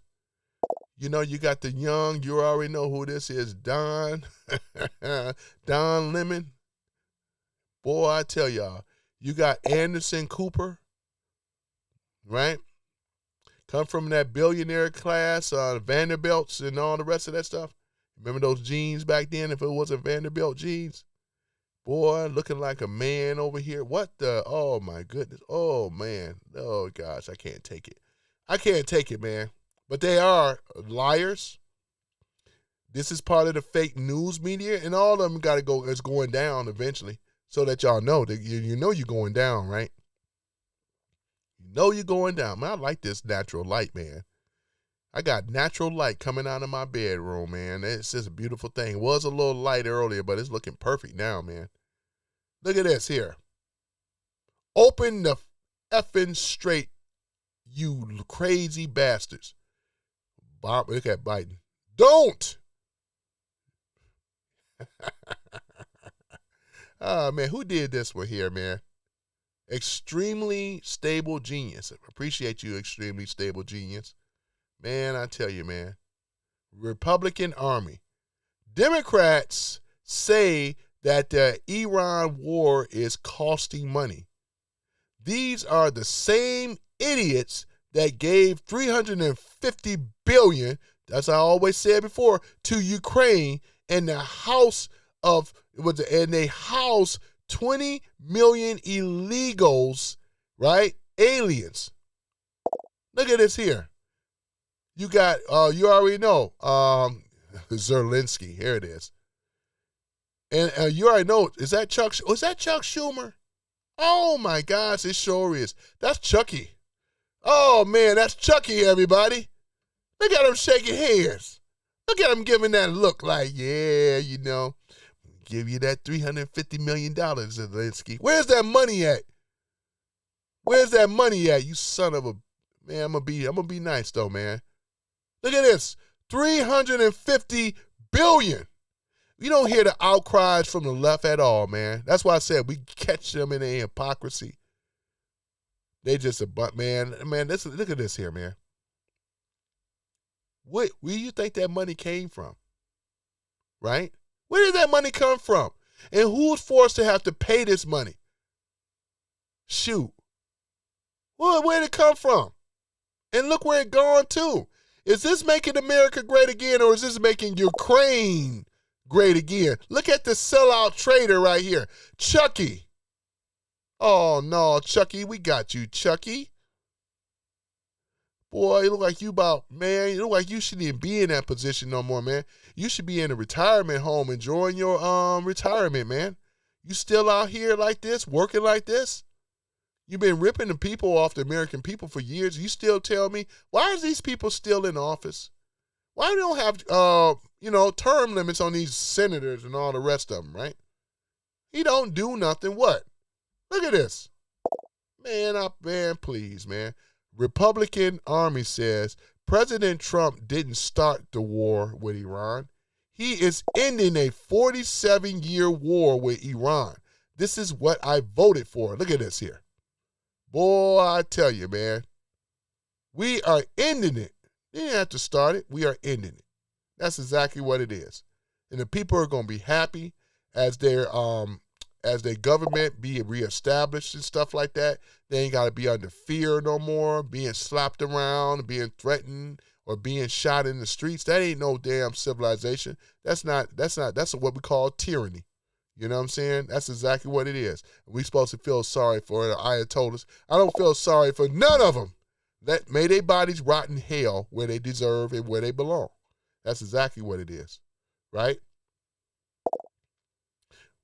You know, you got the young, you already know who this is, Don. Don Lemon. Boy, I tell y'all. You got Anderson Cooper. Right? Come from that billionaire class, Vanderbilts and all the rest of that stuff. Remember those jeans back then, if it wasn't Vanderbilt jeans? Boy, looking like a man over here. What the? Oh, my goodness. Oh, man. Oh, gosh, I can't take it. I can't take it, man. But they are liars. This is part of the fake news media, and all of them got to go. It's going down eventually, so that y'all know that you know you're going down, right? You know you're going down. Man, I like this natural light, man. I got natural light coming out of my bedroom, man. It's just a beautiful thing. It was a little light earlier, but it's looking perfect now, man. Look at this here. Open the effing Strait, you crazy bastards. Bob, look at Biden. Don't. Oh, man, who did this one here, man? Extremely Stable Genius. Appreciate you, Extremely Stable Genius. Man, I tell you, man. Republican Army. Democrats say that the Iran war is costing money. These are the same idiots that gave $350 billion, as I always said before, to Ukraine, and they house 20 million illegals, right? Aliens. Look at this here. You got, you already know, Zelensky. Here it is. And you already know, is that Chuck Schumer? Oh, my gosh, it sure is. That's Chucky. Oh, man, that's Chucky, everybody. Look at him shaking hands. Look at him giving that look like, yeah, you know, give you that $350 million, Zelensky. Where's that money at? Where's that money at, you son of a, man, I'm gonna be nice, though, man. Look at this, $350 billion. You don't hear the outcries from the left at all, man. That's why I said we catch them in their hypocrisy. They just man, look at this here, man. Where do you think that money came from? Right? Where did that money come from? And who's forced to have to pay this money? Shoot. Well, where did it come from? And look where it gone to. Is this making America great again, or is this making Ukraine great again? Look at the sellout trader right here, Chucky. Oh, no, Chucky, we got you, Chucky. Boy, you look like you look like you shouldn't even be in that position no more, man. You should be in a retirement home enjoying your retirement, man. You still out here like this, working like this? You've been ripping the people off, the American people, for years. You still tell me, why is these people still in office? Why we don't have, term limits on these senators and all the rest of them, right? He don't do nothing. What? Look at this. Man, please, man. Republican Army says President Trump didn't start the war with Iran. He is ending a 47-year war with Iran. This is what I voted for. Look at this here. Boy, I tell you, man. We are ending it. They didn't have to start it. We are ending it. That's exactly what it is. And the people are going to be happy as their government be reestablished and stuff like that. They ain't got to be under fear no more, being slapped around, being threatened, or being shot in the streets. That ain't no damn civilization. That's what we call tyranny. You know what I'm saying? That's exactly what it is. We supposed to feel sorry for the Ayatollahs. I don't feel sorry for none of them. May their bodies rot in hell where they deserve and where they belong. That's exactly what it is, right?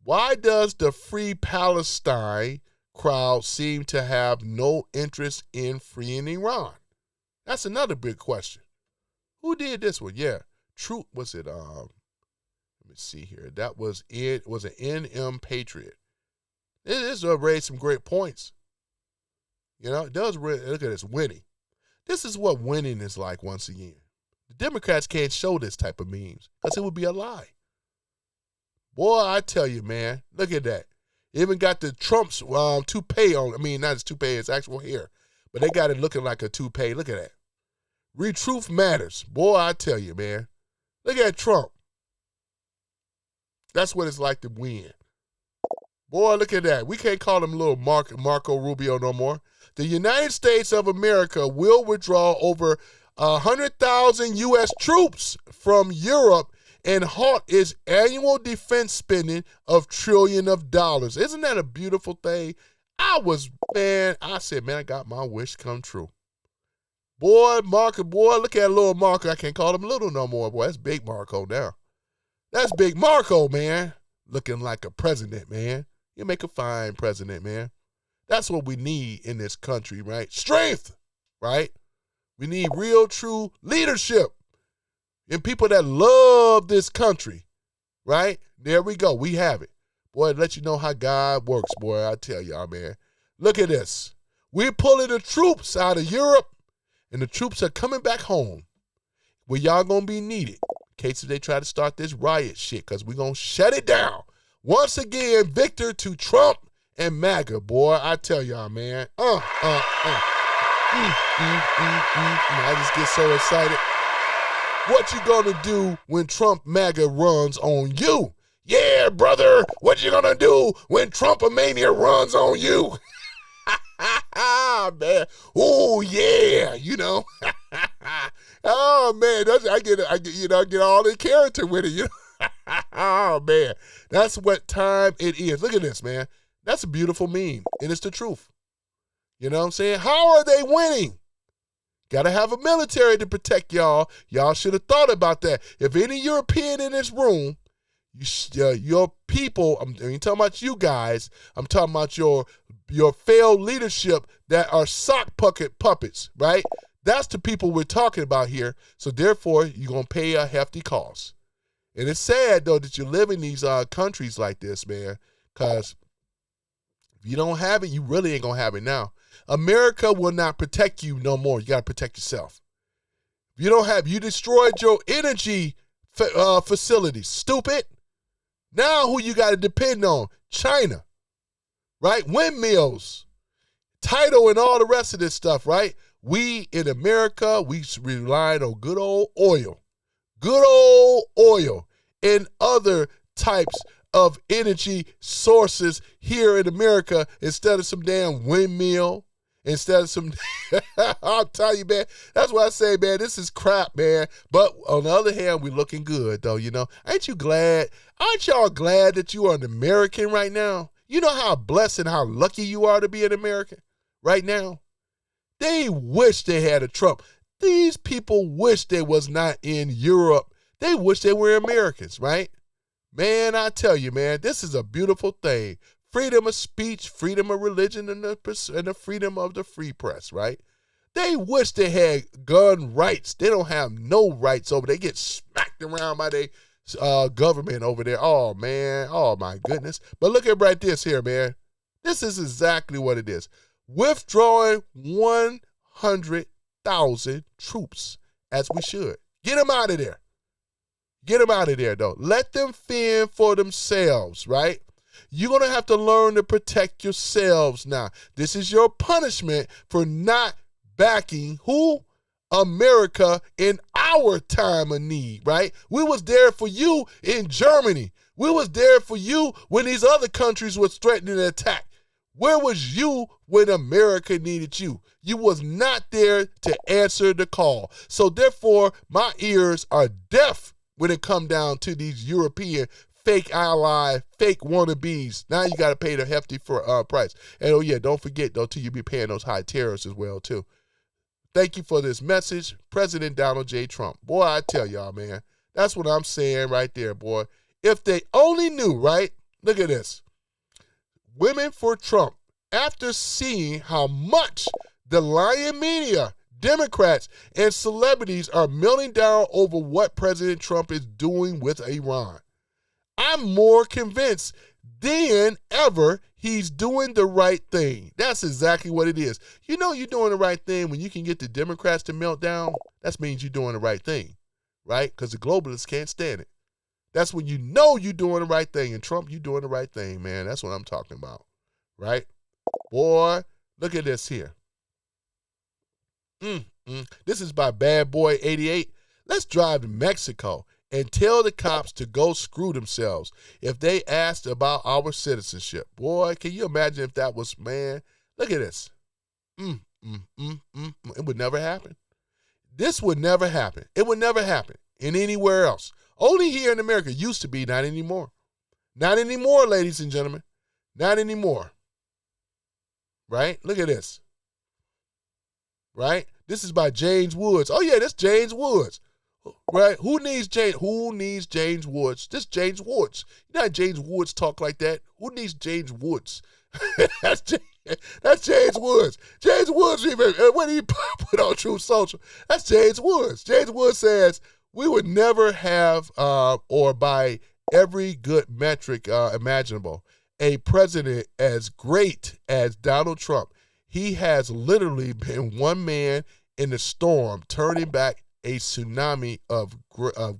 Why does the Free Palestine crowd seem to have no interest in freeing Iran? That's another big question. Who did this one? Yeah, Troop, was it, let me see here. That was it. Was an NM Patriot. This raised some great points. You know, it does, look at this, winning. This is what winning is like once again. The Democrats can't show this type of memes because it would be a lie. Boy, I tell you, man, look at that. Even got the Trump's toupee on. I mean, not his toupee, it's actual hair. But they got it looking like a toupee. Look at that. Truth matters. Boy, I tell you, man. Look at Trump. That's what it's like to win. Boy, look at that. We can't call him little Marco Rubio no more. The United States of America will withdraw over 100,000 U.S. troops from Europe and halt its annual defense spending of trillions of dollars. Isn't that a beautiful thing? I said, man, I got my wish come true. Boy, Marco, boy, look at little Marco. I can't call him little no more, boy. That's big Marco now. That's big Marco, man. Looking like a president, man. You make a fine president, man. That's what we need in this country, right? Strength, right? We need real, true leadership. And people that love this country, right? There we go. We have it. Boy, let you know how God works, boy. I tell y'all, man. Look at this. We're pulling the troops out of Europe, and the troops are coming back home where y'all going to be needed in case they try to start this riot shit, because we're going to shut it down. Once again, victor to Trump and MAGA, boy. I tell y'all, man. I just get so excited. What you gonna do when Trump MAGA runs on you? Yeah, brother, what you gonna do when Trumpomania runs on you? Man, oh yeah, you know. Oh man, I get all in character with it, you know. Oh man, that's what time it is. Look at this, man. That's a beautiful meme, and it's the truth. You know what I'm saying? How are they winning? Got to have a military to protect y'all. Y'all should have thought about that. If any European in this room, your people, I ain't talking about you guys, I'm talking about your failed leadership that are sock puppets, right? That's the people we're talking about here. So therefore, you're going to pay a hefty cost. And it's sad, though, that you live in these countries like this, man, because if you don't have it, you really ain't going to have it now. America will not protect you no more. You got to protect yourself. If you destroyed your energy facilities. Stupid. Now who you got to depend on? China, right? Windmills, tidal, and all the rest of this stuff, right? We in America, we relied on good old oil and other types of energy sources here in America instead of some damn windmill. Instead of some, I'll tell you, man, that's what I say, man, this is crap, man. But on the other hand, we're looking good, though, you know. Ain't you glad? Aren't y'all glad that you are an American right now? You know how blessed and how lucky you are to be an American right now? They wish they had a Trump. These people wish they was not in Europe. They wish they were Americans, right? Man, I tell you, man, this is a beautiful thing. Freedom of speech, freedom of religion, and the freedom of the free press, right? They wish they had gun rights. They don't have no rights over there. They get smacked around by their government over there. Oh, man. Oh, my goodness. But look at right this here, man. This is exactly what it is. Withdrawing 100,000 troops, as we should. Get them out of there. Get them out of there, though. Let them fend for themselves, right? You're going to have to learn to protect yourselves now. This is your punishment for not backing who? America in our time of need, right? We was there for you in Germany. We was there for you when these other countries was threatening to attack. Where was you when America needed you? You was not there to answer the call. So therefore, my ears are deaf when it come down to these European fake ally, fake wannabes. Now you got to pay the hefty for price. And oh yeah, don't forget though, too, you be paying those high tariffs as well too. Thank you for this message, President Donald J. Trump. Boy, I tell y'all, man, that's what I'm saying right there, boy. If they only knew, right? Look at this. Women for Trump. After seeing how much the lying media, Democrats, and celebrities are melting down over what President Trump is doing with Iran, I'm more convinced than ever he's doing the right thing. That's exactly what it is. You know you're doing the right thing when you can get the Democrats to melt down. That means you're doing the right thing, right? Because the globalists can't stand it. That's when you know you're doing the right thing. And Trump, you're doing the right thing, man. That's what I'm talking about, right? Boy, look at this here. This is by Bad Boy 88. Let's drive to Mexico and tell the cops to go screw themselves if they asked about our citizenship. Boy, can you imagine if that was, man? Look at this. It would never happen. This would never happen. It would never happen in anywhere else. Only here in America. Used to be, not anymore. Not anymore, ladies and gentlemen. Not anymore. Right? Look at this. Right? This is by James Woods. Oh, yeah, that's James Woods. Right? Who needs James Woods? This James Woods. You know how James Woods talk like that? Who needs James Woods? That's James Woods. James Woods, what did he put on Truth Social? That's James Woods. James Woods says, we would never have, or by every good metric imaginable, a president as great as Donald Trump. He has literally been one man in the storm, turning back a tsunami of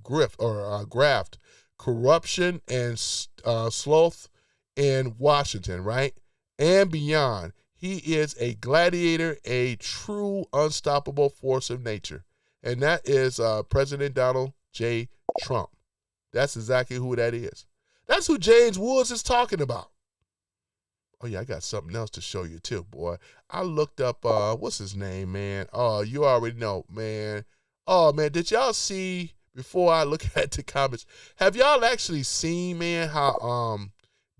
graft, corruption, and sloth in Washington, right? And beyond. He is a gladiator, a true unstoppable force of nature. And that is President Donald J. Trump. That's exactly who that is. That's who James Woods is talking about. Oh, yeah, I got something else to show you, too, boy. I looked up, what's his name, man? Oh, you already know, man. Oh, man, did y'all see, before I look at the comments, have y'all actually seen, man, how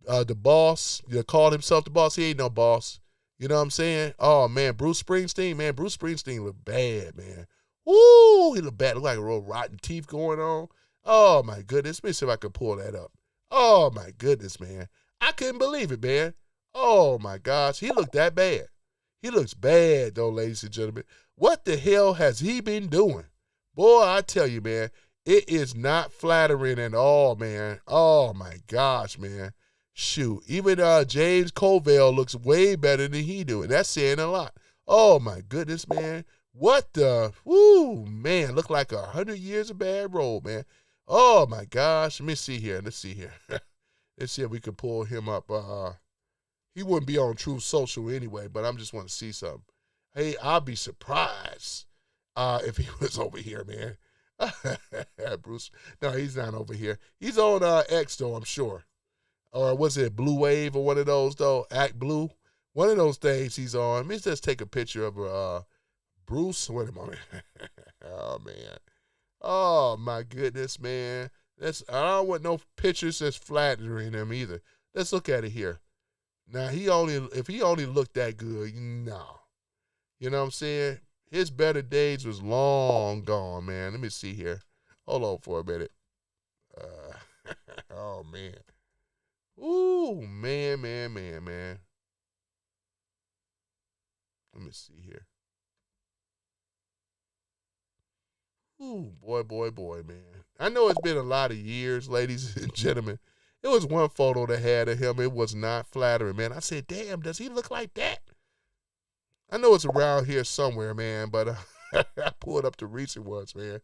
the boss, called himself the boss? He ain't no boss. You know what I'm saying? Oh, man, Bruce Springsteen look bad, man. Woo, he look bad. Look like a real rotten teeth going on. Oh, my goodness. Let me see if I can pull that up. Oh, my goodness, man. I couldn't believe it, man. Oh, my gosh. He looked that bad. He looks bad, though, ladies and gentlemen. What the hell has he been doing? Boy, I tell you, man, it is not flattering at all, man. Oh, my gosh, man. Shoot. Even James Covell looks way better than he do, and that's saying a lot. Oh, my goodness, man. What the? Woo, man. Look like 100 years of bad road, man. Oh, my gosh. Let me see here. Let's see here. Let's see if we can pull him up. He wouldn't be on Truth Social anyway, but I'm just want to see something. Hey, I'll be surprised if he was over here, man. Bruce. No, he's not over here. He's on X, though, I'm sure. Or was it Blue Wave or one of those, though? Act Blue. One of those things he's on. Let me just take a picture of Bruce. Wait a moment. Oh, man. Oh, my goodness, man. I don't want no pictures that's flattering him either. Let's look at it here. Now, if he only looked that good, no. You know what I'm saying? His better days was long gone, man. Let me see here. Hold on for a minute. Oh, man. Ooh, man. Let me see here. Ooh, boy, man. I know it's been a lot of years, ladies and gentlemen. It was one photo that had of him. It was not flattering, man. I said, damn, does he look like that? I know it's around here somewhere, man, but I pulled up the recent ones, man.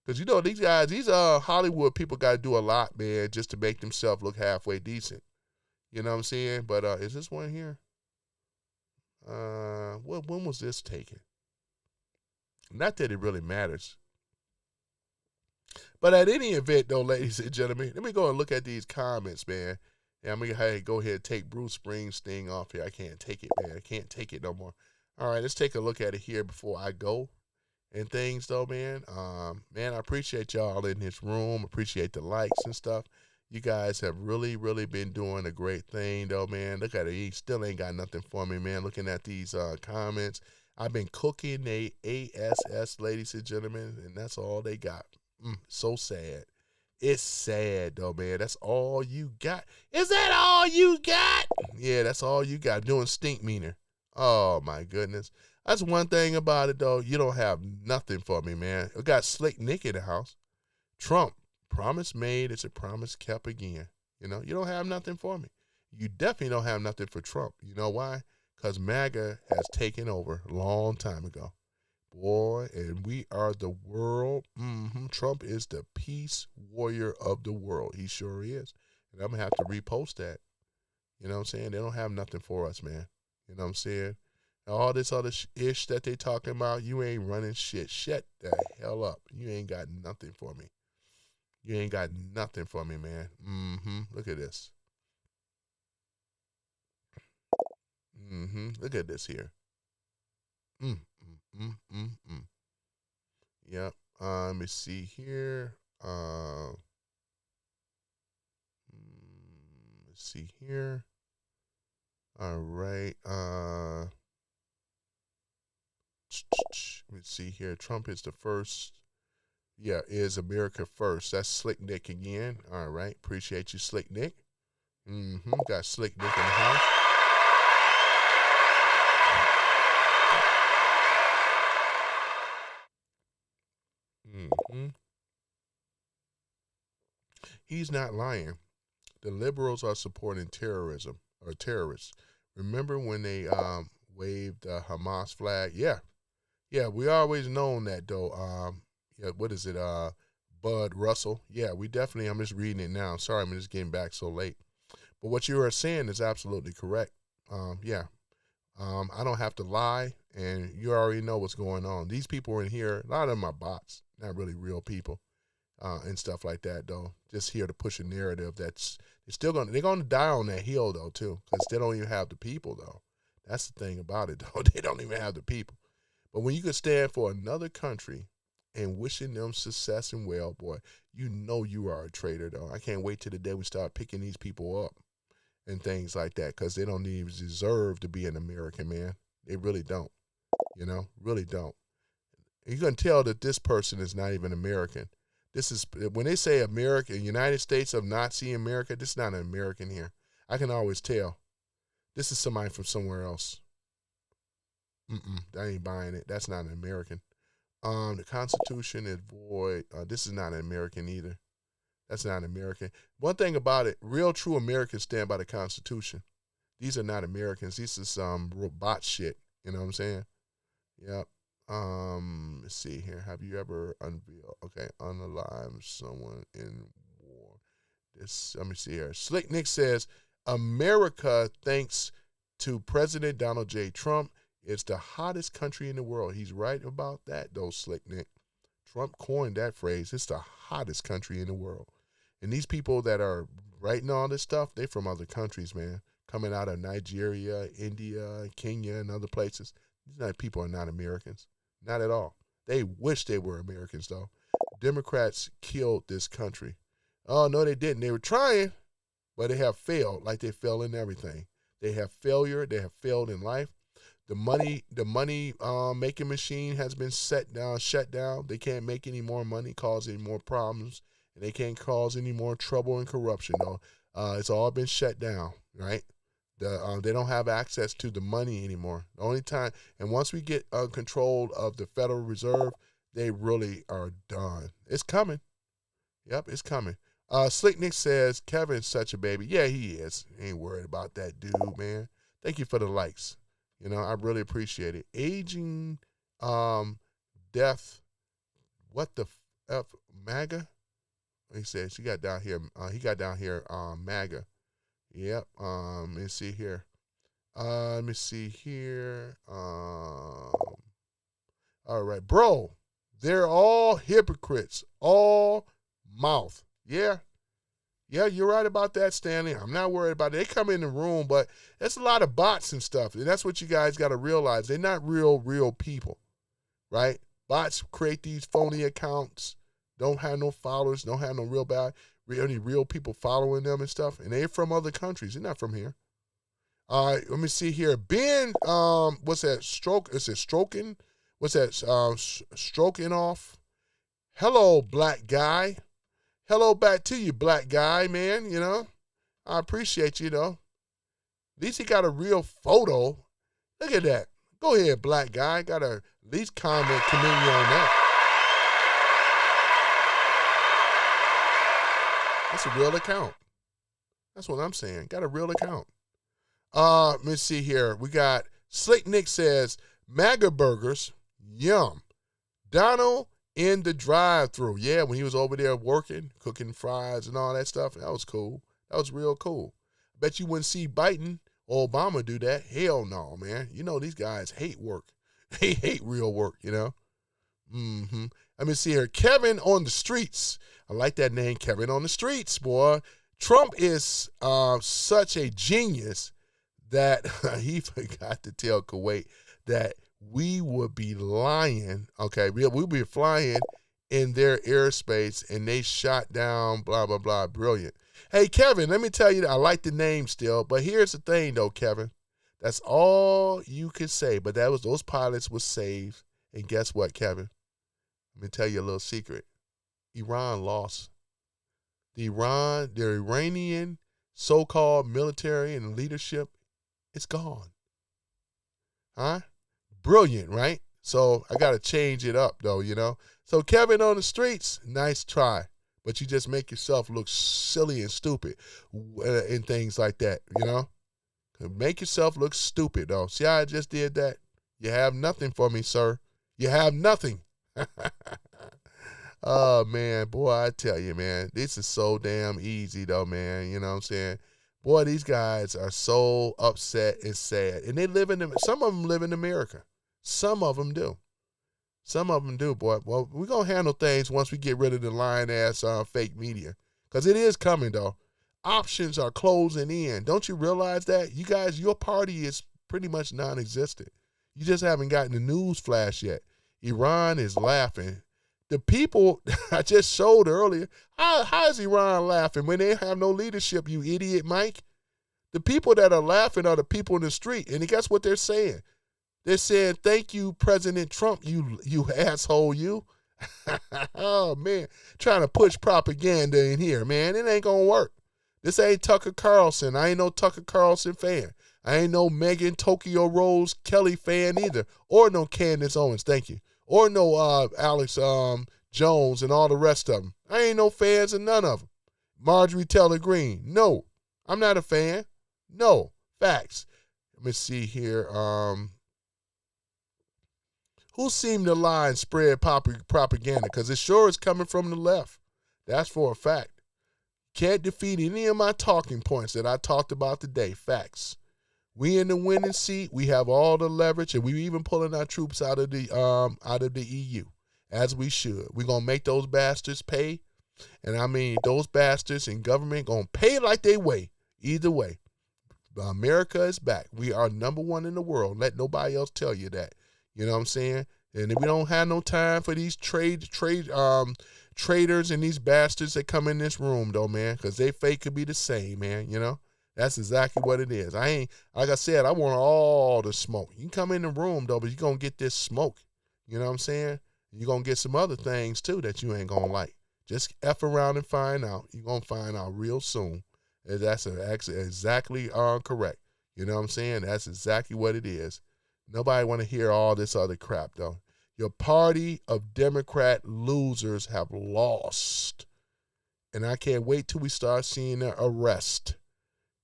Because, these guys, these Hollywood people got to do a lot, man, just to make themselves look halfway decent. You know what I'm saying? But is this one here? When was this taken? Not that it really matters. But at any event, though, ladies and gentlemen, let me go and look at these comments, man. And I'm going to go ahead and take Bruce Springsteen off here. I can't take it, man. I can't take it no more. All right, let's take a look at it here before I go and things, though, man. Man, I appreciate y'all in this room. Appreciate the likes and stuff. You guys have really, really been doing a great thing, though, man. Look at it. He still ain't got nothing for me, man. Looking at these comments. I've been cooking the ASS, ladies and gentlemen, and that's all they got. So sad. It's sad, though, man. That's all you got. Is that all you got? Yeah, that's all you got. Doing stink meaner. Oh, my goodness. That's one thing about it, though. You don't have nothing for me, man. We got Slick Nick in the house. Trump. Promise made is a promise kept again. You know, you don't have nothing for me. You definitely don't have nothing for Trump. You know why? Because MAGA has taken over a long time ago. Boy, and we are the world. Trump is the peace warrior of the world. He sure is. And I'm going to have to repost that. You know what I'm saying? They don't have nothing for us, man. You know what I'm saying? All this other ish that they talking about, you ain't running shit. Shut the hell up. You ain't got nothing for me. You ain't got nothing for me, man. Look at this. Look at this here. Yep. Let me see here. Let's see here. All right. Let me see here. Trump is the first. Yeah, is America first. That's Slick Nick again. All right. Appreciate you, Slick Nick. Got Slick Nick in the house. He's not lying. The liberals are supporting terrorism or terrorists. Remember when they waved the Hamas flag? Yeah, we always known that though. Yeah, what is it? Bud Russell. Yeah, we definitely. I'm just reading it now. Sorry, I'm just getting back so late. But what you are saying is absolutely correct. I don't have to lie, and you already know what's going on. These people in here, a lot of them are bots, not really real people, and stuff like that. Though, just here to push a narrative that's they're gonna die on that hill though too, because they don't even have the people though. That's the thing about it though. They don't even have the people. But when you could stand for another country and wishing them success and well, boy, you know you are a traitor, though. I can't wait till the day we start picking these people up and things like that, because they don't even deserve to be an American, man. They really don't, you know, really don't. And you're going to tell that this person is not even American. This is, when they say America, United States of Nazi America, this is not an American here. I can always tell. This is somebody from somewhere else. I ain't buying it. That's not an American. The Constitution is void. This is not an American either. That's not an American. One thing about it, real true Americans stand by the Constitution. These are not Americans. These is some robot shit. You know what I'm saying? Yep. Let's see here. Have you ever unalive someone in war? Let me see here. Slick Nick says, America, thanks to President Donald J. Trump, it's the hottest country in the world. He's right about that, though, Slick Nick. Trump coined that phrase. It's the hottest country in the world. And these people that are writing all this stuff, they're from other countries, man. Coming out of Nigeria, India, Kenya, and other places. These people are not Americans. Not at all. They wish they were Americans, though. Democrats killed this country. Oh, no, they didn't. They were trying, but they have failed like they fail in everything. They have failure. They have failed in life. The money making machine has been shut down. They can't make any more money, cause any more problems, and they can't cause any more trouble and corruption. Though it's all been shut down, right? They don't have access to the money anymore. The only time, and once we get control of the Federal Reserve, they really are done. It's coming. Yep, it's coming. Slick Nick says Kevin's such a baby. Yeah, he is. Ain't worried about that dude, man. Thank you for the likes. You know, I really appreciate it. Aging, death, what the F, MAGA? He said he got down here, MAGA. Yep, let me see here. All right, bro, they're all hypocrites, all mouth. Yeah, you're right about that, Stanley. I'm not worried about it. They come in the room, but there's a lot of bots and stuff. And that's what you guys got to realize. They're not real people, right? Bots create these phony accounts, don't have no followers, don't have no real bad. any real people following them and stuff, and they're from other countries. They're not from here. All right, let me see here. Ben, what's that? Is it stroking? What's that? Stroking off. Hello, black guy. Hello back to you, black guy, man. You know, I appreciate you, though. At least he got a real photo. Look at that. Go ahead, black guy. Got to at least commend you on that. That's a real account. That's what I'm saying. Got a real account. Let me see here. We got Slick Nick says, MAGA burgers, yum. Donald in the drive-thru. Yeah, when he was over there working, cooking fries and all that stuff, that was cool. That was real cool. Bet you wouldn't see Biden or Obama do that. Hell no, man. You know these guys hate work. They hate real work, you know. Let me see here. Kevin on the streets. I like that name, Kevin on the streets, boy. Trump is such a genius that he forgot to tell Kuwait that we would be lying, okay? We'd be flying in their airspace, and they shot down, blah, blah, blah. Brilliant. Hey, Kevin, let me tell you, I like the name still, but here's the thing, though, Kevin. That's all you could say, but those pilots were saved, and guess what, Kevin? Let me tell you a little secret. Iran lost. The Iranian so-called military and leadership, it's gone. Huh? Brilliant, right? So I got to change it up, though, you know. So Kevin on the streets, nice try. But you just make yourself look silly and stupid and things like that, you know. Make yourself look stupid, though. See how I just did that? You have nothing for me, sir. You have nothing. Oh, man, boy, I tell you, man, this is so damn easy, though, man. You know what I'm saying? Boy, these guys are so upset and sad. And some of them live in America. Some of them do. Some of them do, boy. Well, we're going to handle things once we get rid of the lying-ass fake media. Because it is coming, though. Options are closing in. Don't you realize that? You guys, your party is pretty much non-existent. You just haven't gotten the news flash yet. Iran is laughing. The people I just showed earlier, how is Iran laughing when they have no leadership, you idiot, Mike? The people that are laughing are the people in the street. And guess what they're saying? They're saying, thank you, President Trump, you asshole, you. Oh, man. Trying to push propaganda in here, man. It ain't going to work. This ain't Tucker Carlson. I ain't no Tucker Carlson fan. I ain't no Megyn Tokyo Rose Kelly fan either. Or no Candace Owens, thank you. Or no Alex Jones and all the rest of them. I ain't no fans of none of them. Marjorie Taylor Greene. No. I'm not a fan. No. Facts. Let me see here. Who seemed to lie and spread propaganda? Because it sure is coming from the left. That's for a fact. Can't defeat any of my talking points that I talked about today. Facts. We in the winning seat. We have all the leverage, and we even pulling our troops out of the EU, as we should. We're gonna make those bastards pay, and I mean those bastards in government gonna pay like they weigh. Either way, America is back. We are number one in the world. Let nobody else tell you that. You know what I'm saying? And we don't have no time for these traders and these bastards that come in this room, though, man, because they fate could be the same, man. You know. That's exactly what it is. Like I said, I want all the smoke. You can come in the room, though, but you're going to get this smoke. You know what I'm saying? You're going to get some other things, too, that you ain't going to like. Just F around and find out. You're going to find out real soon. And that's exactly correct. You know what I'm saying? That's exactly what it is. Nobody want to hear all this other crap, though. Your party of Democrat losers have lost. And I can't wait till we start seeing their arrest.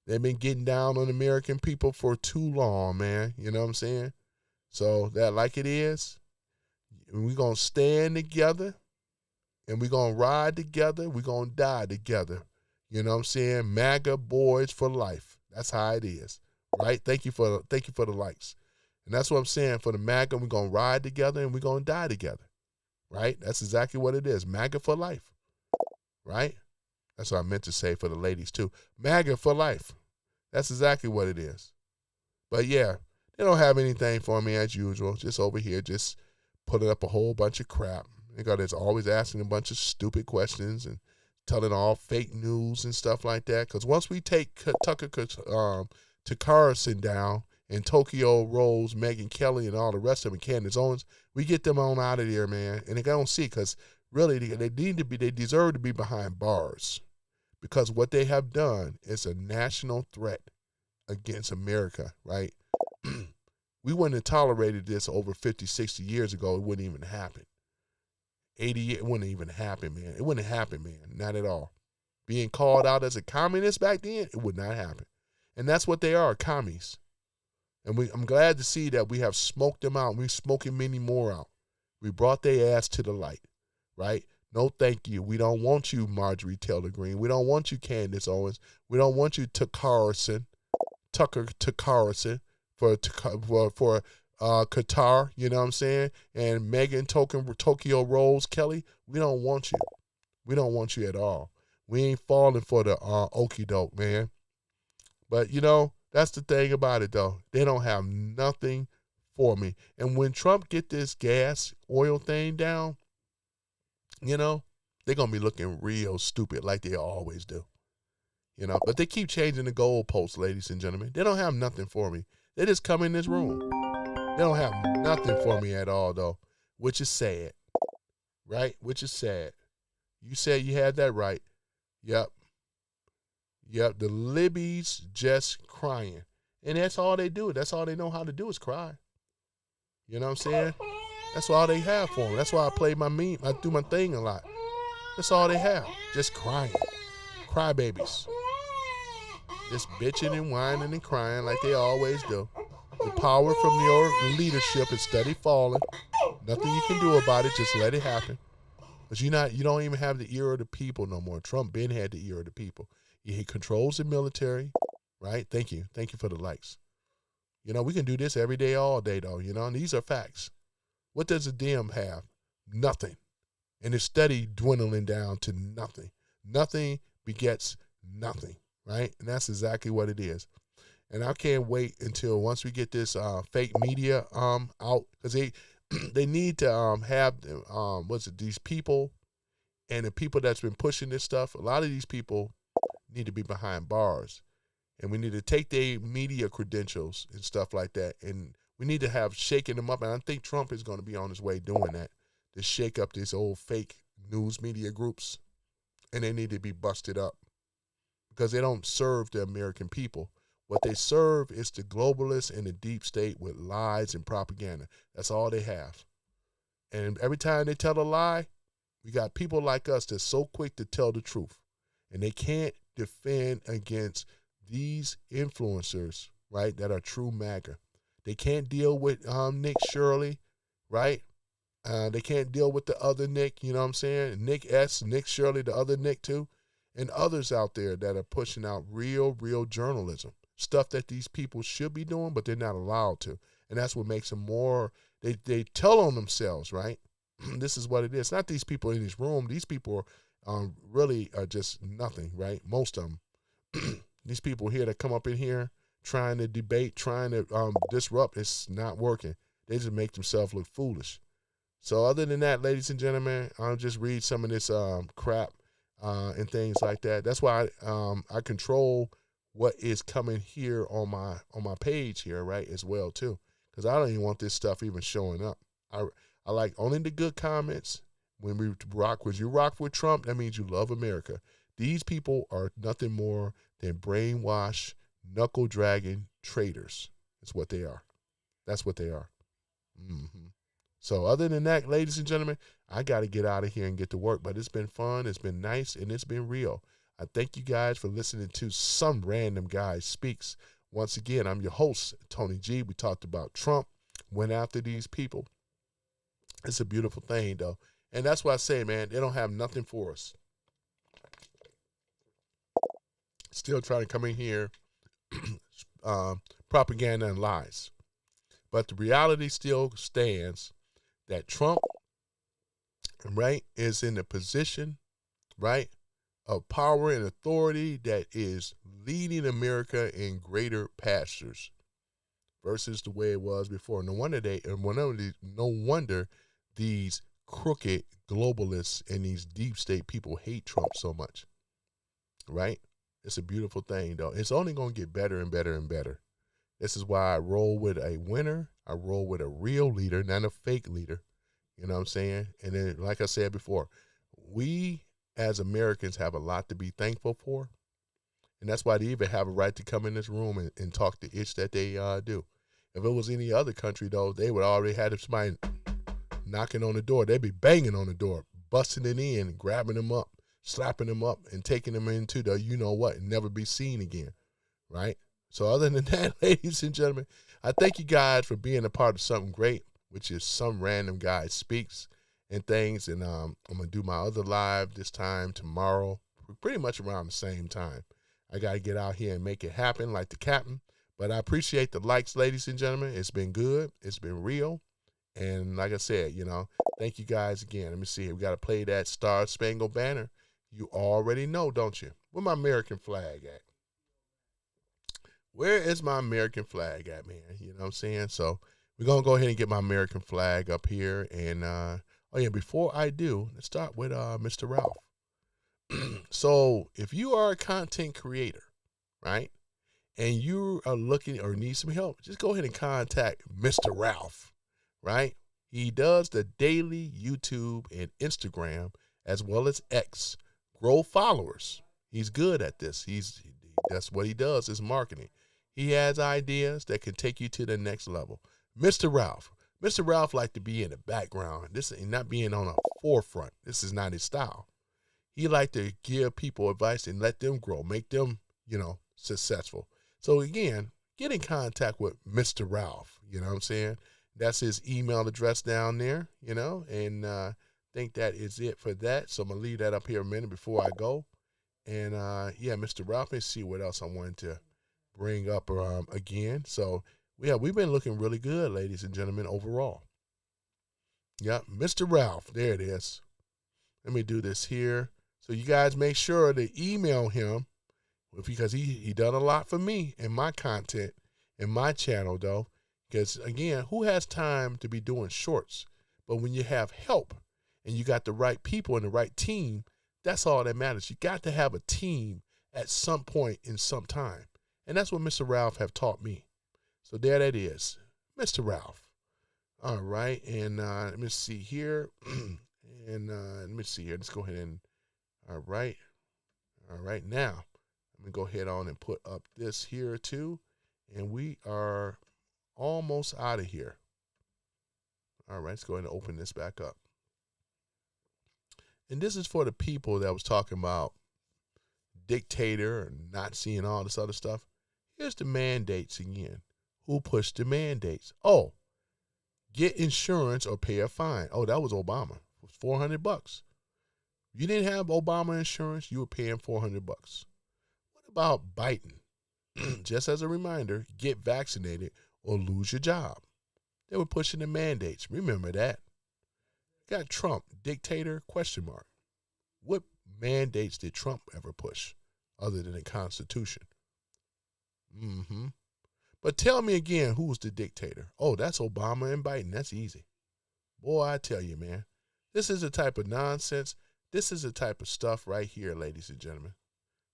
They've been getting down on American people for too long, man. You know what I'm saying? So that like it is, we're going to stand together, and we're going to ride together. We're going to die together. You know what I'm saying? MAGA boys for life. That's how it is, right? Thank you for the likes. And that's what I'm saying. For the MAGA, we're going to ride together, and we're going to die together, right? That's exactly what it is. MAGA for life, right? That's what I meant to say for the ladies, too. MAGA for life. That's exactly what it is. But, yeah, they don't have anything for me as usual. Just over here, just putting up a whole bunch of crap. They're always asking a bunch of stupid questions and telling all fake news and stuff like that. Because once we take Tucker to Carlson down and Tokyo Rose, Megyn Kelly, and all the rest of them, Candace Owens, we get them on out of there, man. And they don't see, because really they deserve to be behind bars, because what they have done is a national threat against America, right? We wouldn't have tolerated this over 50, 60 years ago. It wouldn't even happen. 80, it wouldn't even happen, man. It wouldn't happen, man. Not at all. Being called out as a communist back then, it would not happen. And that's what they are, commies. And I'm glad to see that we have smoked them out. We're smoking many more out. We brought their ass to the light, right? No, thank you. We don't want you, Marjorie Taylor Greene. We don't want you, Candace Owens. We don't want you, Tucker to Carlson for Qatar, you know what I'm saying? And Megyn Tokyo Rose Kelly. We don't want you. We don't want you at all. We ain't falling for the okie doke, man. But, you know, that's the thing about it, though. They don't have nothing for me. And when Trump get this gas, oil thing down, you know, they're going to be looking real stupid like they always do. You know, but they keep changing the goalposts, ladies and gentlemen. They don't have nothing for me. They just come in this room. They don't have nothing for me at all, though, which is sad, right? Which is sad. You said you had that right. Yep. The Libby's just crying. And that's all they do. That's all they know how to do is cry. You know what I'm saying? That's all they have for them. That's why I play my meme. I do my thing a lot. That's all they have. Just crying. Crybabies. Just bitching and whining and crying like they always do. The power from your leadership is steady falling. Nothing you can do about it. Just let it happen. Because you don't even have the ear of the people no more. Trump been had the ear of the people. He controls the military, right? Thank you. Thank you for the likes. You know, we can do this every day, all day, though, you know, and these are facts. What does a DM have? Nothing. And it's steady dwindling down to nothing. Nothing begets nothing, right? And that's exactly what it is. And I can't wait until once we get this fake media out, because they need to have these people and the people that's been pushing this stuff. A lot of these people need to be behind bars, and we need to take their media credentials and stuff like that, and we need to have shaking them up. And I think Trump is going to be on his way doing that, to shake up these old fake news media groups, and they need to be busted up because they don't serve the American people. What they serve is the globalists and the deep state with lies and propaganda. That's all they have. And every time they tell a lie, we got people like us that's so quick to tell the truth. And they can't defend against these influencers, right, that are true MAGA. They can't deal with Nick Shirley, right? They can't deal with the other Nick, you know what I'm saying? Nick S., Nick Shirley, the other Nick too, and others out there that are pushing out real journalism. Stuff that these people should be doing, but they're not allowed to. And that's what makes them more, they tell on themselves, right? This is what it is. Not these people in this room. These people really are just nothing, right? Most of them. These people here that come up in here trying to debate, trying to disrupt, it's not working. They just make themselves look foolish. So other than that, ladies and gentlemen, I'll just read some of this crap and things like that. That's why I control what is coming here on my page here, right, as well too, because I don't even want this stuff even showing up. I like only the good comments. When you rock with Trump, that means you love America. These people are nothing more than brainwashed, knuckle dragging traitors. That's what they are. That's what they are. Mm-hmm. So other than that, ladies and gentlemen, I got to get out of here and get to work. But it's been fun. It's been nice, and it's been real. I thank you guys for listening to Some Random Guy Speaks. Once again, I'm your host, Tony G. We talked about Trump, went after these people. It's a beautiful thing, though. And that's why I say, man, they don't have nothing for us. Still trying to come in here, propaganda and lies. But the reality still stands that Trump, right, is in a position, right, of power and authority that is leading America in greater pastures versus the way it was before. No wonder these crooked globalists and these deep state people hate Trump so much, right? It's a beautiful thing, though. It's only going to get better and better and better. This is why I roll with a winner. I roll with a real leader, not a fake leader. You know what I'm saying? And then, like I said before, we as Americans have a lot to be thankful for. And that's why they even have a right to come in this room and talk the itch that they do. If it was any other country, though, they would already have somebody knocking on the door. They'd be banging on the door, busting it in, grabbing them up, slapping them up, and taking them into the you-know-what and never be seen again, right? So other than that, ladies and gentlemen, I thank you guys for being a part of something great, which is Some Random Guy Speaks and things. And I'm going to do my other live this time tomorrow, pretty much around the same time. I got to get out here and make it happen like the captain. But I appreciate the likes, ladies and gentlemen. It's been good. It's been real. And like I said, thank you guys again. Let me see here. We got to play that Star Spangled Banner. You already know, don't you? Where my American flag at? Where is my American flag at, man? You know what I'm saying? So we're going to go ahead and get my American flag up here. And, before I do, let's start with Mr. Ralph. So if you are a content creator, right, and you are looking or need some help, just go ahead and contact Mr. Ralph, right? He does the daily YouTube and Instagram as well as X. Grow followers. He's good at this. That's what he does is marketing. He has ideas that can take you to the next level. Mr. Ralph. Mr. Ralph like to be in the background. This is not being on a forefront. This is not his style. He like to give people advice and let them grow, make them, successful. So again, get in contact with Mr. Ralph. You know what I'm saying? That's his email address down there, and I think that is it for that. So I'm going to leave that up here a minute before I go. And, Mr. Ralph, let's see what else I wanted to bring up again. So, we've been looking really good, ladies and gentlemen, overall. Yeah, Mr. Ralph, there it is. Let me do this here. So you guys make sure to email him because he done a lot for me and my content in my channel, though. Because, again, who has time to be doing shorts? But when you have help and you got the right people and the right team, that's all that matters. You got to have a team at some point in some time. And that's what Mr. Ralph have taught me. So there that is, Mr. Ralph. All right, and let me see here. Let me see here. Let's go ahead and, all right, now. Let me go ahead on and put up this here too. And we are almost out of here. All right, let's go ahead and open this back up. And this is for the people that was talking about dictator and Nazi and all this other stuff. Here's the mandates again. Who pushed the mandates? Oh, get insurance or pay a fine. Oh, that was Obama. It was $400. You didn't have Obama insurance, you were paying $400. What about Biden? Just as a reminder, get vaccinated or lose your job. They were pushing the mandates. Remember that. Got Trump, dictator, ? What mandates did Trump ever push other than the Constitution? But tell me again, who was the dictator? Oh, that's Obama and Biden. That's easy. Boy, I tell you, man, this is the type of nonsense. This is the type of stuff right here, ladies and gentlemen.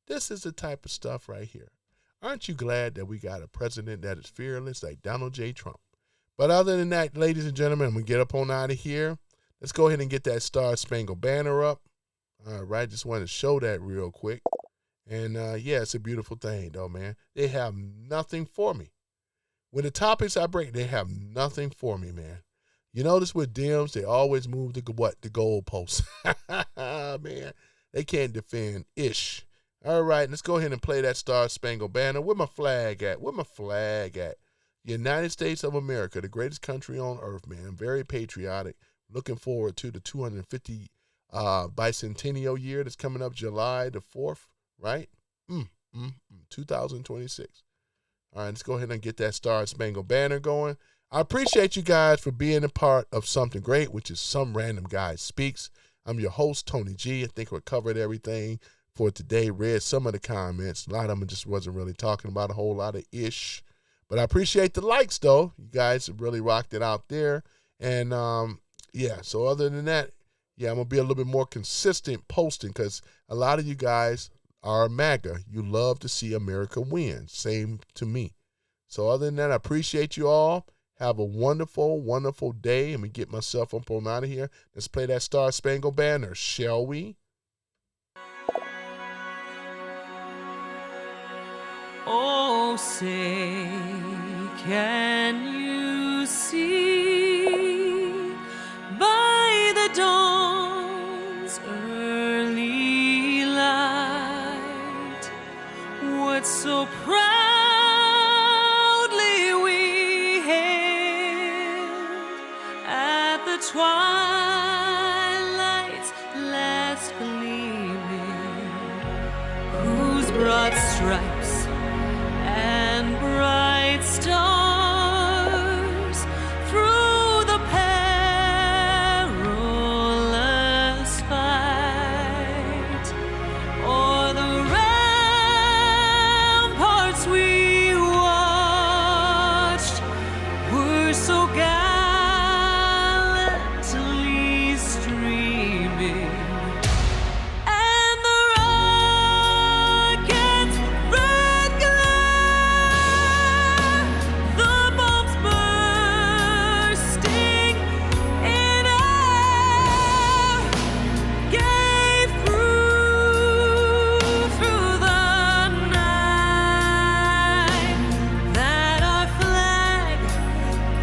This is the type of stuff right here. Aren't you glad that we got a president that is fearless like Donald J. Trump? But other than that, ladies and gentlemen, I'm going to get up on out of here. Let's go ahead and get that Star Spangled Banner up. All right, just wanted to show that real quick. And, it's a beautiful thing, though, man. They have nothing for me. When the topics I break, they have nothing for me, man. You notice with Dems, they always move the goalposts. Man, they can't defend ish. All right, let's go ahead and play that Star Spangled Banner. Where my flag at? Where my flag at? United States of America, the greatest country on earth, man. I'm very patriotic. Looking forward to the 250 bicentennial year that's coming up July the 4th, right? 2026. All right, let's go ahead and get that Star Spangled Banner going. I appreciate you guys for being a part of something great, which is Some Random Guy Speaks. I'm your host, Tony G. I think we covered everything for today. Read some of the comments. A lot of them just wasn't really talking about a whole lot of ish. But I appreciate the likes, though. You guys have really rocked it out there. And, yeah, so other than that, yeah, I'm going to be a little bit more consistent posting because a lot of you guys are MAGA. You love to see America win. Same to me. So other than that, I appreciate you all. Have a wonderful, wonderful day. Let me get myself up on out of here. Let's play that Star Spangled Banner, shall we? Oh, say, can you see by the dawn's early light what so proudly we hailed at the twilight's last gleaming, whose broad stripes and bright stars through the perilous fight o'er the ramparts we watched were so gallantly streaming. And the rocket's red glare, the bombs bursting in air, gave proof through the night that our flag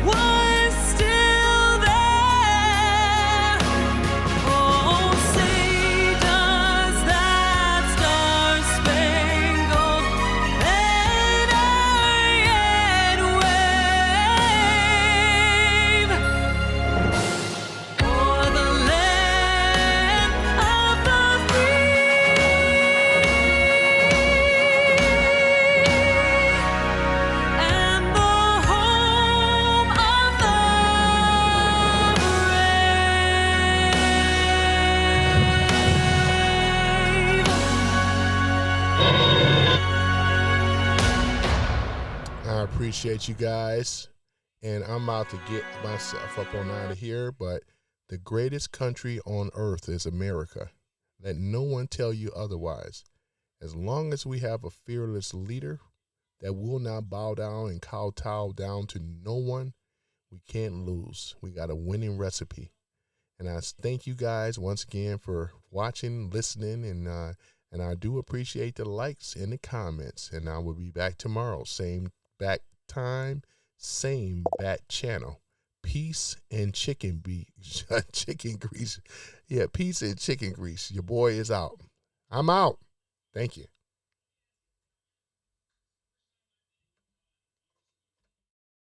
was still there. Oh, say does that star-spangled banner yet wave o'er the land of the free and the home of the I appreciate you guys. And I'm about to get myself up on out of here. But the greatest country on earth is America. Let no one tell you otherwise. As long as we have a fearless leader that will not bow down and kowtow down to no one, we can't lose. We got a winning recipe. And I thank you guys once again for watching, listening, and I do appreciate the likes and the comments. And I will be back tomorrow, same back time, same bat channel. Peace and chicken chicken grease. Yeah, peace and chicken grease. Your boy is out. I'm out. Thank you.